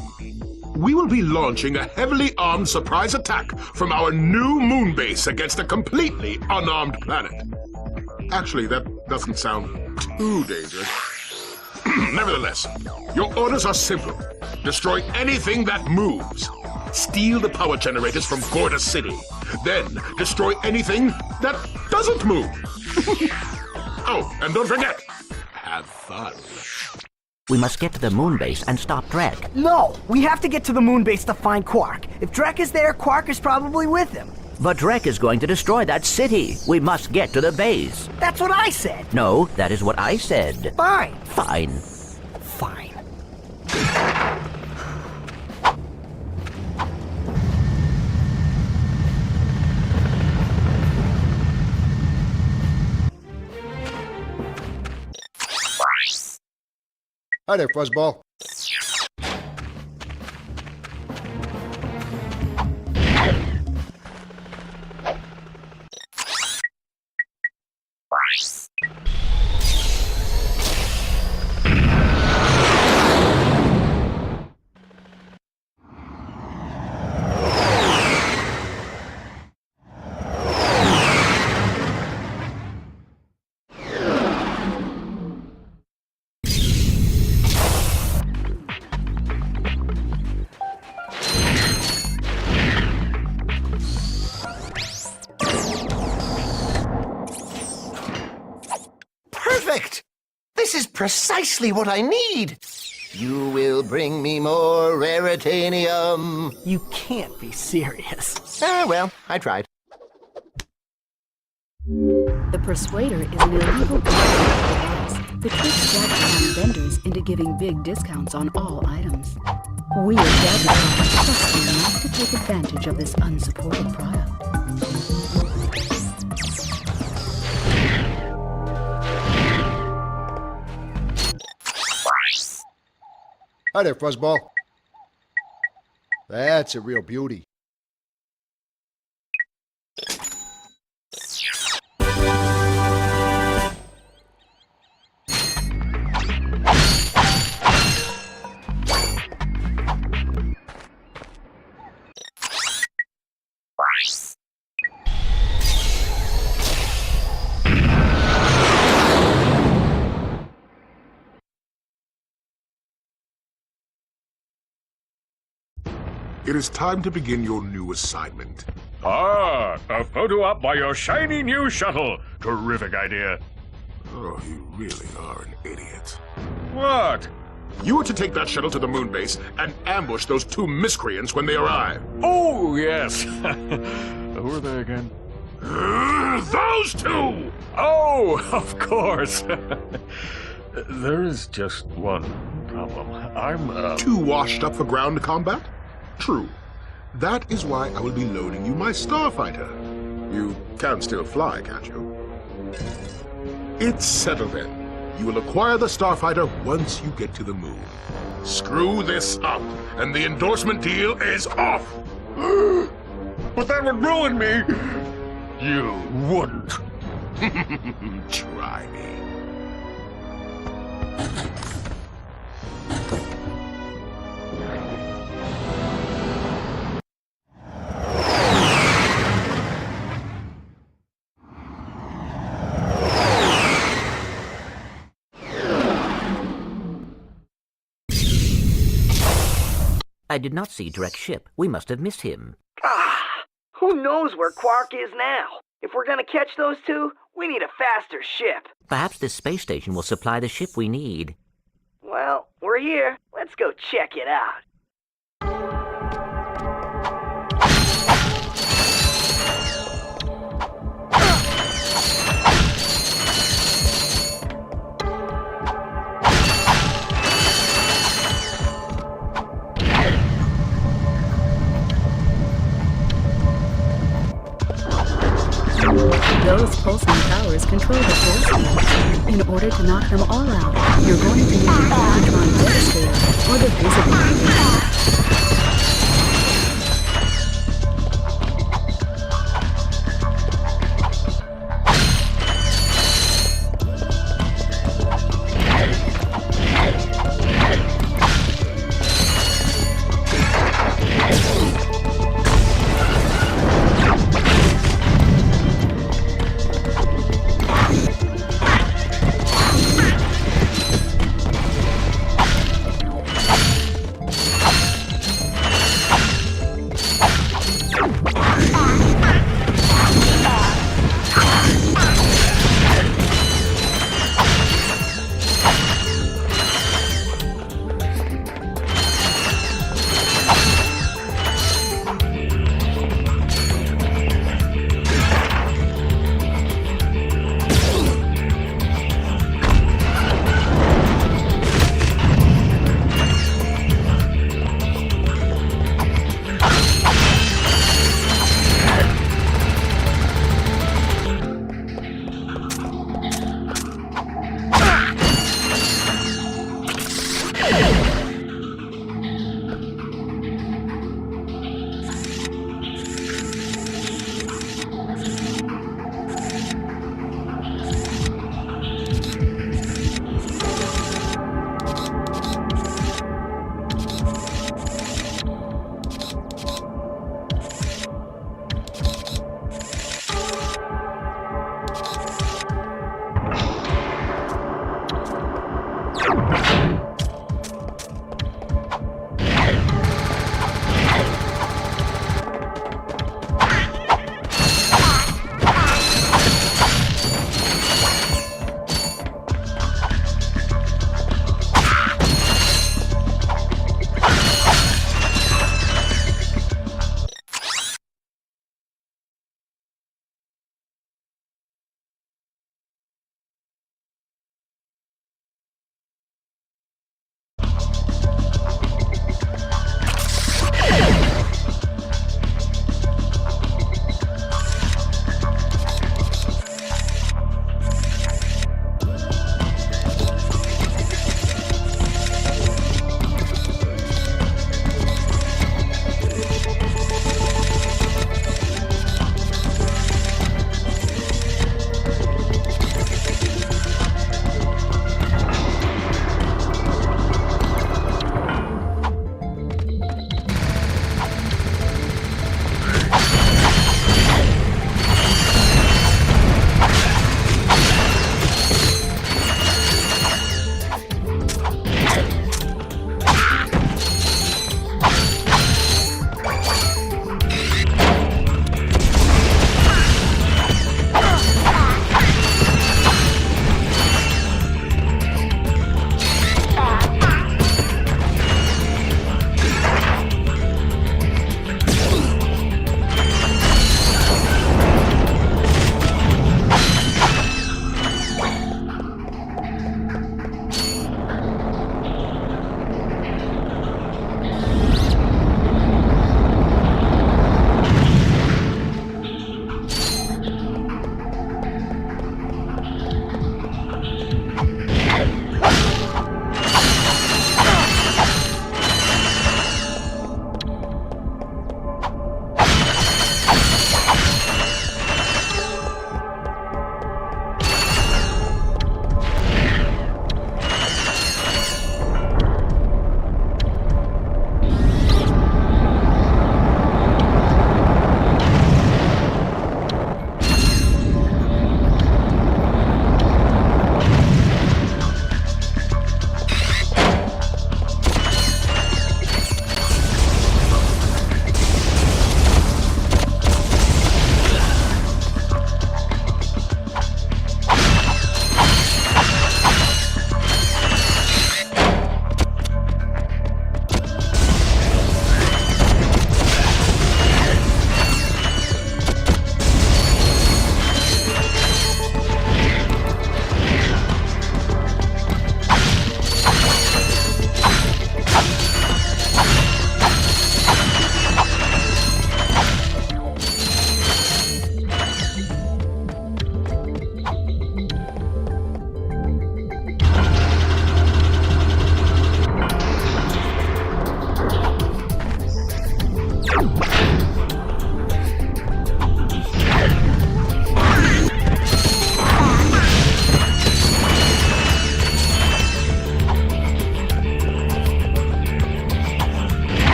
We will be launching a heavily armed surprise attack from our new moon base against a completely unarmed planet. Actually, that doesn't sound too dangerous. Nevertheless, your orders are simple. Destroy anything that moves. Steal the power generators from Gorda City. Then destroy anything that doesn't move. Oh, and don't forget, have fun. We must get to the moon base and stop Drek. No! We have to get to the moon base to find Quark. If Drek is there, Quark is probably with him. But Drek is going to destroy that city. We must get to the base. That's what I said. No, that is what I said. Fine. Fine. Fine. Hi there, Fuzzball. Perfect! This is precisely what I need! You will bring me more raritanium. You can't be serious. Well, I tried. The Persuader is an illegal device that tricks Gadgetron vendors into giving big discounts on all items. We at Gadgetron trust you not to take advantage of this unsupported product. Hi there, Fuzzball. That's a real beauty. It is time to begin your new assignment. Ah, a photo op by your shiny new shuttle. Terrific idea. Oh, you really are an idiot. What? You are to take that shuttle to the moon base and ambush those two miscreants when they arrive. Oh, yes. Who are they again? Those two! Oh, of course. There is just one problem. I'm, Too washed up for ground combat? True. That is why I will be loading you my starfighter. You can still fly, can't you? It's settled then. You will acquire the starfighter once you get to the moon. Screw this up, and the endorsement deal is off! But that would ruin me! You wouldn't. Try me. I did not see Drek's ship. We must have missed him. Who knows where Quark is now? If we're gonna catch those two, we need a faster ship. Perhaps this space station will supply the ship we need. Well, we're here. Let's go check it out. Those pulsing towers control the force field. In order to knock them all out, you're going to need the Gadgetron Devastator or the Visible.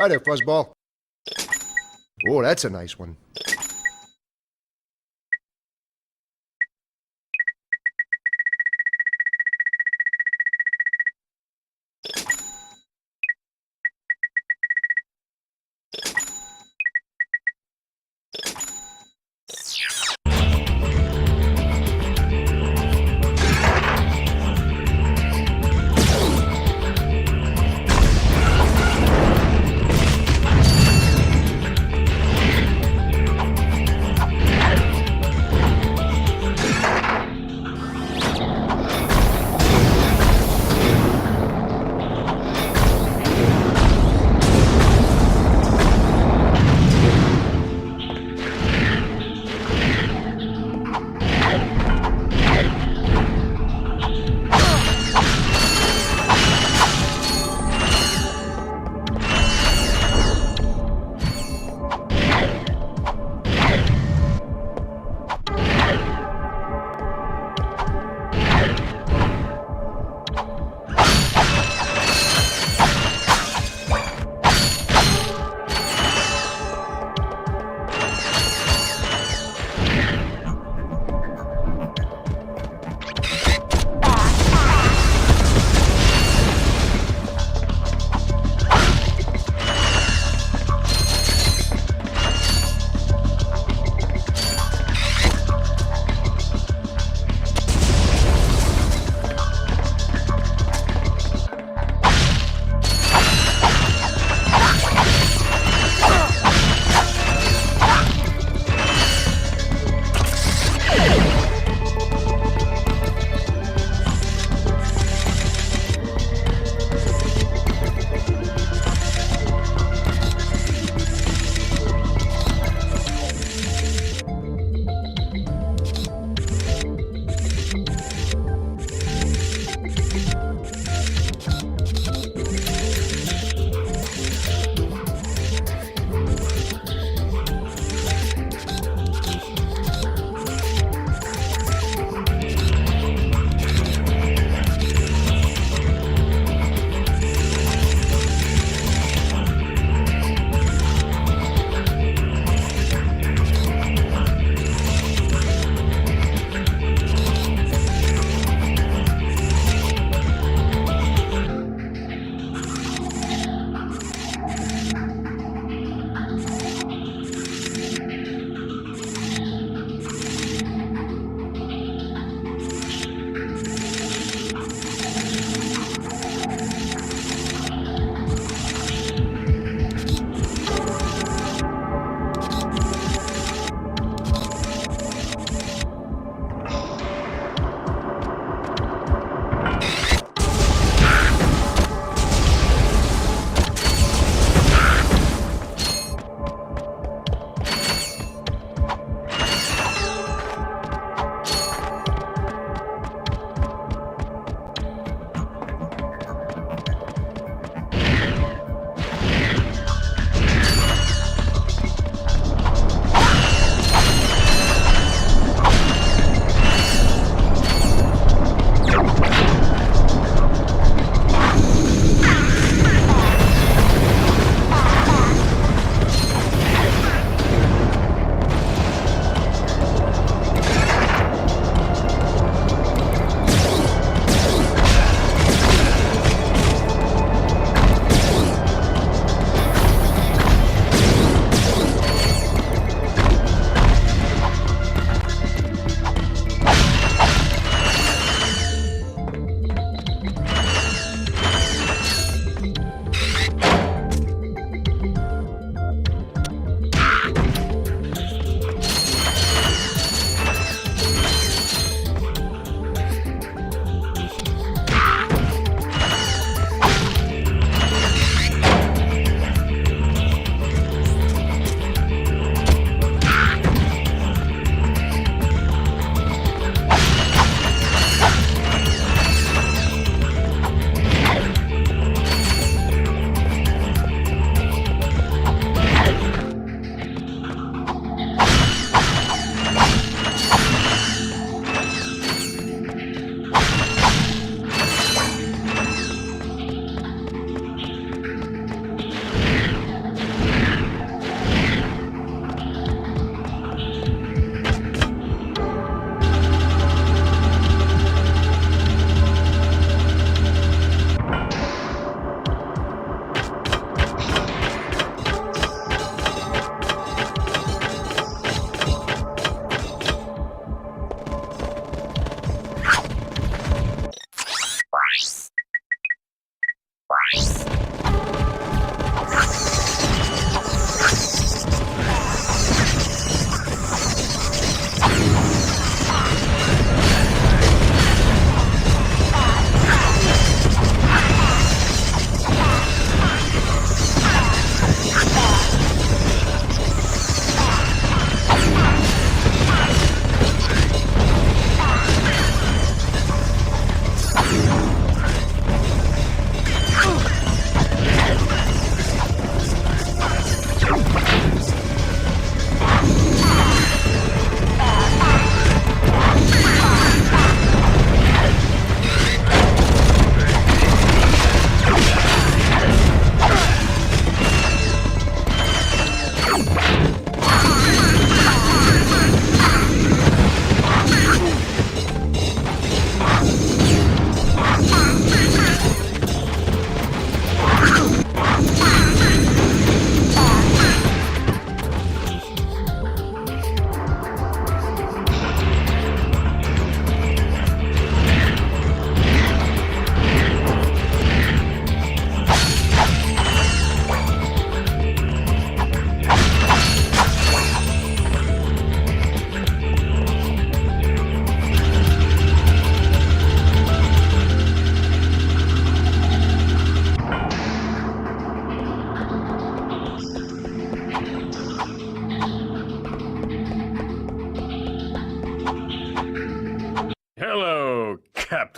Hi there, Fuzzball. Oh, that's a nice one.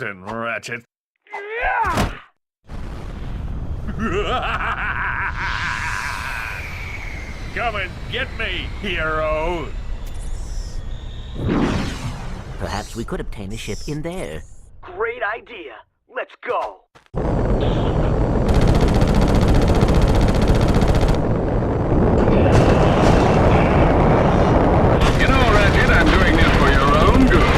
Captain Ratchet. Come and get me, hero! Perhaps we could obtain a ship in there. Great idea. Let's go. You know, Ratchet, I'm doing this for your own good.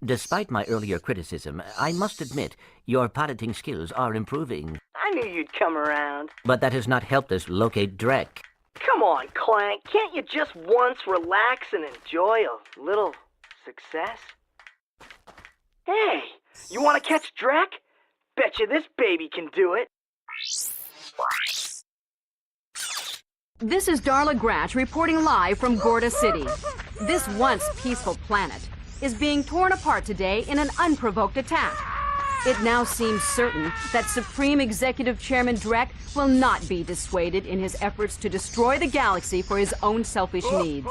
Despite my earlier criticism, I must admit, your piloting skills are improving. I knew you'd come around. But that has not helped us locate Drek. Come on, Clank. Can't you just once relax and enjoy a little Success? Hey, you want to catch Drek? Betcha this baby can do it. This is Darla Gratch reporting live from Gorda City. This once peaceful planet is being torn apart today in an unprovoked attack. It now seems certain that Supreme Executive Chairman Drek will not be dissuaded in his efforts to destroy the galaxy for his own selfish needs.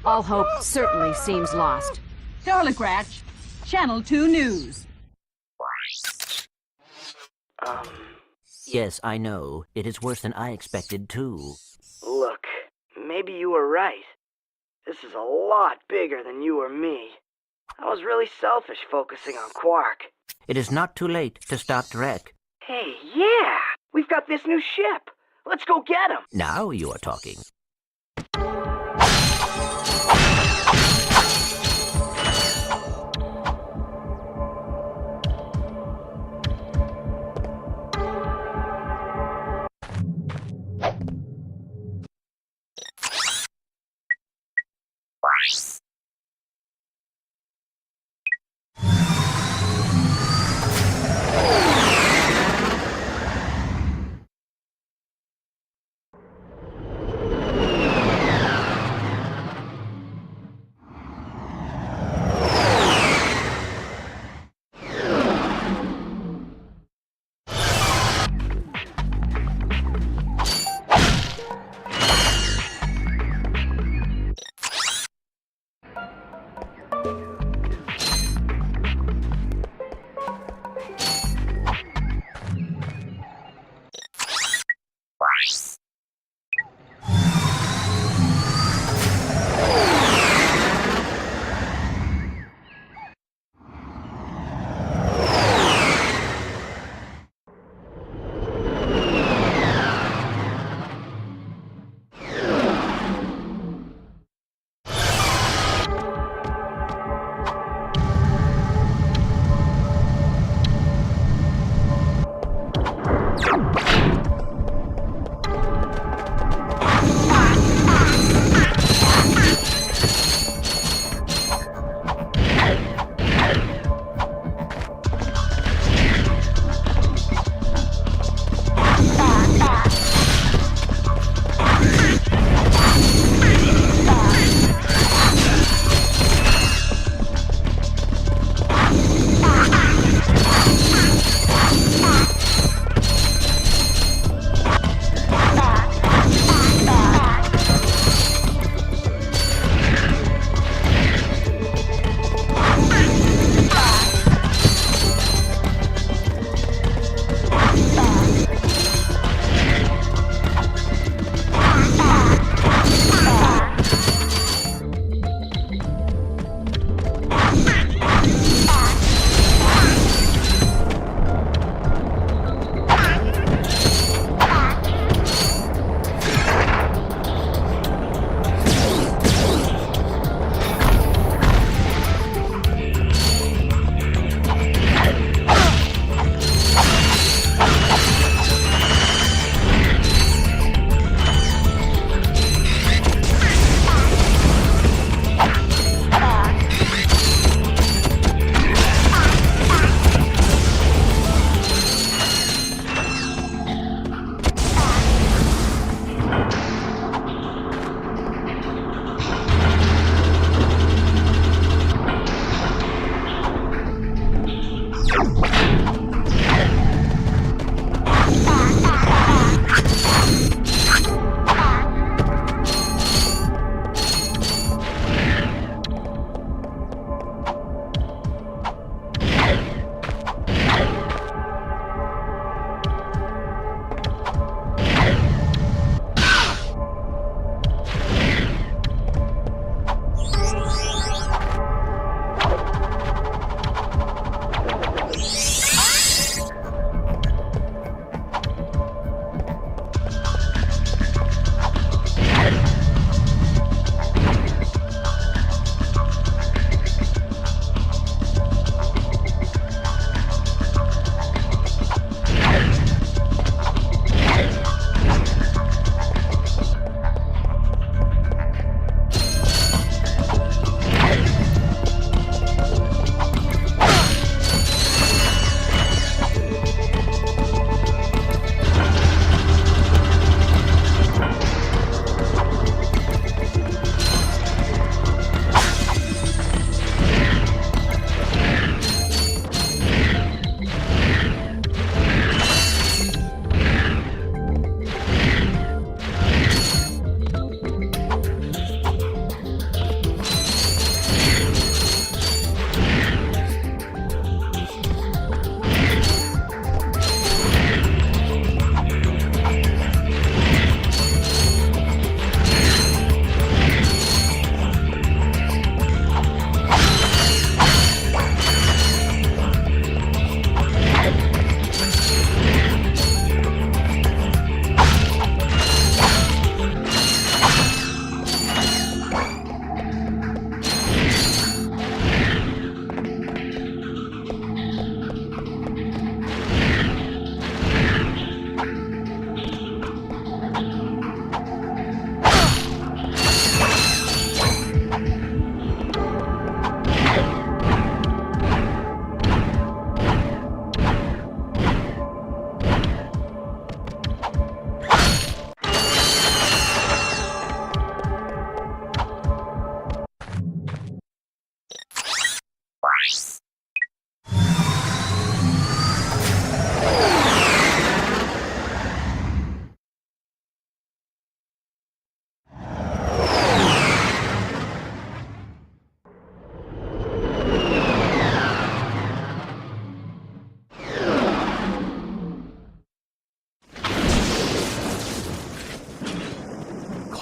All hope certainly seems lost. Darla Gratch, Channel 2 News. Yes, I know. It is worse than I expected, too. Look, maybe you were right. This is a lot bigger than you or me. I was really selfish focusing on Quark. It is not too late to stop Drek. Hey, yeah! We've got this new ship! Let's go get him! Now you are talking.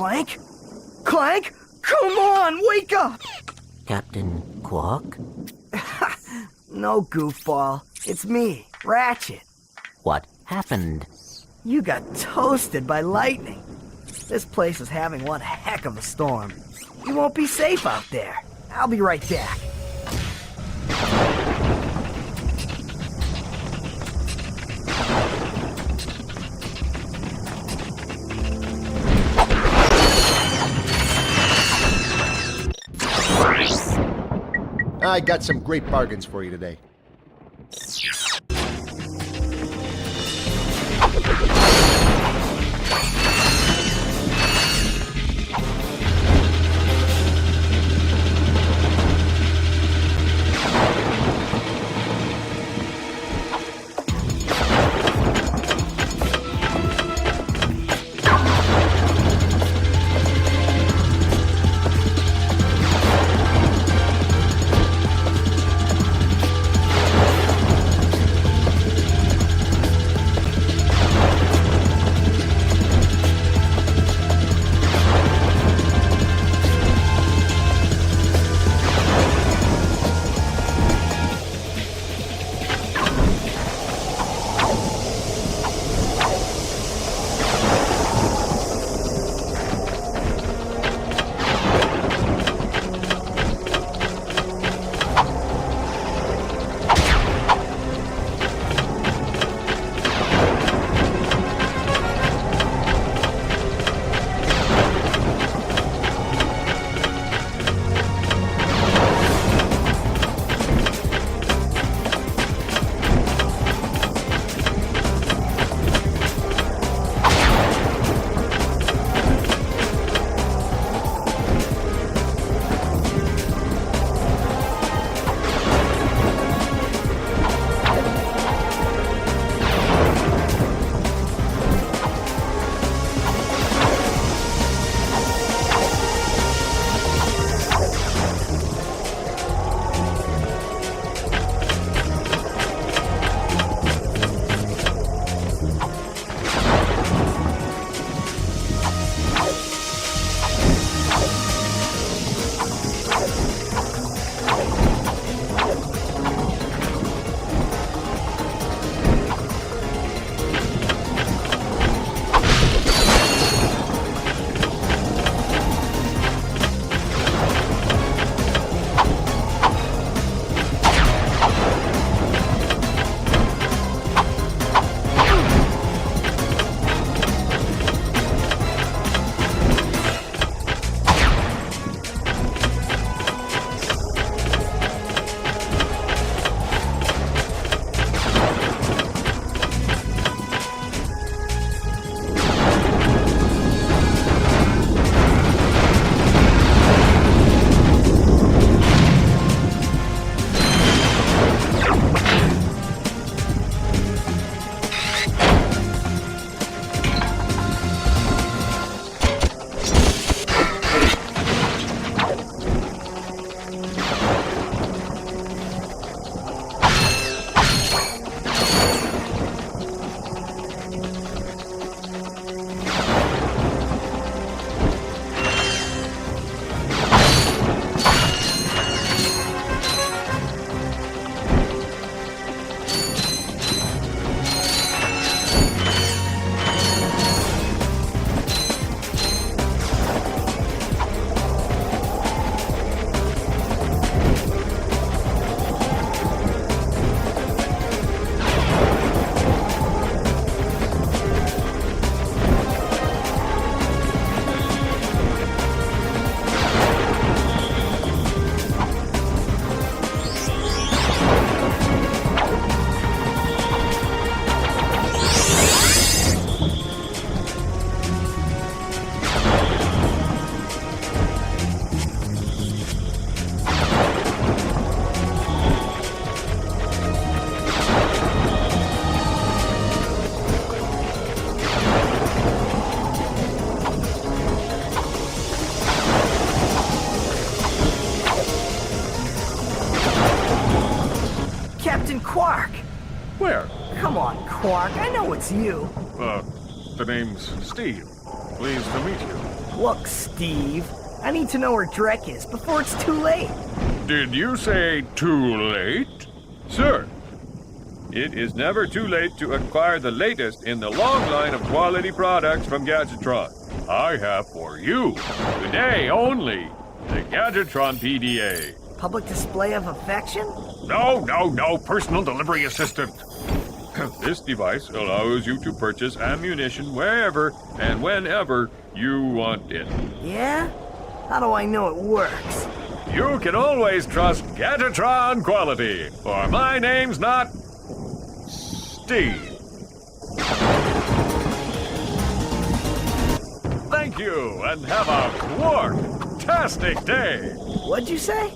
Clank? Clank? Come on, wake up! Captain Quark? No, goofball. It's me, Ratchet. What happened? You got toasted by lightning. This place is having one heck of a storm. You won't be safe out there. I'll be right back. I got some great bargains for you today. Quark! Where? Come on, Quark, I know it's you. The name's Steve. Pleased to meet you. Look, Steve, I need to know where Drek is before it's too late. Did you say too late? Sir, it is never too late to acquire the latest in the long line of quality products from Gadgetron. I have for you, today only, the Gadgetron PDA. Public display of affection? No, personal delivery assistant. This device allows you to purchase ammunition wherever and whenever you want it. Yeah? How do I know it works? You can always trust Gadgetron quality, or my name's not Steve. Thank you, and have a quark-tastic day. What'd you say?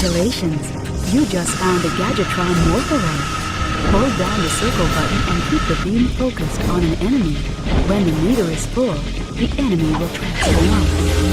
Congratulations! You just found a Gadgetron Morpho. Hold down the circle button and keep the beam focused on an enemy. When the meter is full, the enemy will transform.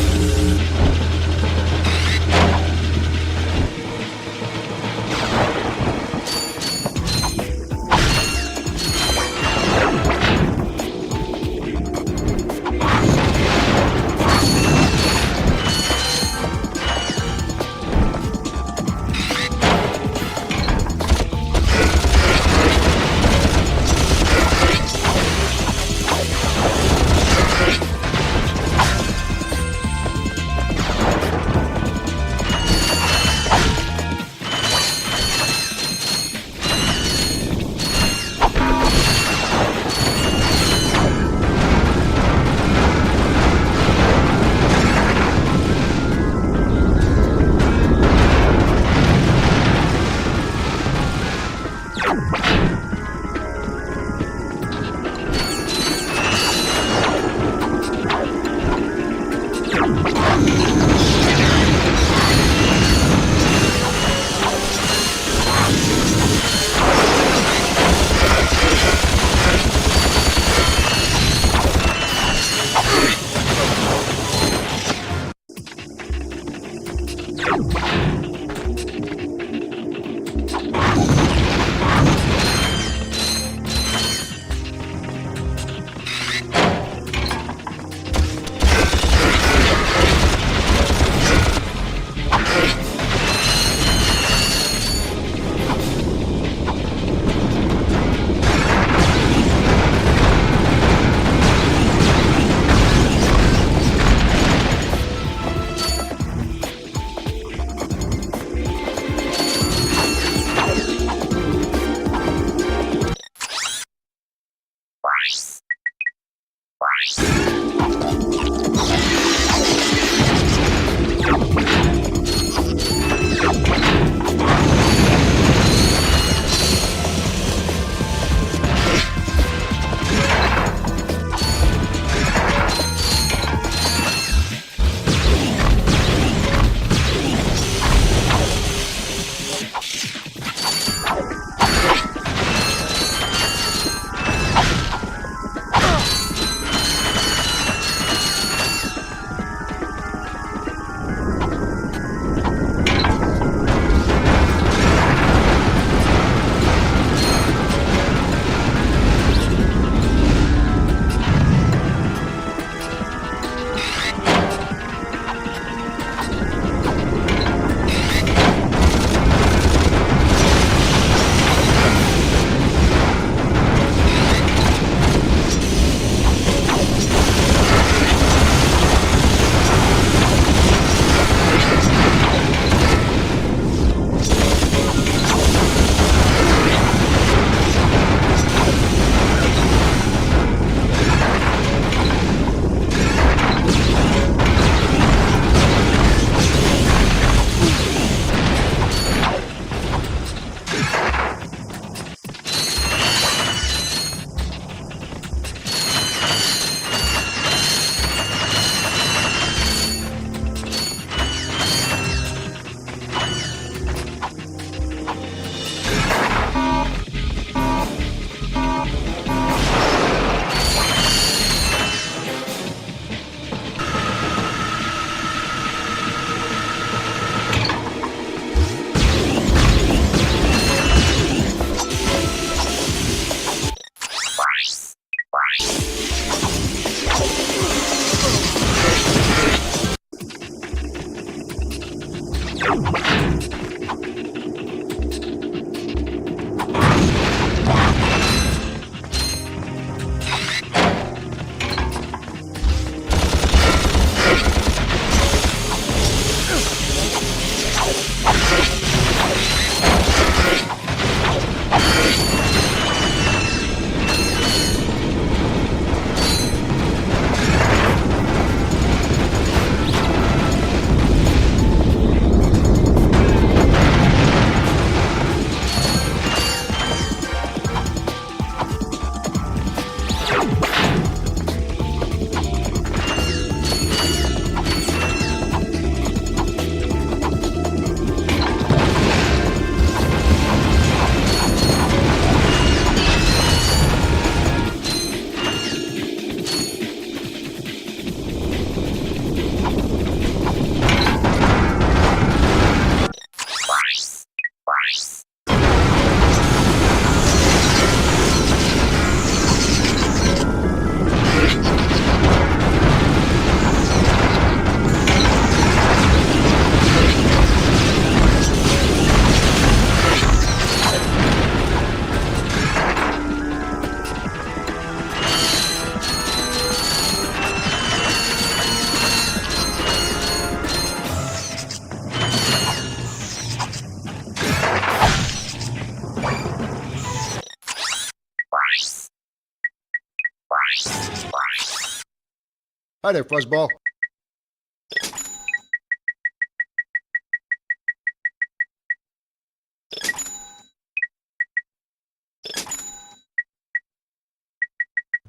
Hi there, Fuzzball.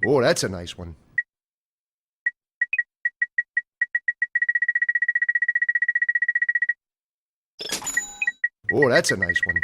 Oh, that's a nice one. Oh, that's a nice one.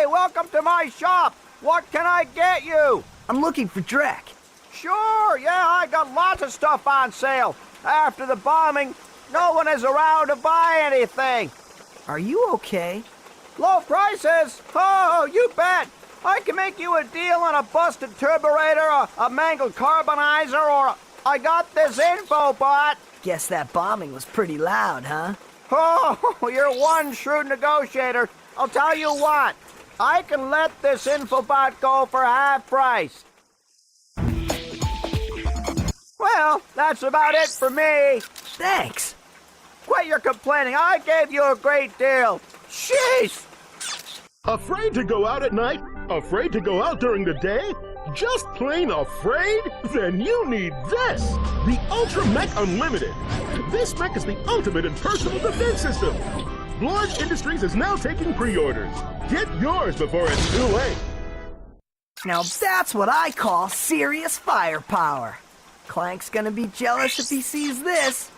Welcome to my shop. What can I get you? I'm looking for Drek. Sure, yeah, I got lots of stuff on sale. After the bombing, no one is around to buy anything. Are you okay? Low prices? Oh, you bet. I can make you a deal on a busted turburator, a mangled carbonizer, or I got this info bot. Guess that bombing was pretty loud, huh? Oh, you're one shrewd negotiator. I'll tell you what. I can let this infobot go for half price. Well, that's about it for me. Thanks. Quit your complaining. I gave you a great deal. Jeez! Afraid to go out at night? Afraid to go out during the day? Just plain afraid? Then you need this! The Ultra Mech Unlimited! This mech is the ultimate in personal defense system! Blorge Industries is now taking pre-orders. Get yours before it's too late! Now that's what I call serious firepower. Clank's gonna be jealous if he sees this.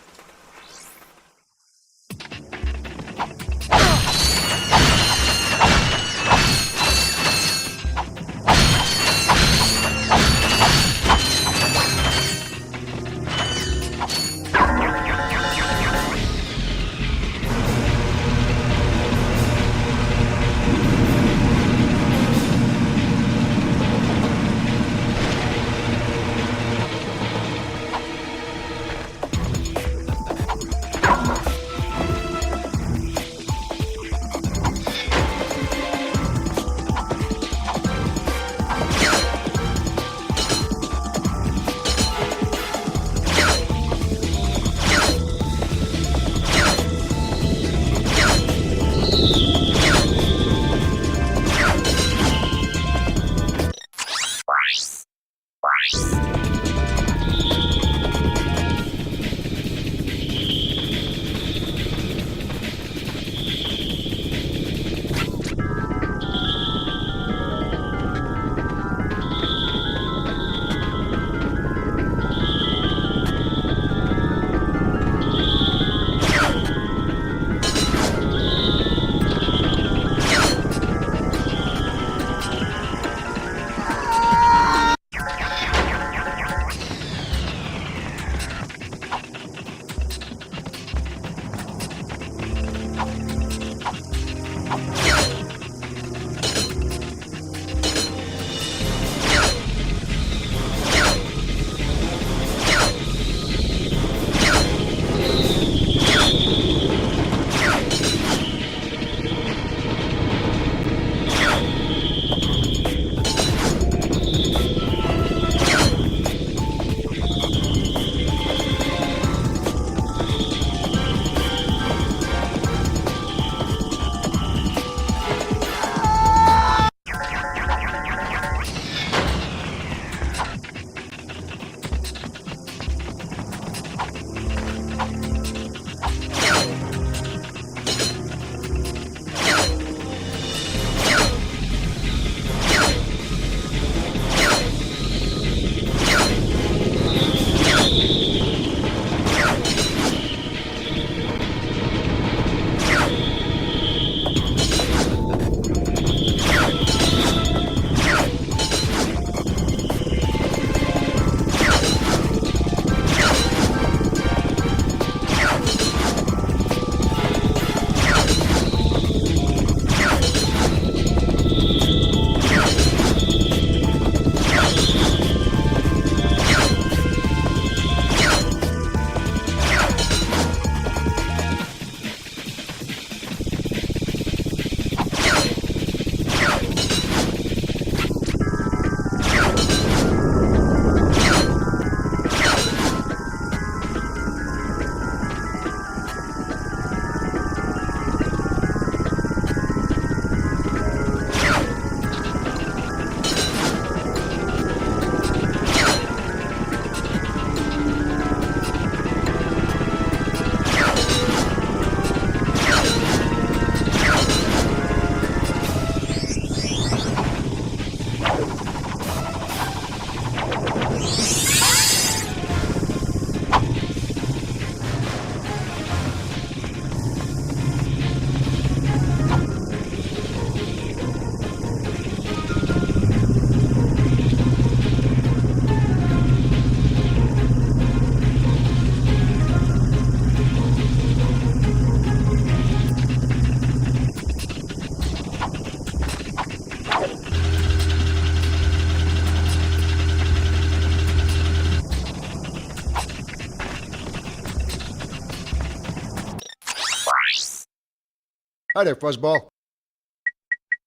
Hi there, Fuzzball.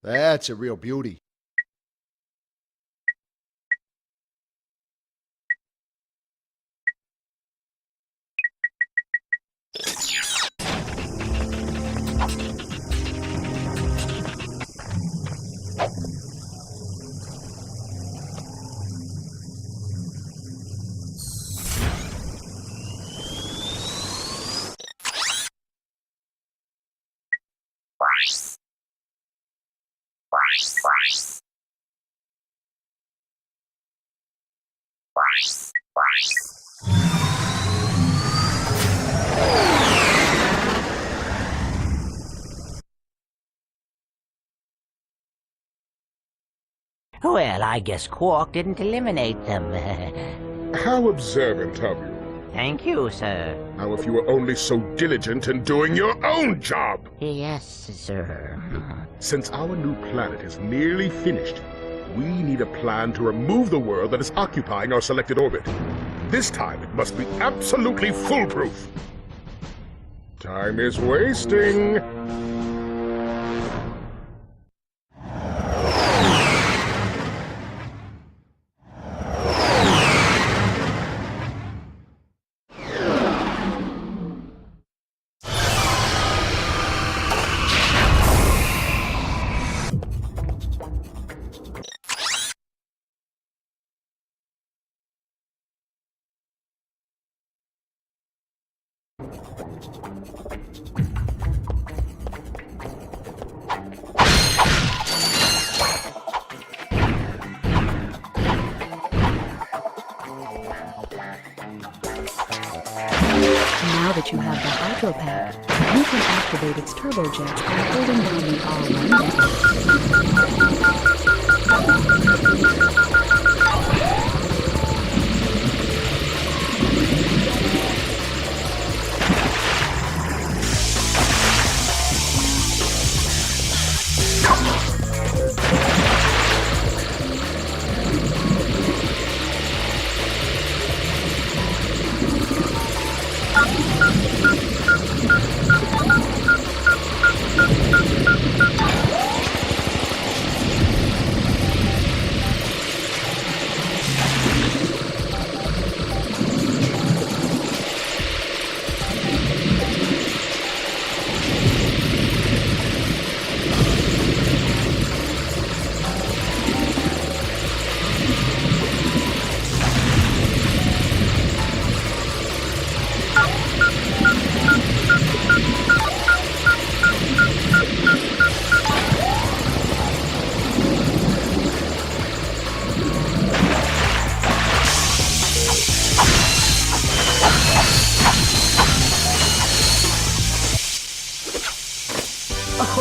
That's a real beauty. Well, I guess Quark didn't eliminate them. How observant of you. Thank you, sir. Now, if you were only so diligent in doing your own job. Yes, sir. Since our new planet is nearly finished, we need a plan to remove the world that is occupying our selected orbit. This time, it must be absolutely foolproof. Time is wasting. Now that you have the hydro pad, you can activate its turbojets by holding down the R1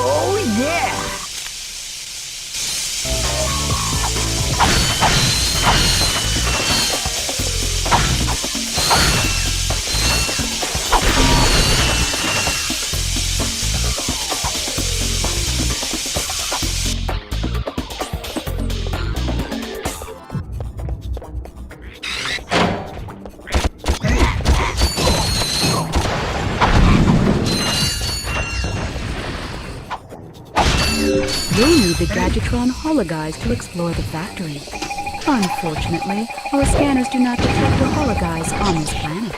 Oh, yeah! You'll need the Gadgetron hologuise to explore the factory. Unfortunately, our scanners do not detect a hologuise on this planet.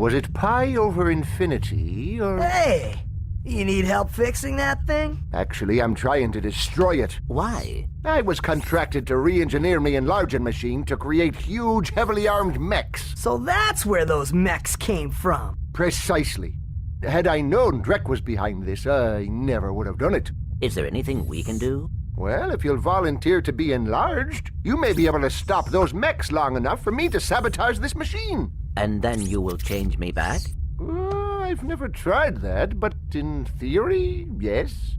Was it pi over infinity, or... Hey! You need help fixing that thing? Actually, I'm trying to destroy it. Why? I was contracted to re-engineer my enlarging machine to create huge, heavily armed mechs. So that's where those mechs came from. Precisely. Had I known Drek was behind this, I never would have done it. Is there anything we can do? Well, if you'll volunteer to be enlarged, you may be able to stop those mechs long enough for me to sabotage this machine. And then you will change me back? I've never tried that, but in theory, yes.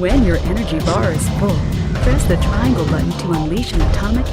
When your energy bar is full, press the triangle button to unleash an atomic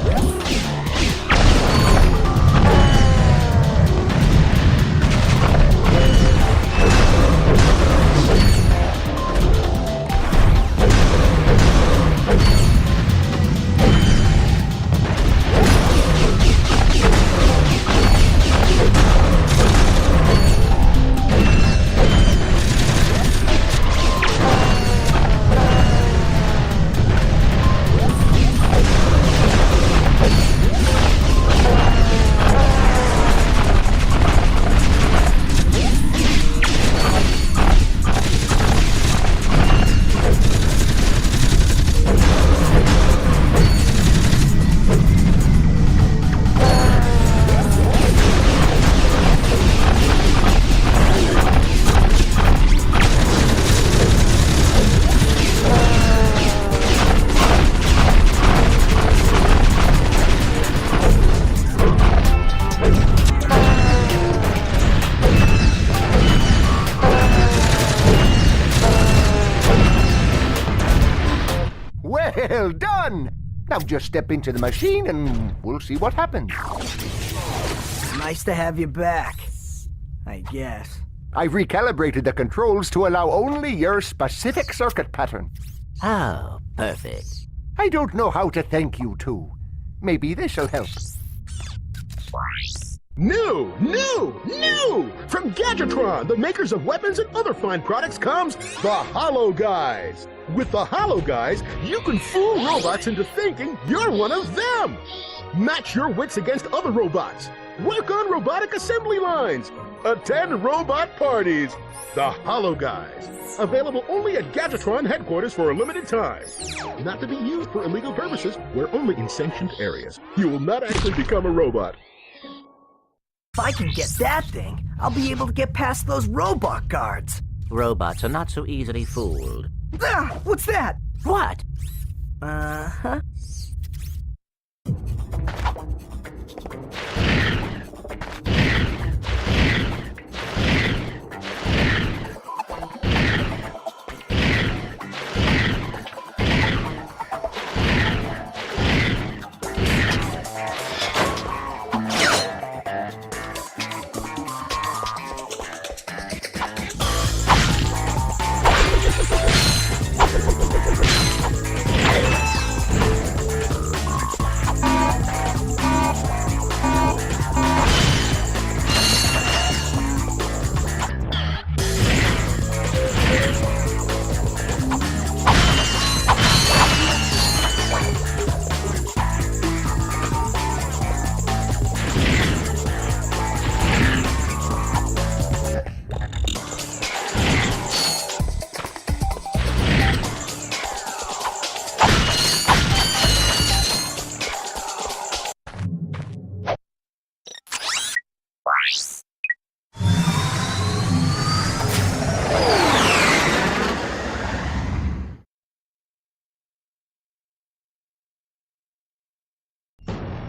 Well done! Now just step into the machine and we'll see what happens. Nice to have you back, I guess. I've recalibrated the controls to allow only your specific circuit pattern. Oh, perfect. I don't know how to thank you two. Maybe this'll help. New! From Gadgetron, the makers of weapons and other fine products, comes the Hollow Guys. With the Hollow Guys, you can fool robots into thinking you're one of them. Match your wits against other robots. Work on robotic assembly lines. Attend robot parties. The Hollow Guys. Available only at Gadgetron headquarters for a limited time. Not to be used for illegal purposes. We're only in sanctioned areas. You will not actually become a robot. If I can get that thing, I'll be able to get past those robot guards. Robots are not so easily fooled. Ah, what's that? What? Uh-huh.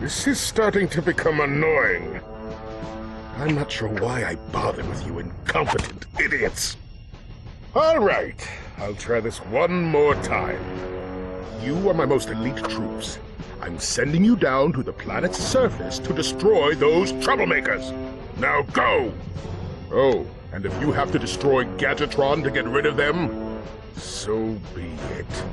This is starting to become annoying. I'm not sure why I bothered with you incompetent idiots. All right, I'll try this one more time. You are my most elite troops. I'm sending you down to the planet's surface to destroy those troublemakers. Now go! Oh, and if you have to destroy Gadgetron to get rid of them, so be it.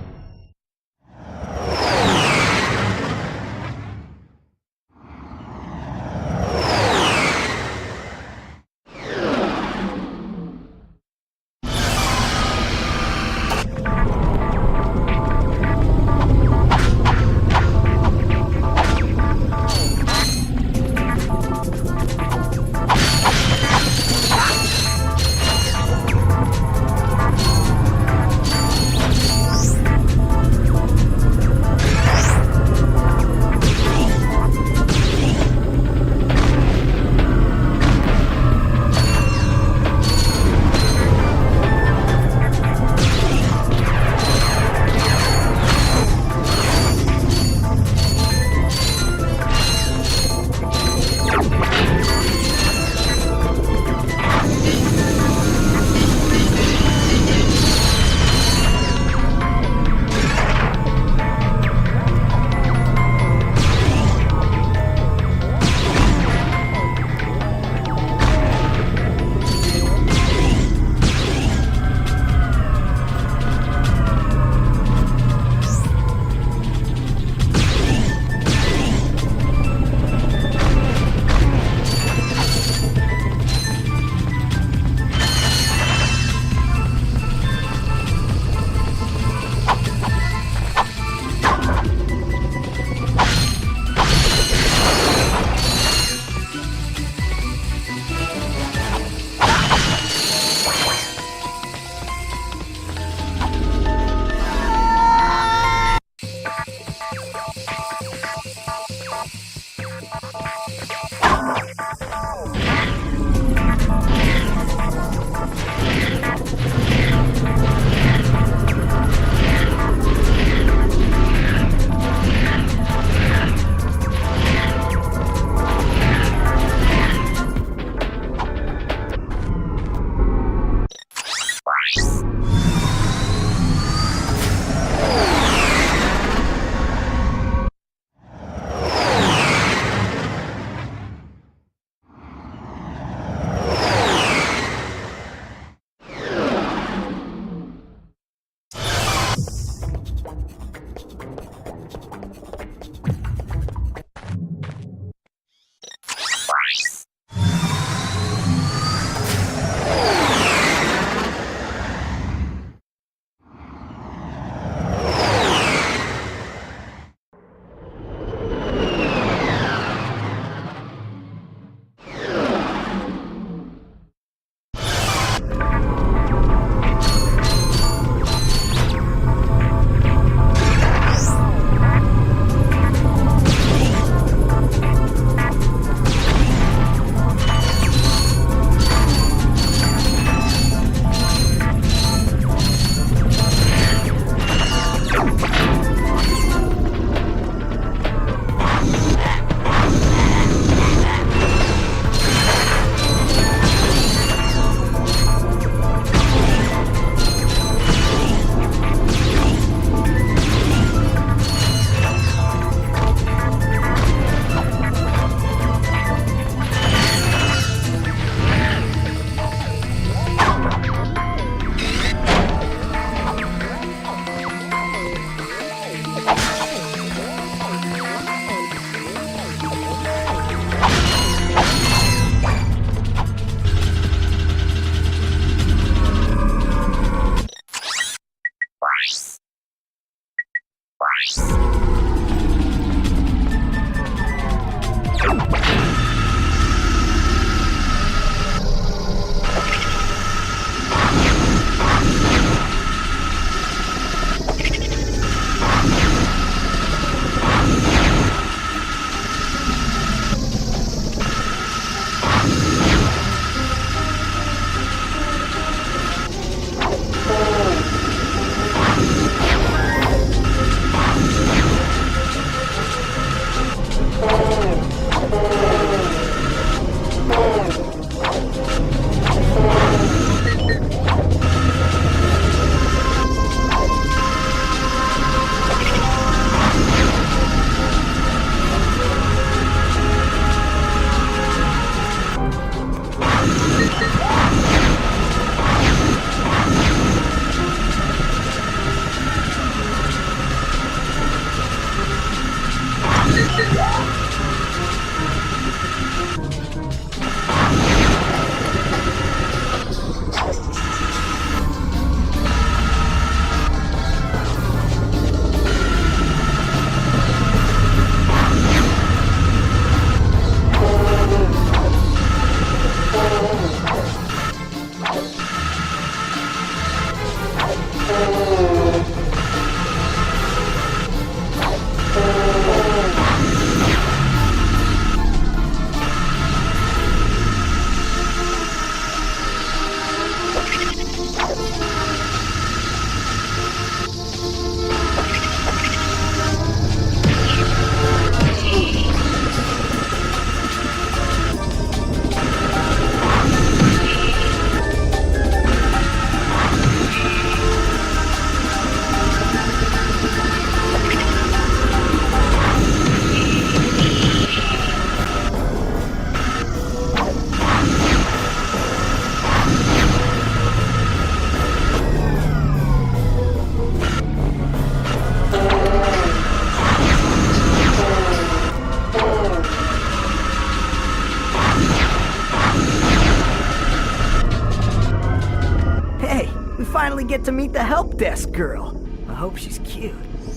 get to meet the help desk girl. I hope she's cute.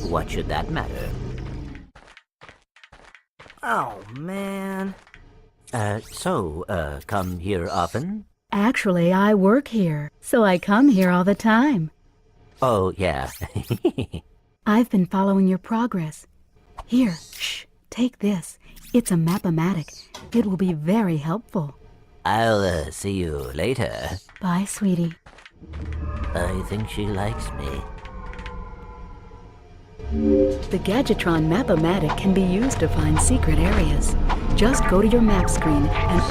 What should that matter? Oh, man. Come here often? Actually, I work here, so I come here all the time. Oh, yeah. I've been following your progress. Here, shh, take this. It's a map-o-matic. It will be very helpful. I'll see you later. Bye, sweetie. I think she likes me. The Gadgetron Map-O-Matic can be used to find secret areas. Just go to your map screen and...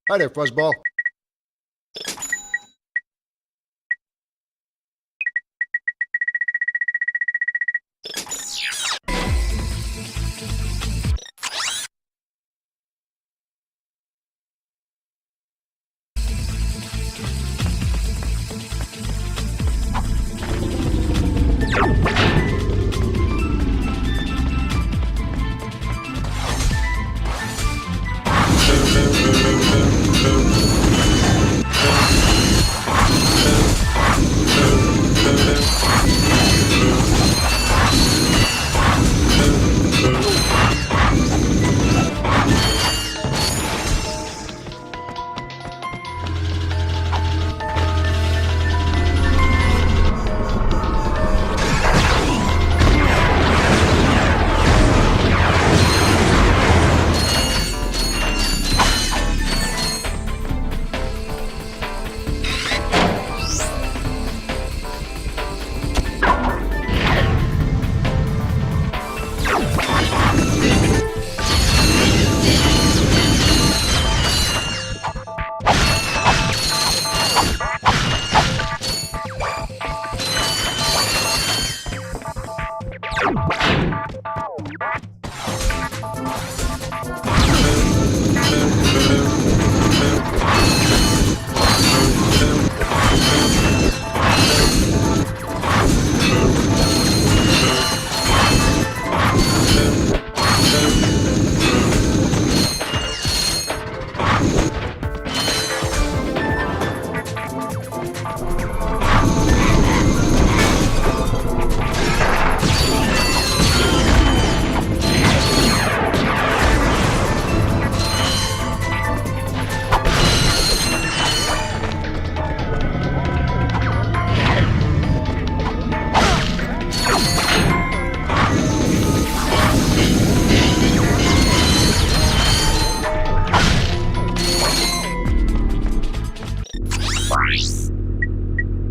Hi there, Fuzzball.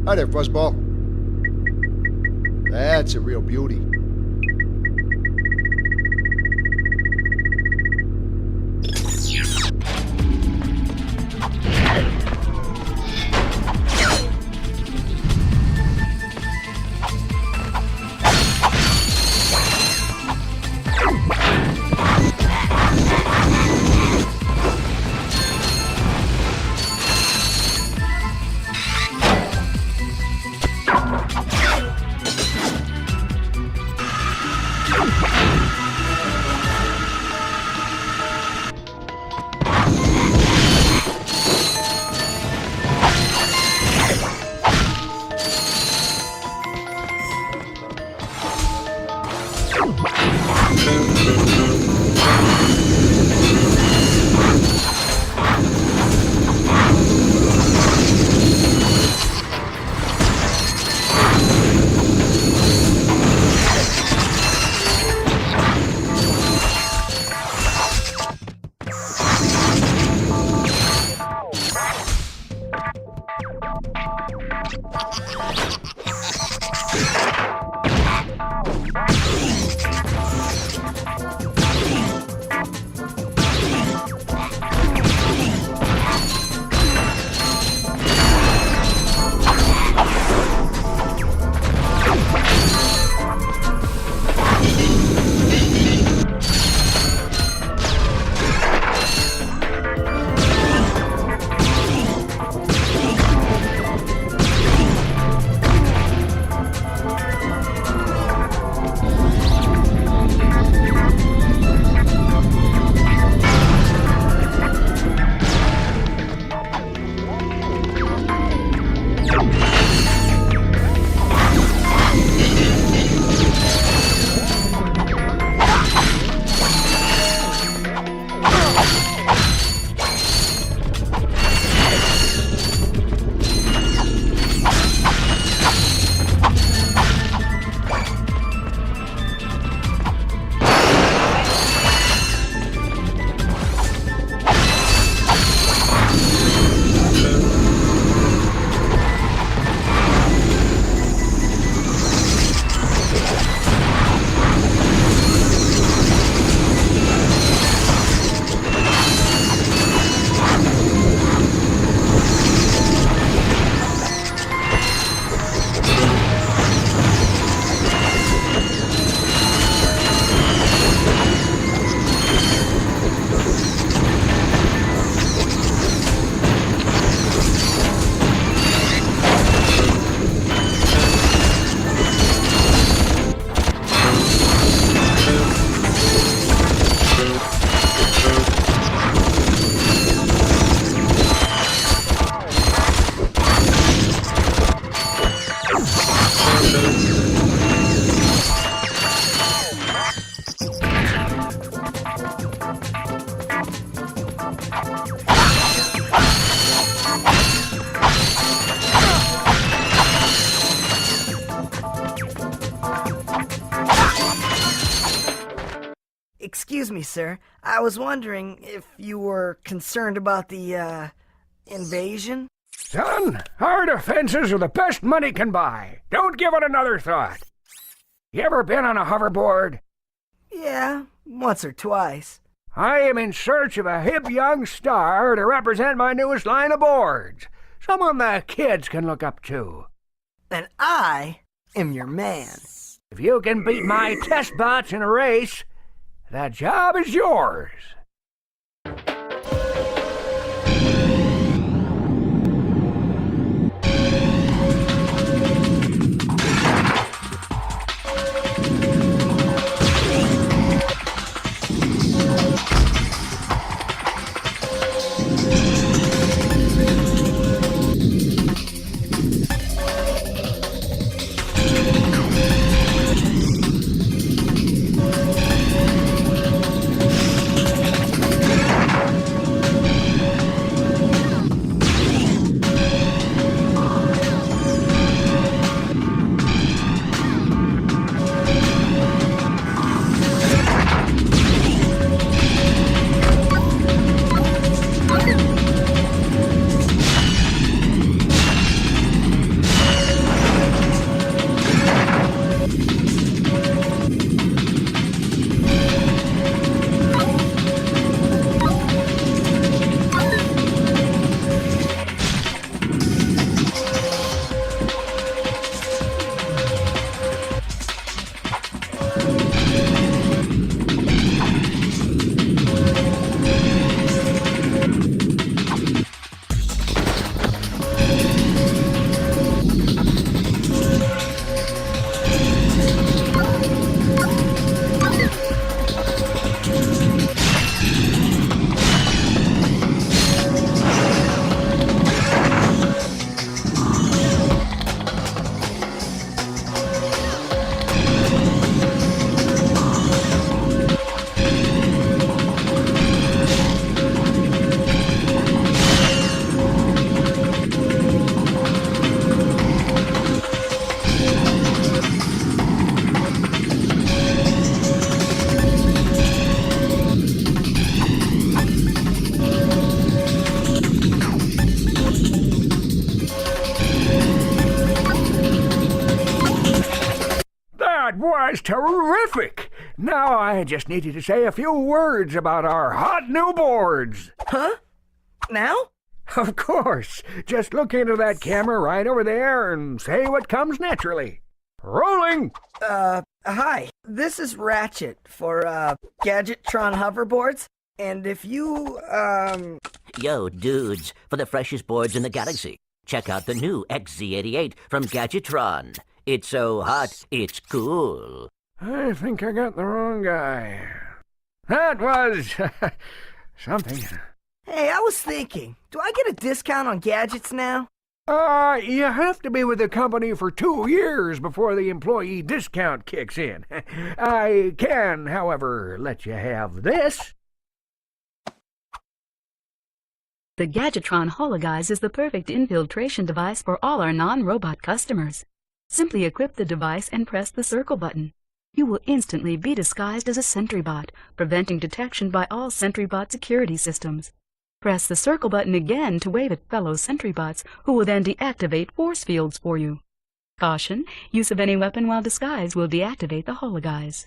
Hi there, Fuzzball. That's a real beauty. Excuse me, sir. I was wondering if you were concerned about the, invasion? Son, our defenses are the best money can buy. Don't give it another thought. You ever been on a hoverboard? Yeah, once or twice. I am in search of a hip young star to represent my newest line of boards. Someone the kids can look up to. And I am your man. If you can beat my test bots in a race, that job is yours. was terrific. Now I just need you to say a few words about our hot new boards. Huh? Now? Of course. Just look into that camera right over there and say what comes naturally. Rolling! Hi. This is Ratchet for, Gadgetron hoverboards. And if you, Yo, dudes, for the freshest boards in the galaxy, check out the new XZ88 from Gadgetron. It's so hot, it's cool. I think I got the wrong guy. That was something. Hey, I was thinking, do I get a discount on gadgets now? You have to be with the company for 2 years before the employee discount kicks in. I can, however, let you have this. The Gadgetron Hologuise is the perfect infiltration device for all our non-robot customers. Simply equip the device and press the circle button. You will instantly be disguised as a SentryBot, preventing detection by all SentryBot security systems. Press the circle button again to wave at fellow SentryBots, who will then deactivate force fields for you. Caution, use of any weapon while disguised will deactivate the Hologuise.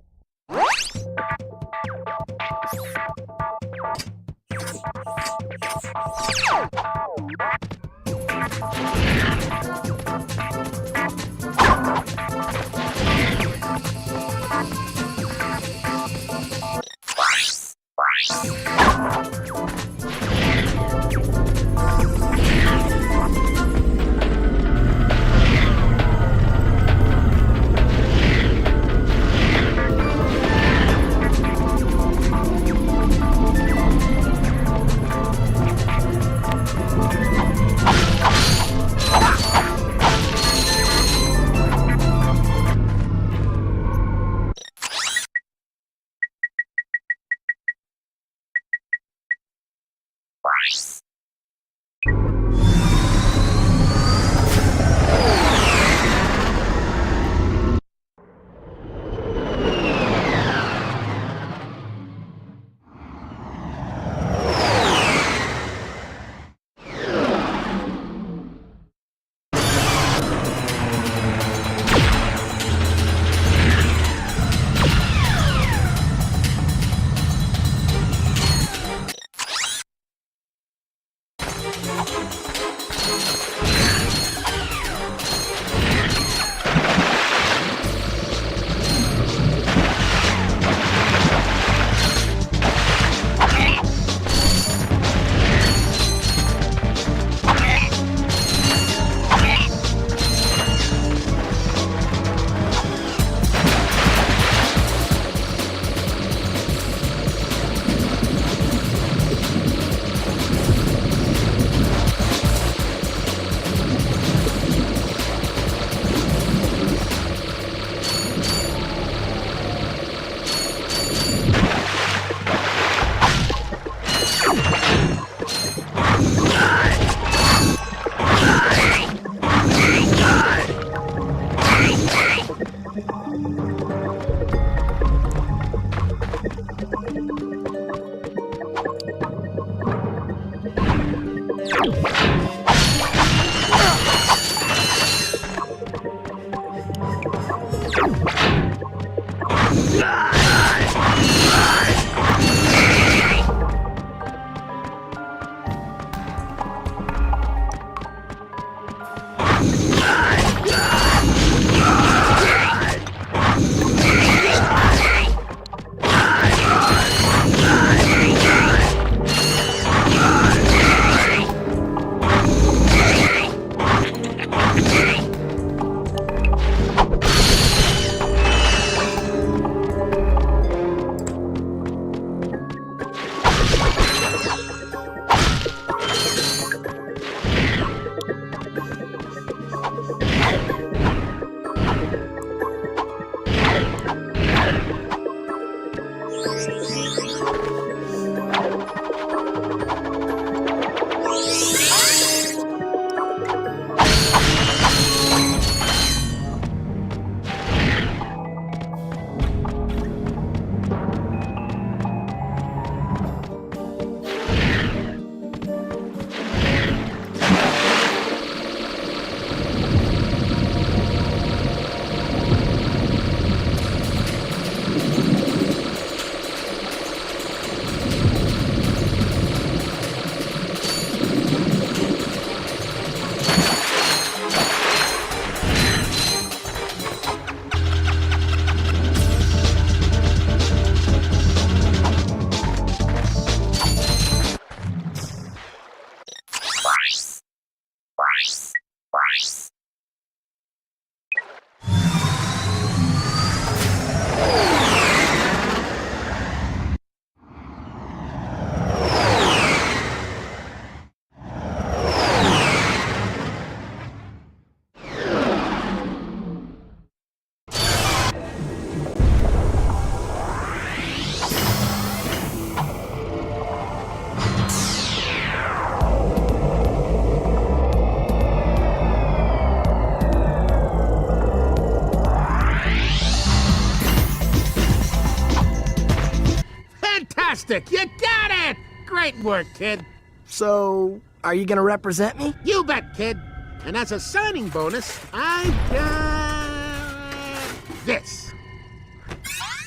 Fantastic! You got it! Great work, kid. So, are you gonna represent me? You bet, kid. And as a signing bonus, I've got this.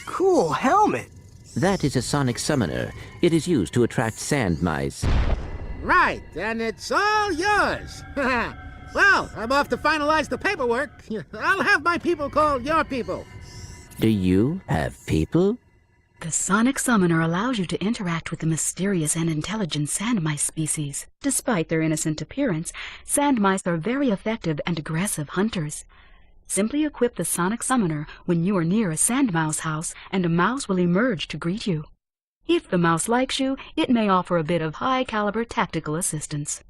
Cool helmet. That is a sonic summoner. It is used to attract sand mice. Right, and it's all yours. Well, I'm off to finalize the paperwork. I'll have my people call your people. Do you have people? The sonic summoner allows you to interact with the mysterious and intelligent sand mice species. Despite their innocent appearance, sand mice are very effective and aggressive hunters. Simply equip the sonic summoner when you are near a sand mouse house, and a mouse will emerge to greet you. If the mouse likes you, it may offer a bit of high-caliber tactical assistance.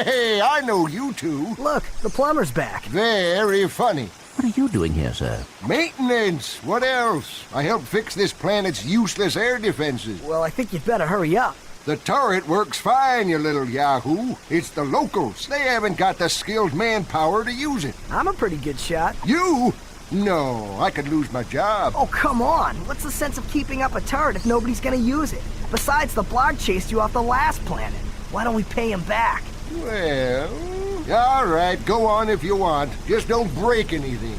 Hey, I know you two. Look, the plumber's back. Very funny. What are you doing here, sir? Maintenance. What else? I helped fix this planet's useless air defenses. Well, I think you'd better hurry up. The turret works fine, you little yahoo. It's the locals. They haven't got the skilled manpower to use it. I'm a pretty good shot. You? No, I could lose my job. Oh, come on. What's the sense of keeping up a turret if nobody's gonna use it? Besides, the blog chased you off the last planet. Why don't we pay him back? Well, all right, go on if you want. Just don't break anything.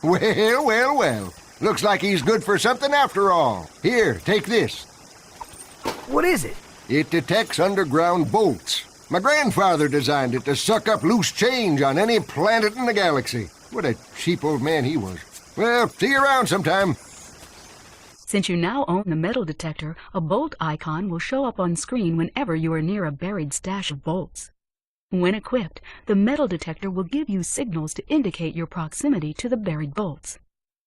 Well, well, well. Looks like he's good for something after all. Here, take this. What is it? It detects underground bolts. My grandfather designed it to suck up loose change on any planet in the galaxy. What a cheap old man he was. Well, see you around sometime. Since you now own the metal detector, a bolt icon will show up on screen whenever you are near a buried stash of bolts. When equipped, the metal detector will give you signals to indicate your proximity to the buried bolts.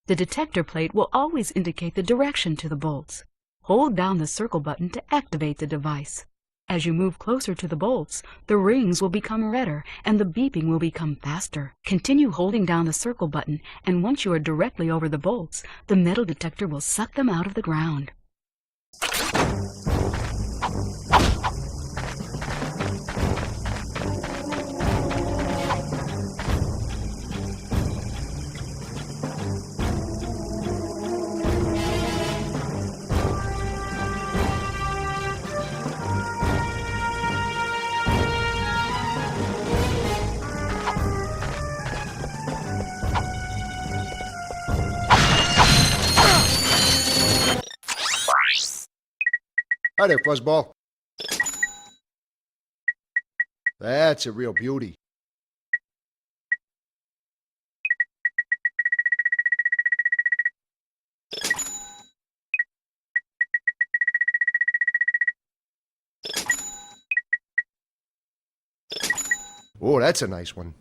The detector plate will always indicate the direction to the bolts. Hold down the circle button to activate the device. As you move closer to the bolts, the rings will become redder and the beeping will become faster. Continue holding down the circle button, and once you are directly over the bolts, the metal detector will suck them out of the ground. Hi there, Fuzzball. That's a real beauty. Oh, that's a nice one.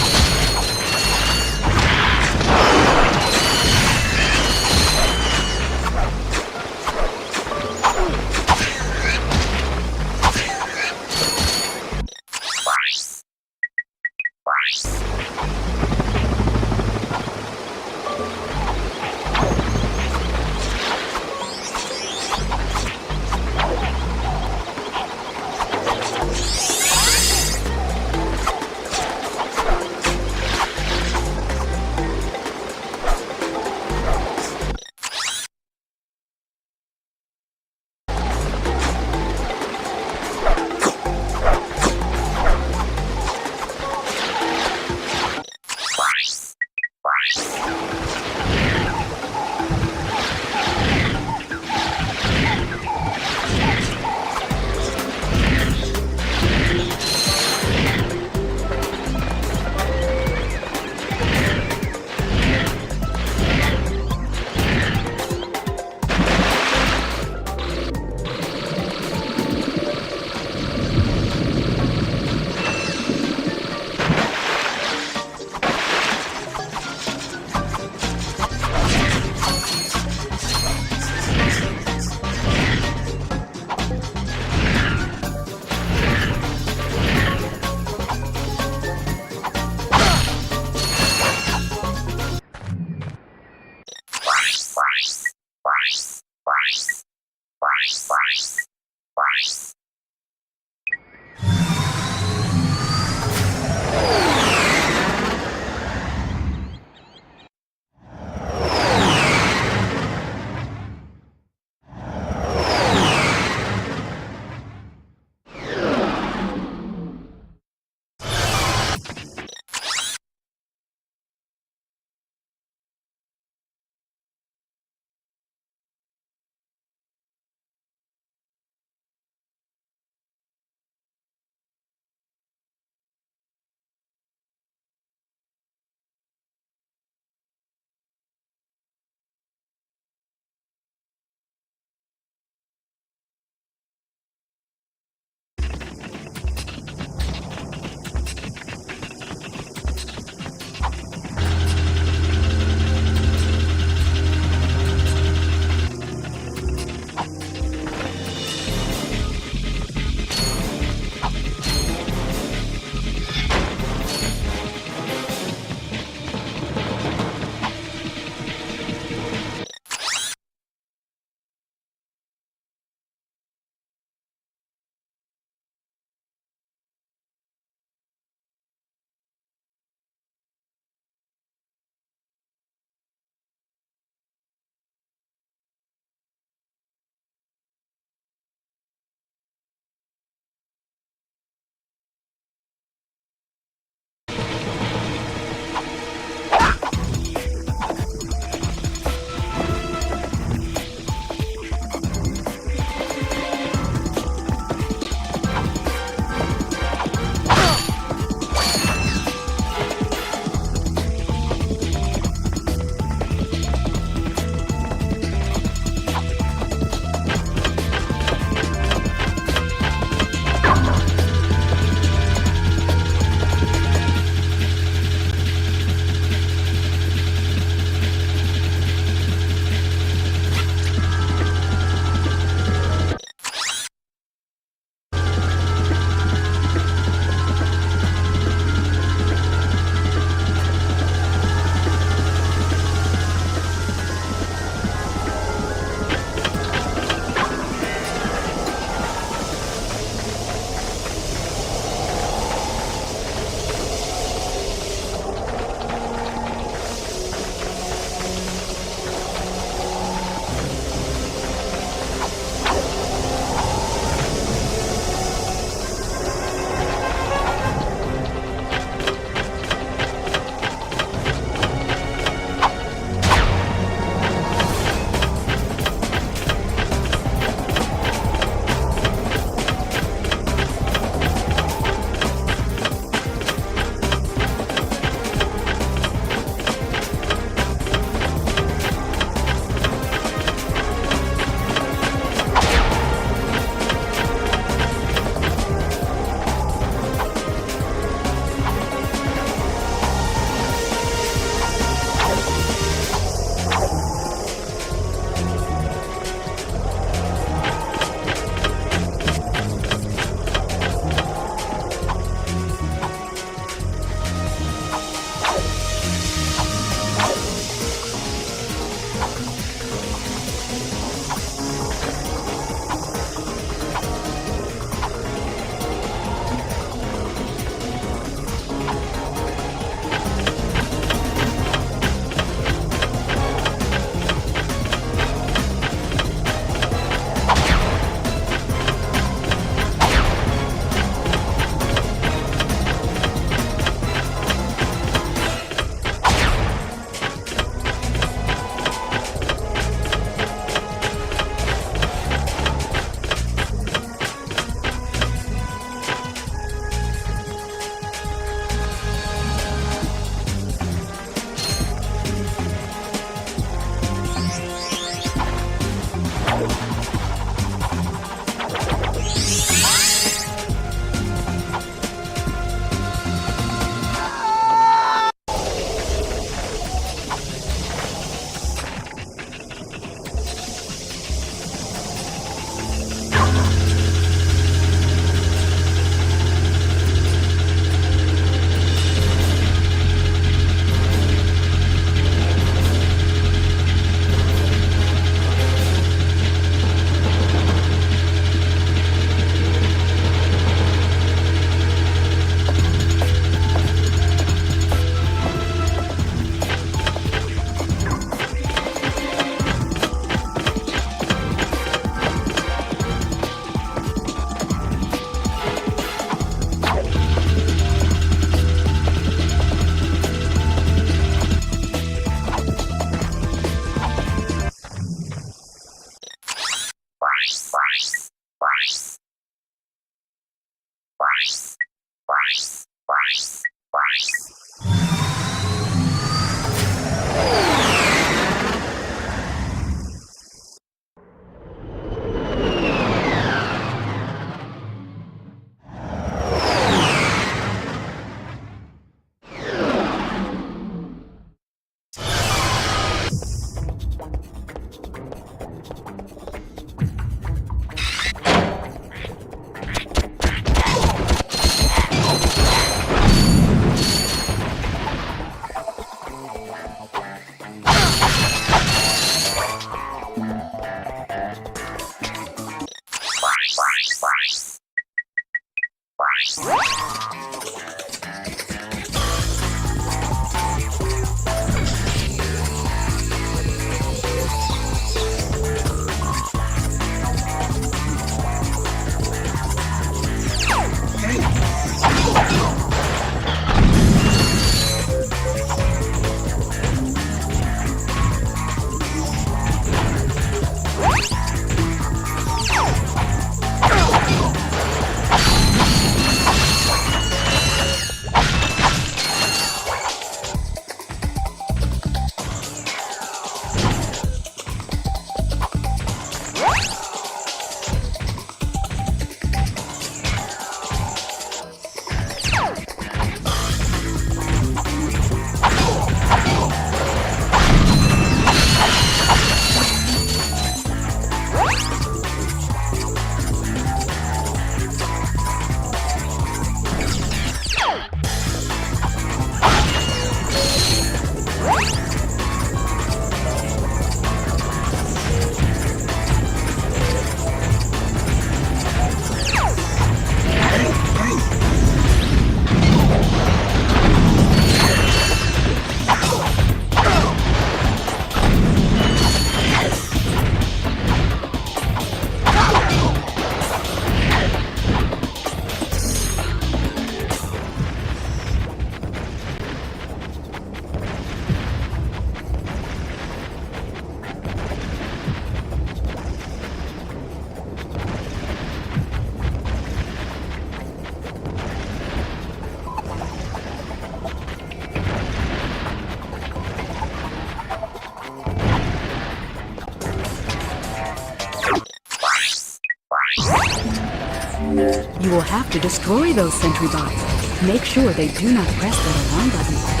You will have to destroy those sentry bots. Make sure they do not press that alarm button.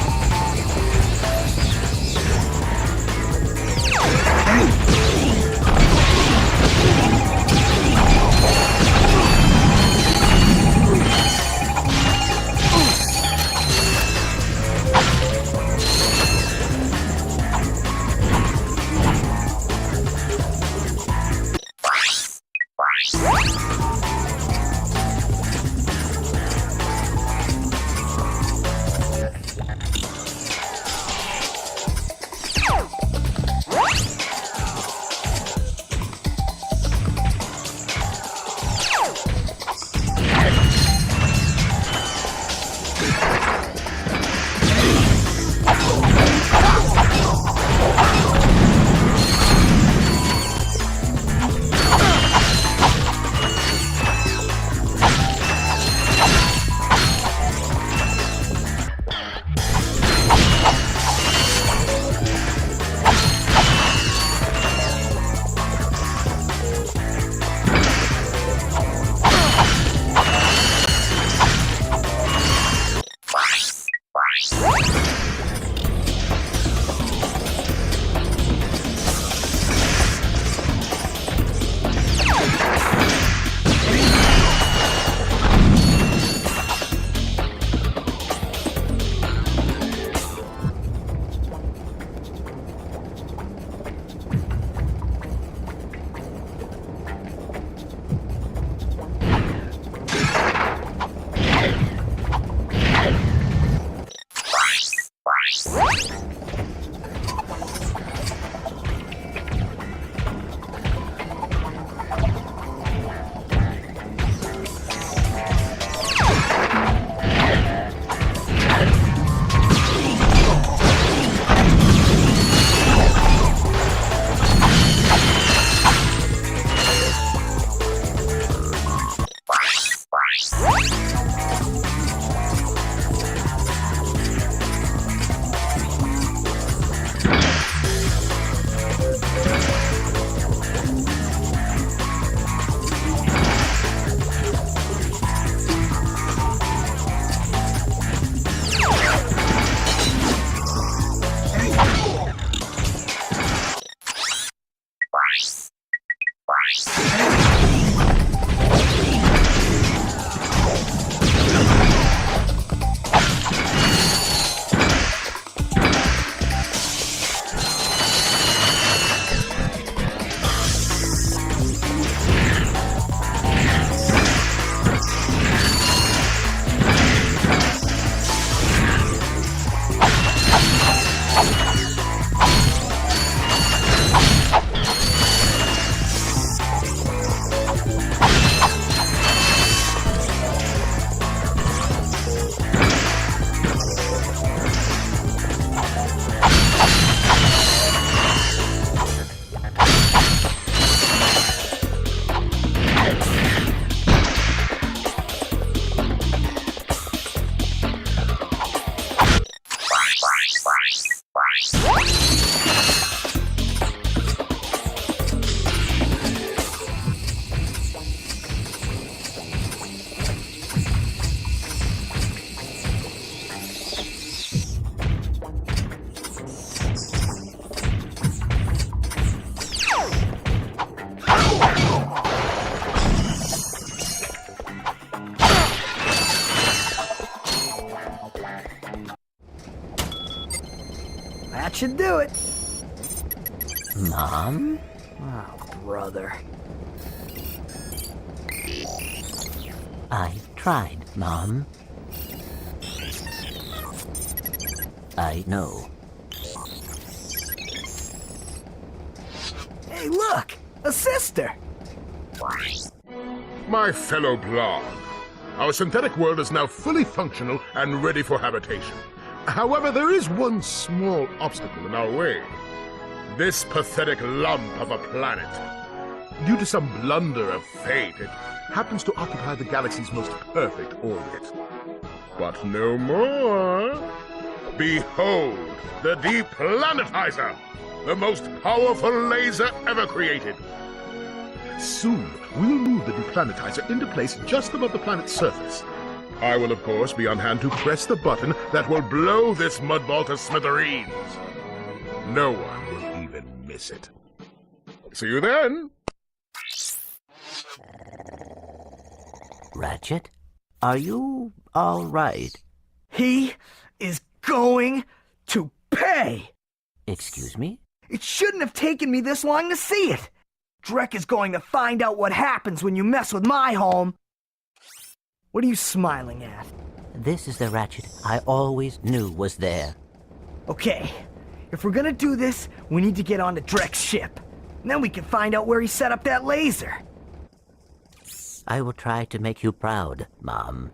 That should do it. Mom? Oh, brother. I tried, Mom. I know. Hey, look! A sister! My fellow blog, our synthetic world is now fully functional and ready for habitation. However, there is one small obstacle in our way. This pathetic lump of a planet. Due to some blunder of fate, it happens to occupy the galaxy's most perfect orbit. But no more. Behold, the Deplanetizer, the most powerful laser ever created. Soon, we'll move the deplanetizer into place just above the planet's surface. I will, of course, be on hand to press the button that will blow this mud ball to smithereens. No one will even miss it. See you then. Ratchet, are you all right? He is going to pay! Excuse me? It shouldn't have taken me this long to see it! Drek is going to find out what happens when you mess with my home! What are you smiling at? This is the Ratchet I always knew was there. Okay, if we're gonna do this, we need to get onto Drek's ship. And then we can find out where he set up that laser. I will try to make you proud, Mom.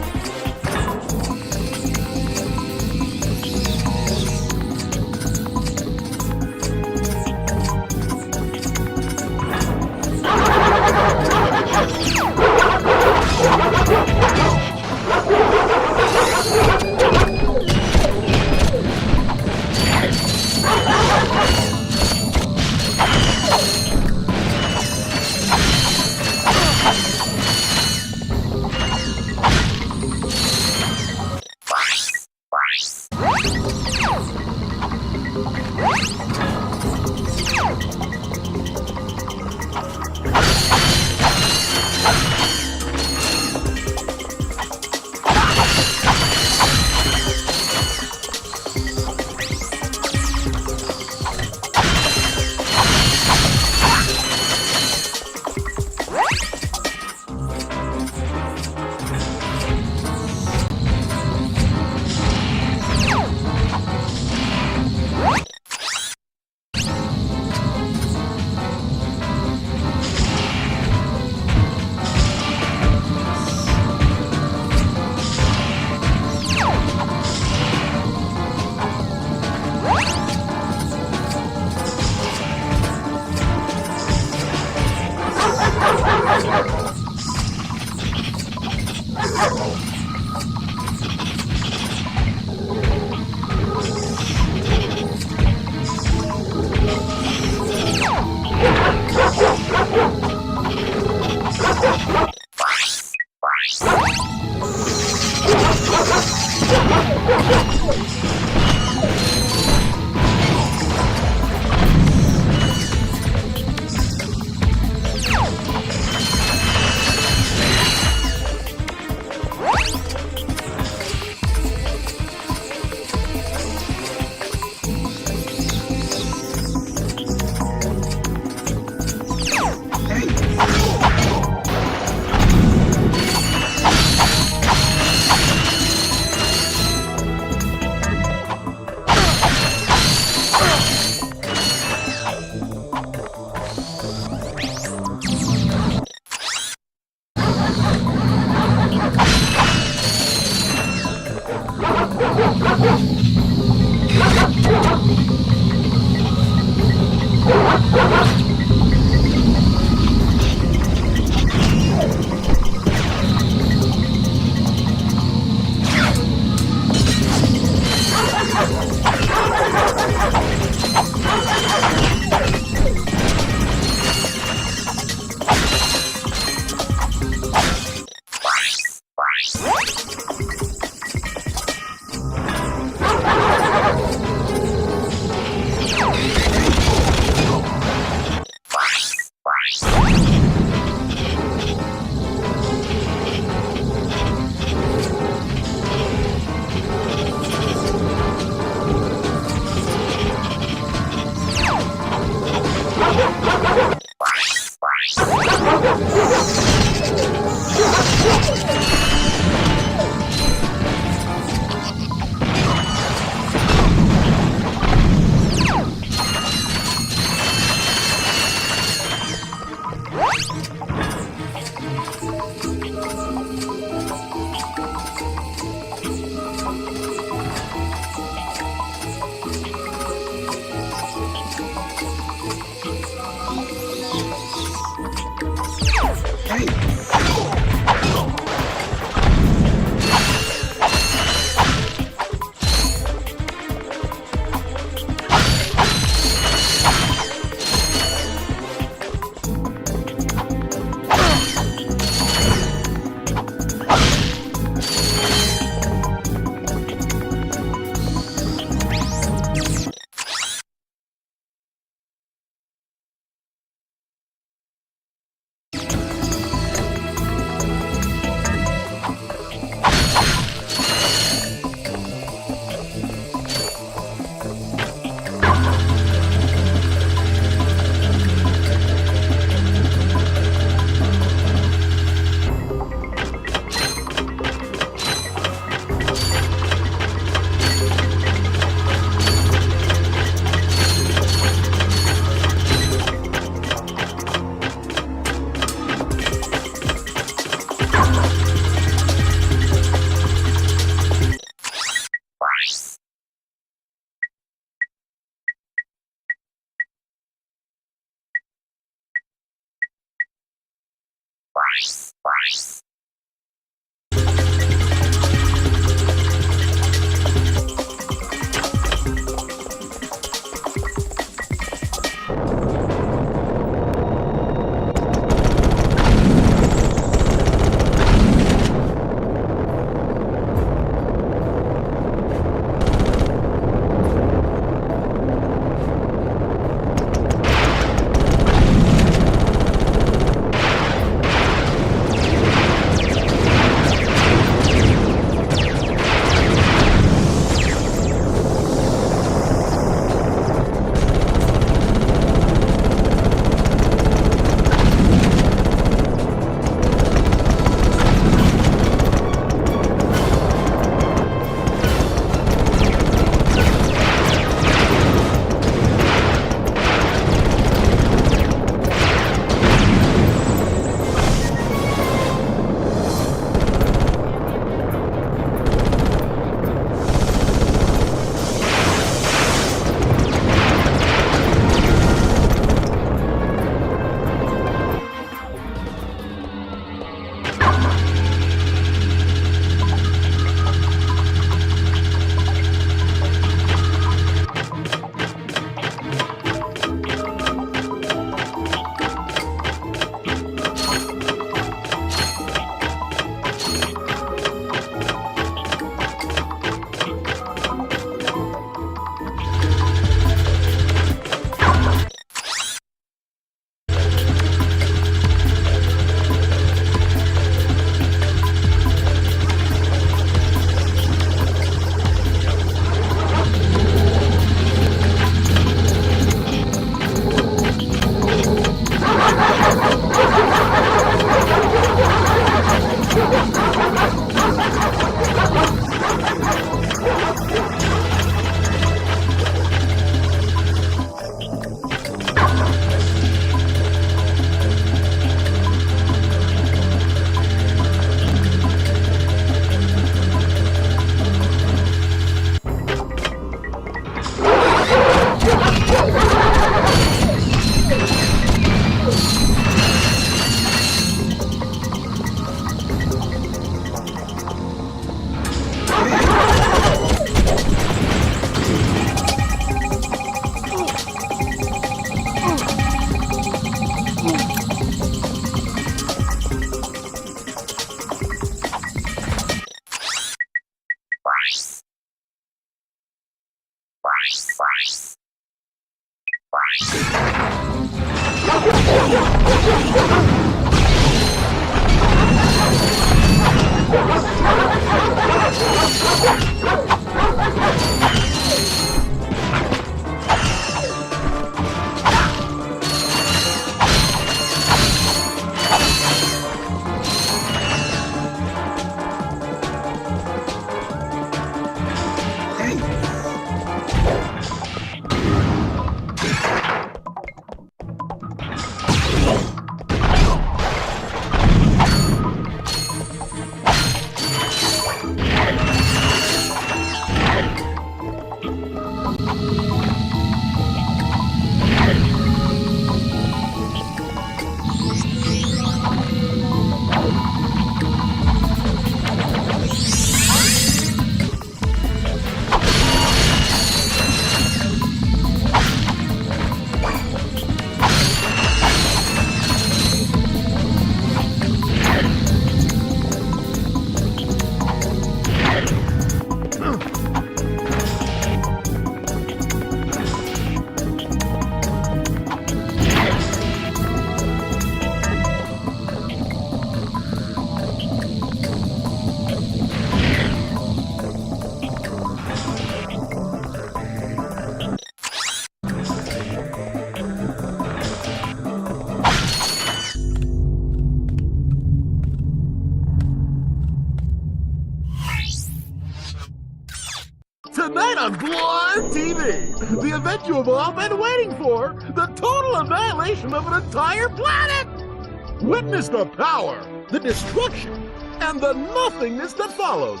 Tonight on Blind TV, the event you have all been waiting for, the total annihilation of an entire planet! Witness the power, the destruction, and the nothingness that follows.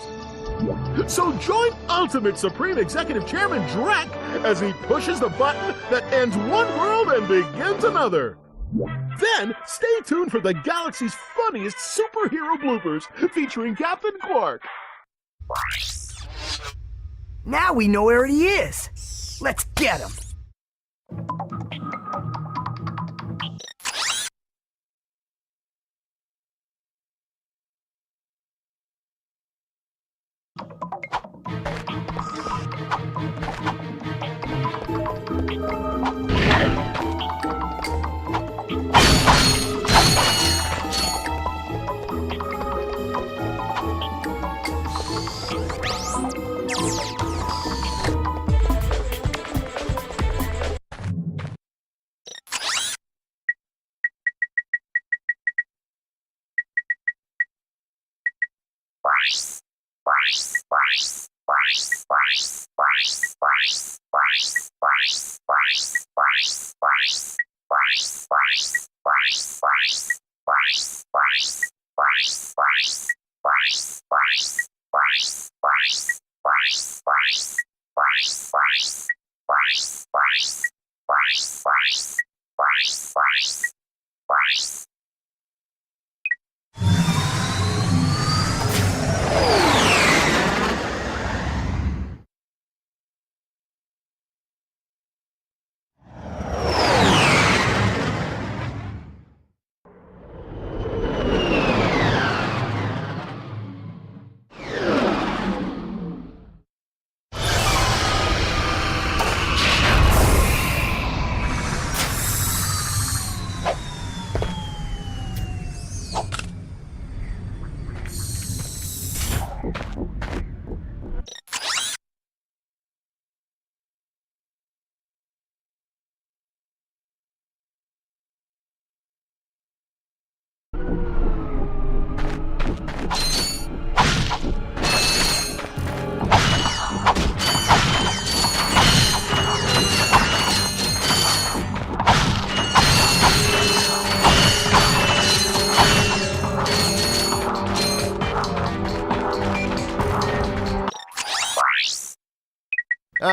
So join Ultimate Supreme Executive Chairman Drek as he pushes the button that ends one world and begins another. Then, stay tuned for the galaxy's funniest superhero bloopers featuring Captain Quark. Now we know where he is. Let's get him.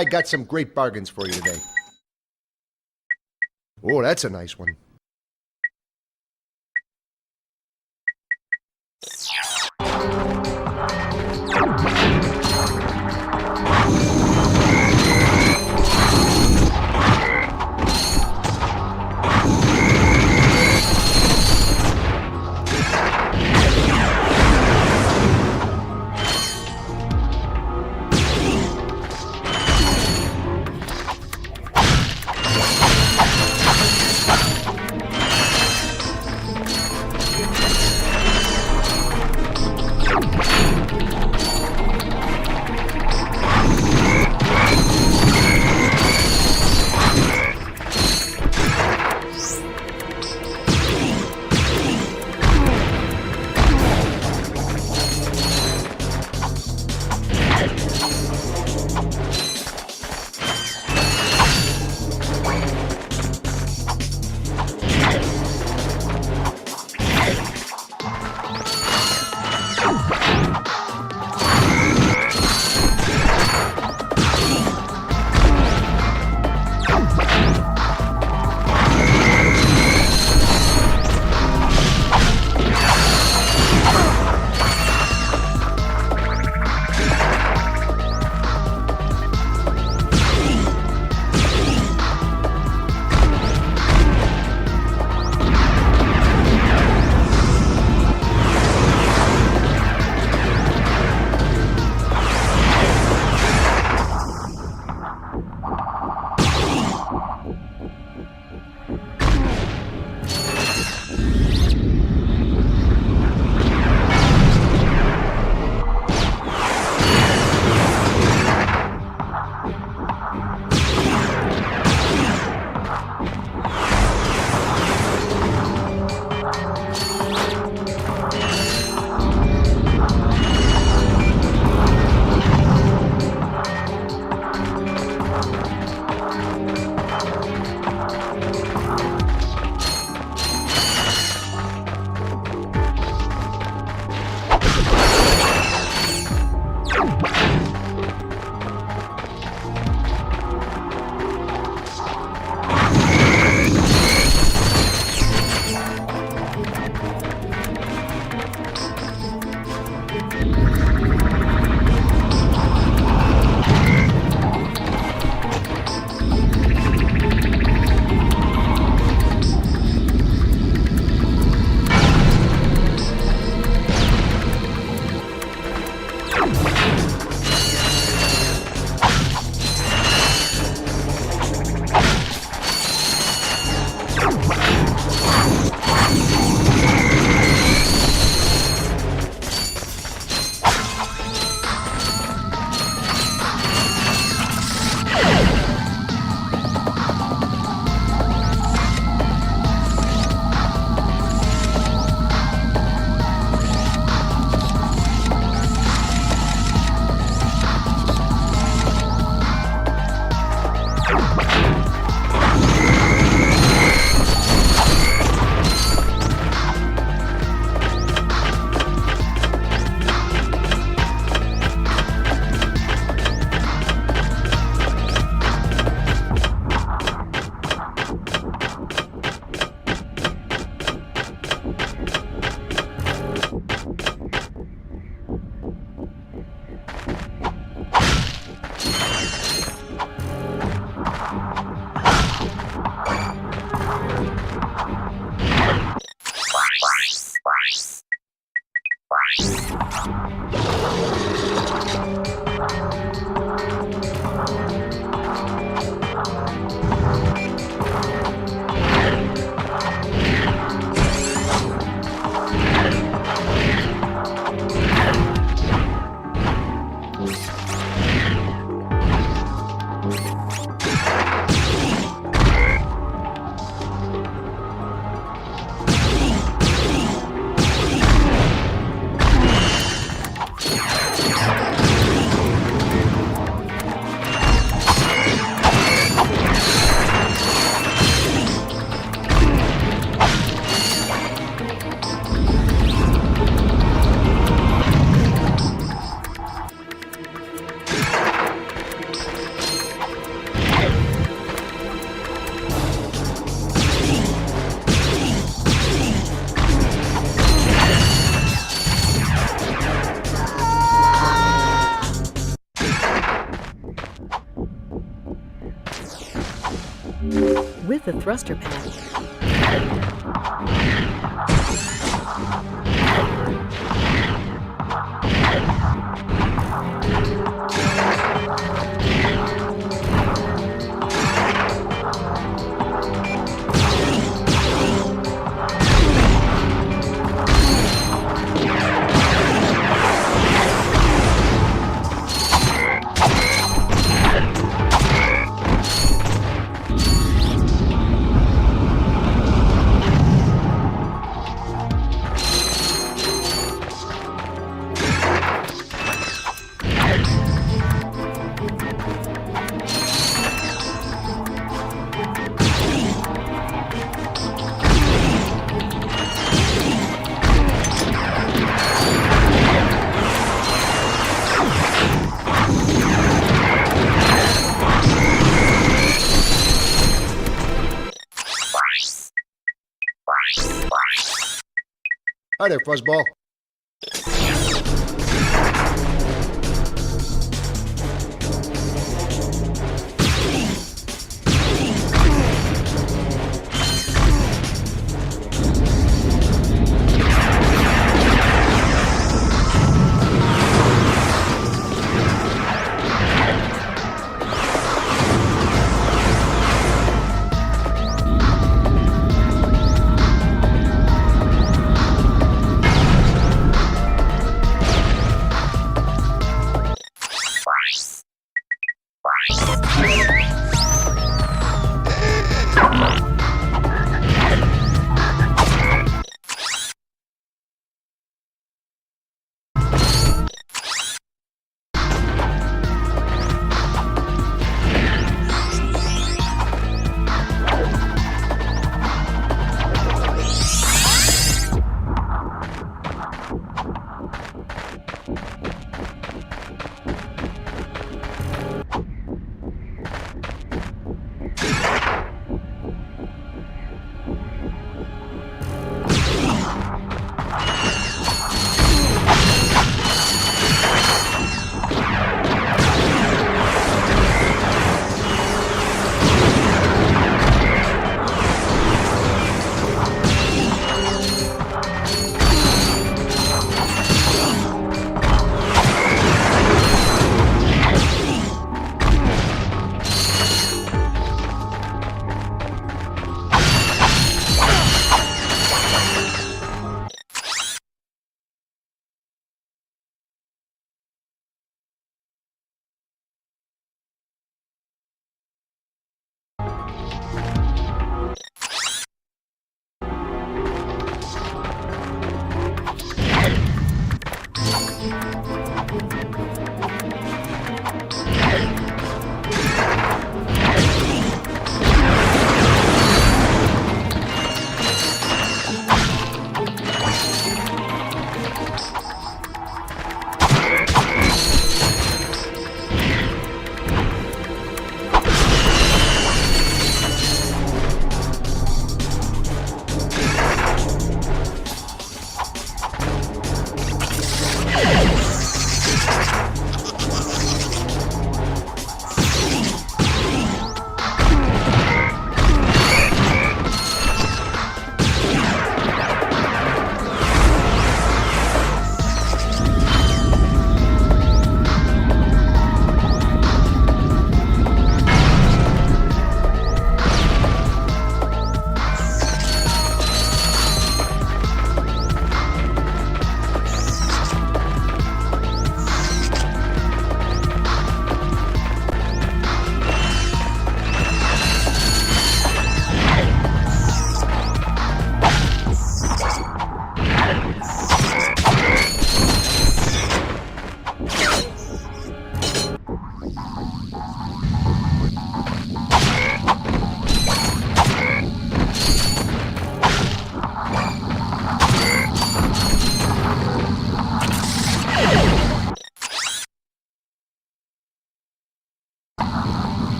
I got some great bargains for you today. Oh, that's a nice one. with the thruster pad. Hi there, Fuzzball.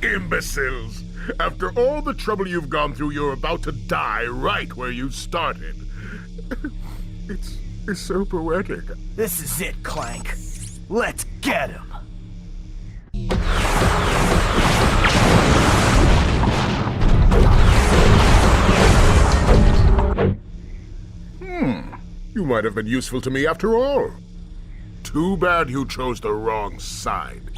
Imbeciles! After all the trouble you've gone through, you're about to die right where you started. It's so poetic. This is it, Clank. Let's get him. You might have been useful to me after all. Too bad you chose the wrong side.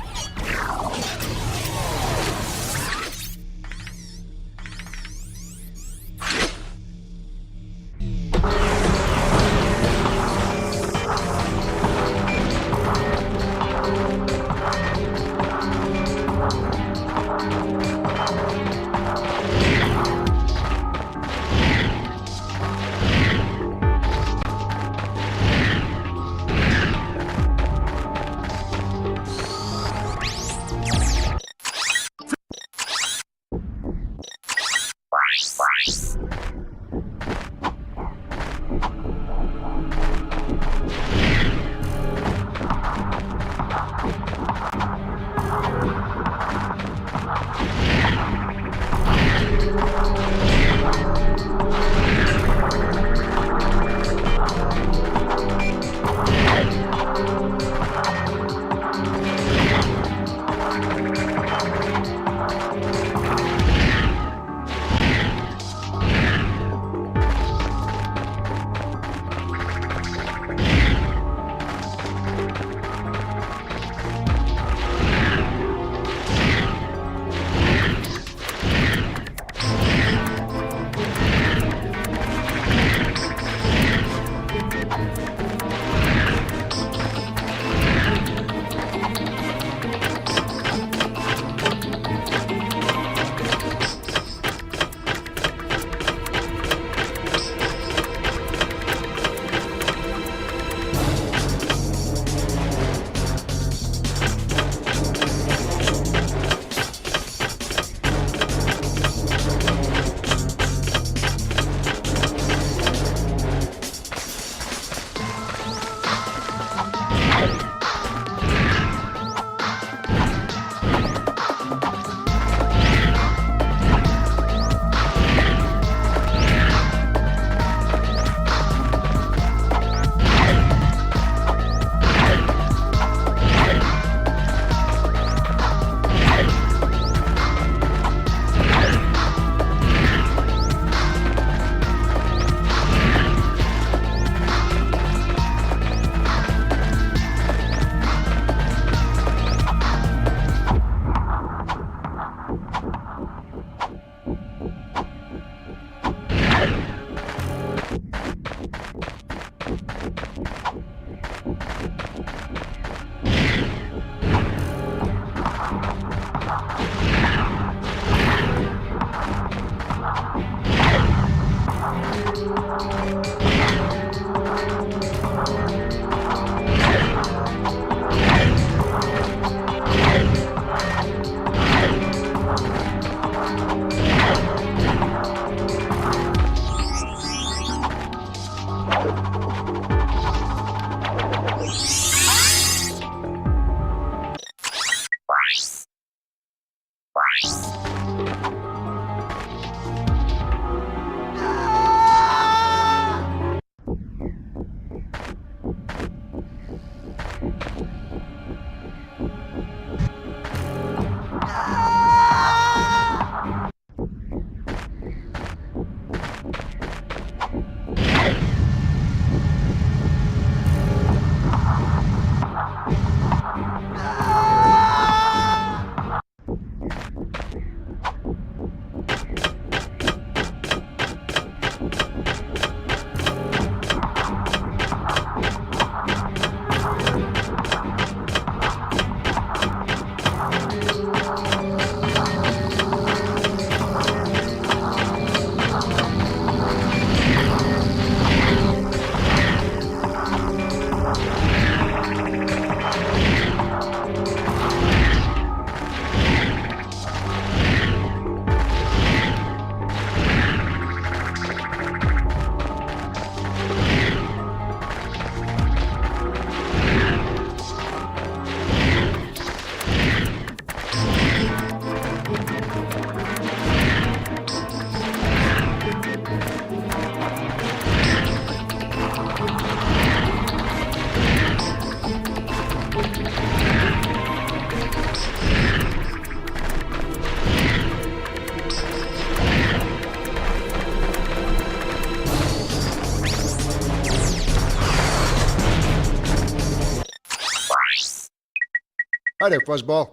Hi there, Fuzzball.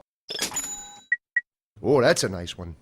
Oh, that's a nice one.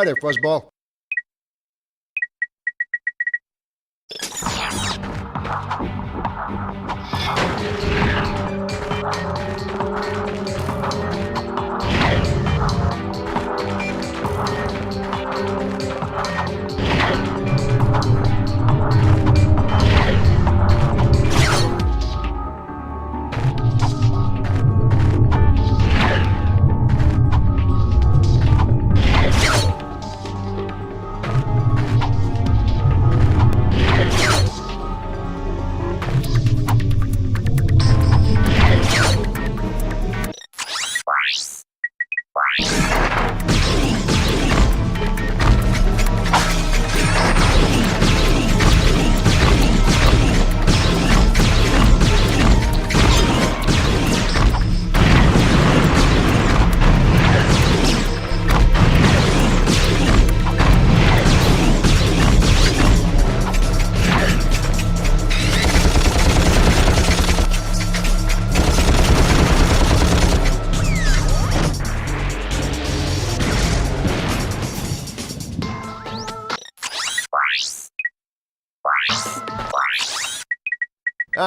Hi there, Fuzzball.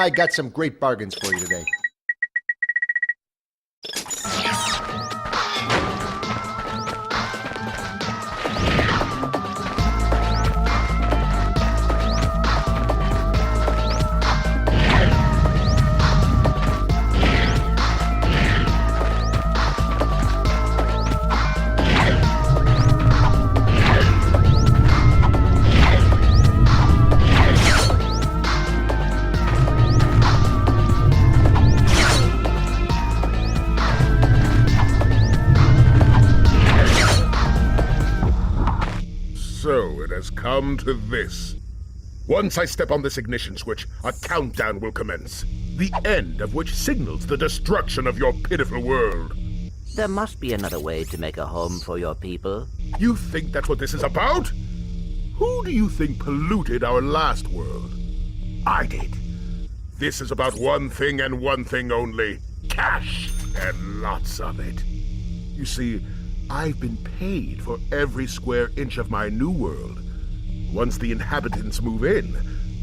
I got some great bargains for you today. So it has come to this. Once I step on this ignition switch, a countdown will commence. The end of which signals the destruction of your pitiful world. There must be another way to make a home for your people. You think that's what this is about? Who do you think polluted our last world? I did. This is about one thing and one thing only. Cash, and lots of it. You see, I've been paid for every square inch of my new world. Once the inhabitants move in,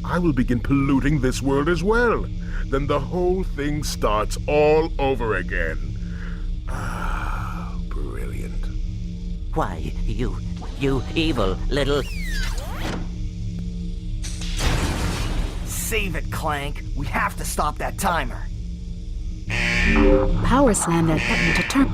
I will begin polluting this world as well. Then the whole thing starts all over again. Ah, brilliant. Why, you evil little... Save it, Clank. We have to stop that timer. Power slam that button to turn.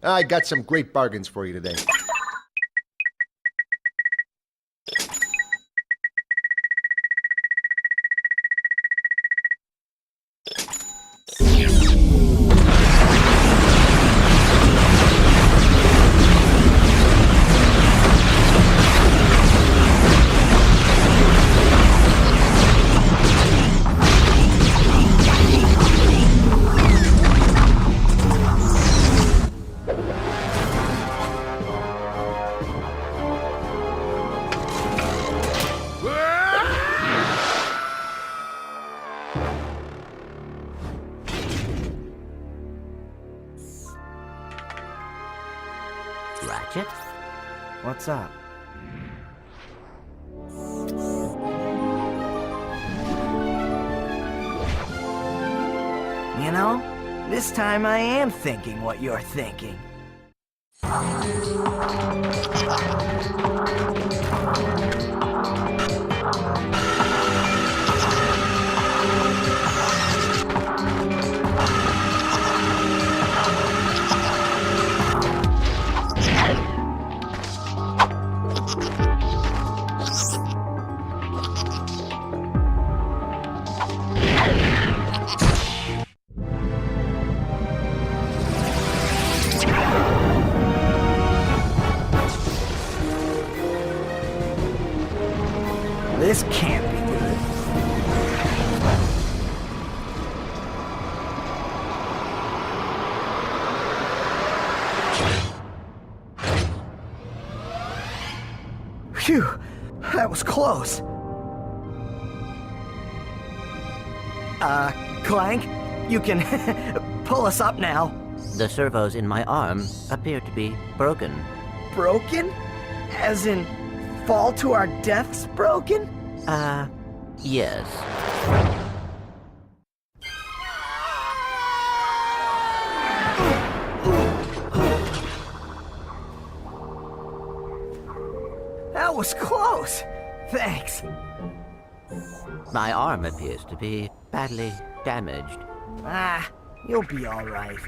I got some great bargains for you today. Ratchet? What's up? You know, this time I am thinking what you're thinking. This can't be good. Phew, that was close. Clank, you can pull us up now. The servos in my arm appear to be broken. Broken? As in, fall to our deaths broken? Yes. That was close. Thanks. My arm appears to be badly damaged. Ah, you'll be all right.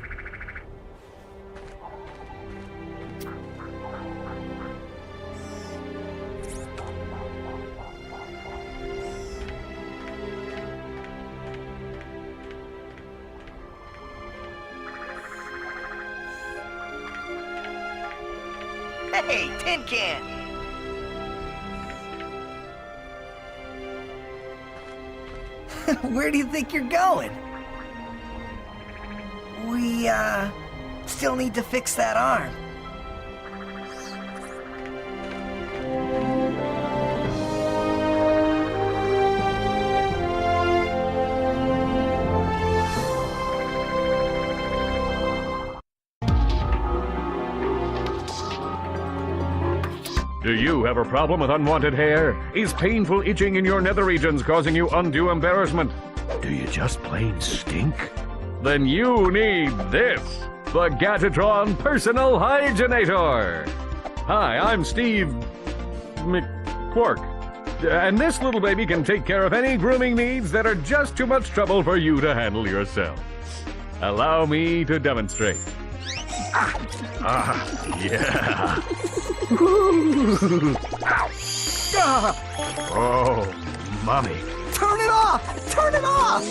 Hey, Tin Can! Where do you think you're going? We, still need to fix that arm. Do you have a problem with unwanted hair? Is painful itching in your nether regions causing you undue embarrassment? Do you just plain stink? Then you need this, the Gadgetron Personal Hygienator. Hi, I'm Steve McQuark, and this little baby can take care of any grooming needs that are just too much trouble for you to handle yourself. Allow me to demonstrate. Yeah. Ow. Oh, mommy. Turn it off! Turn it off!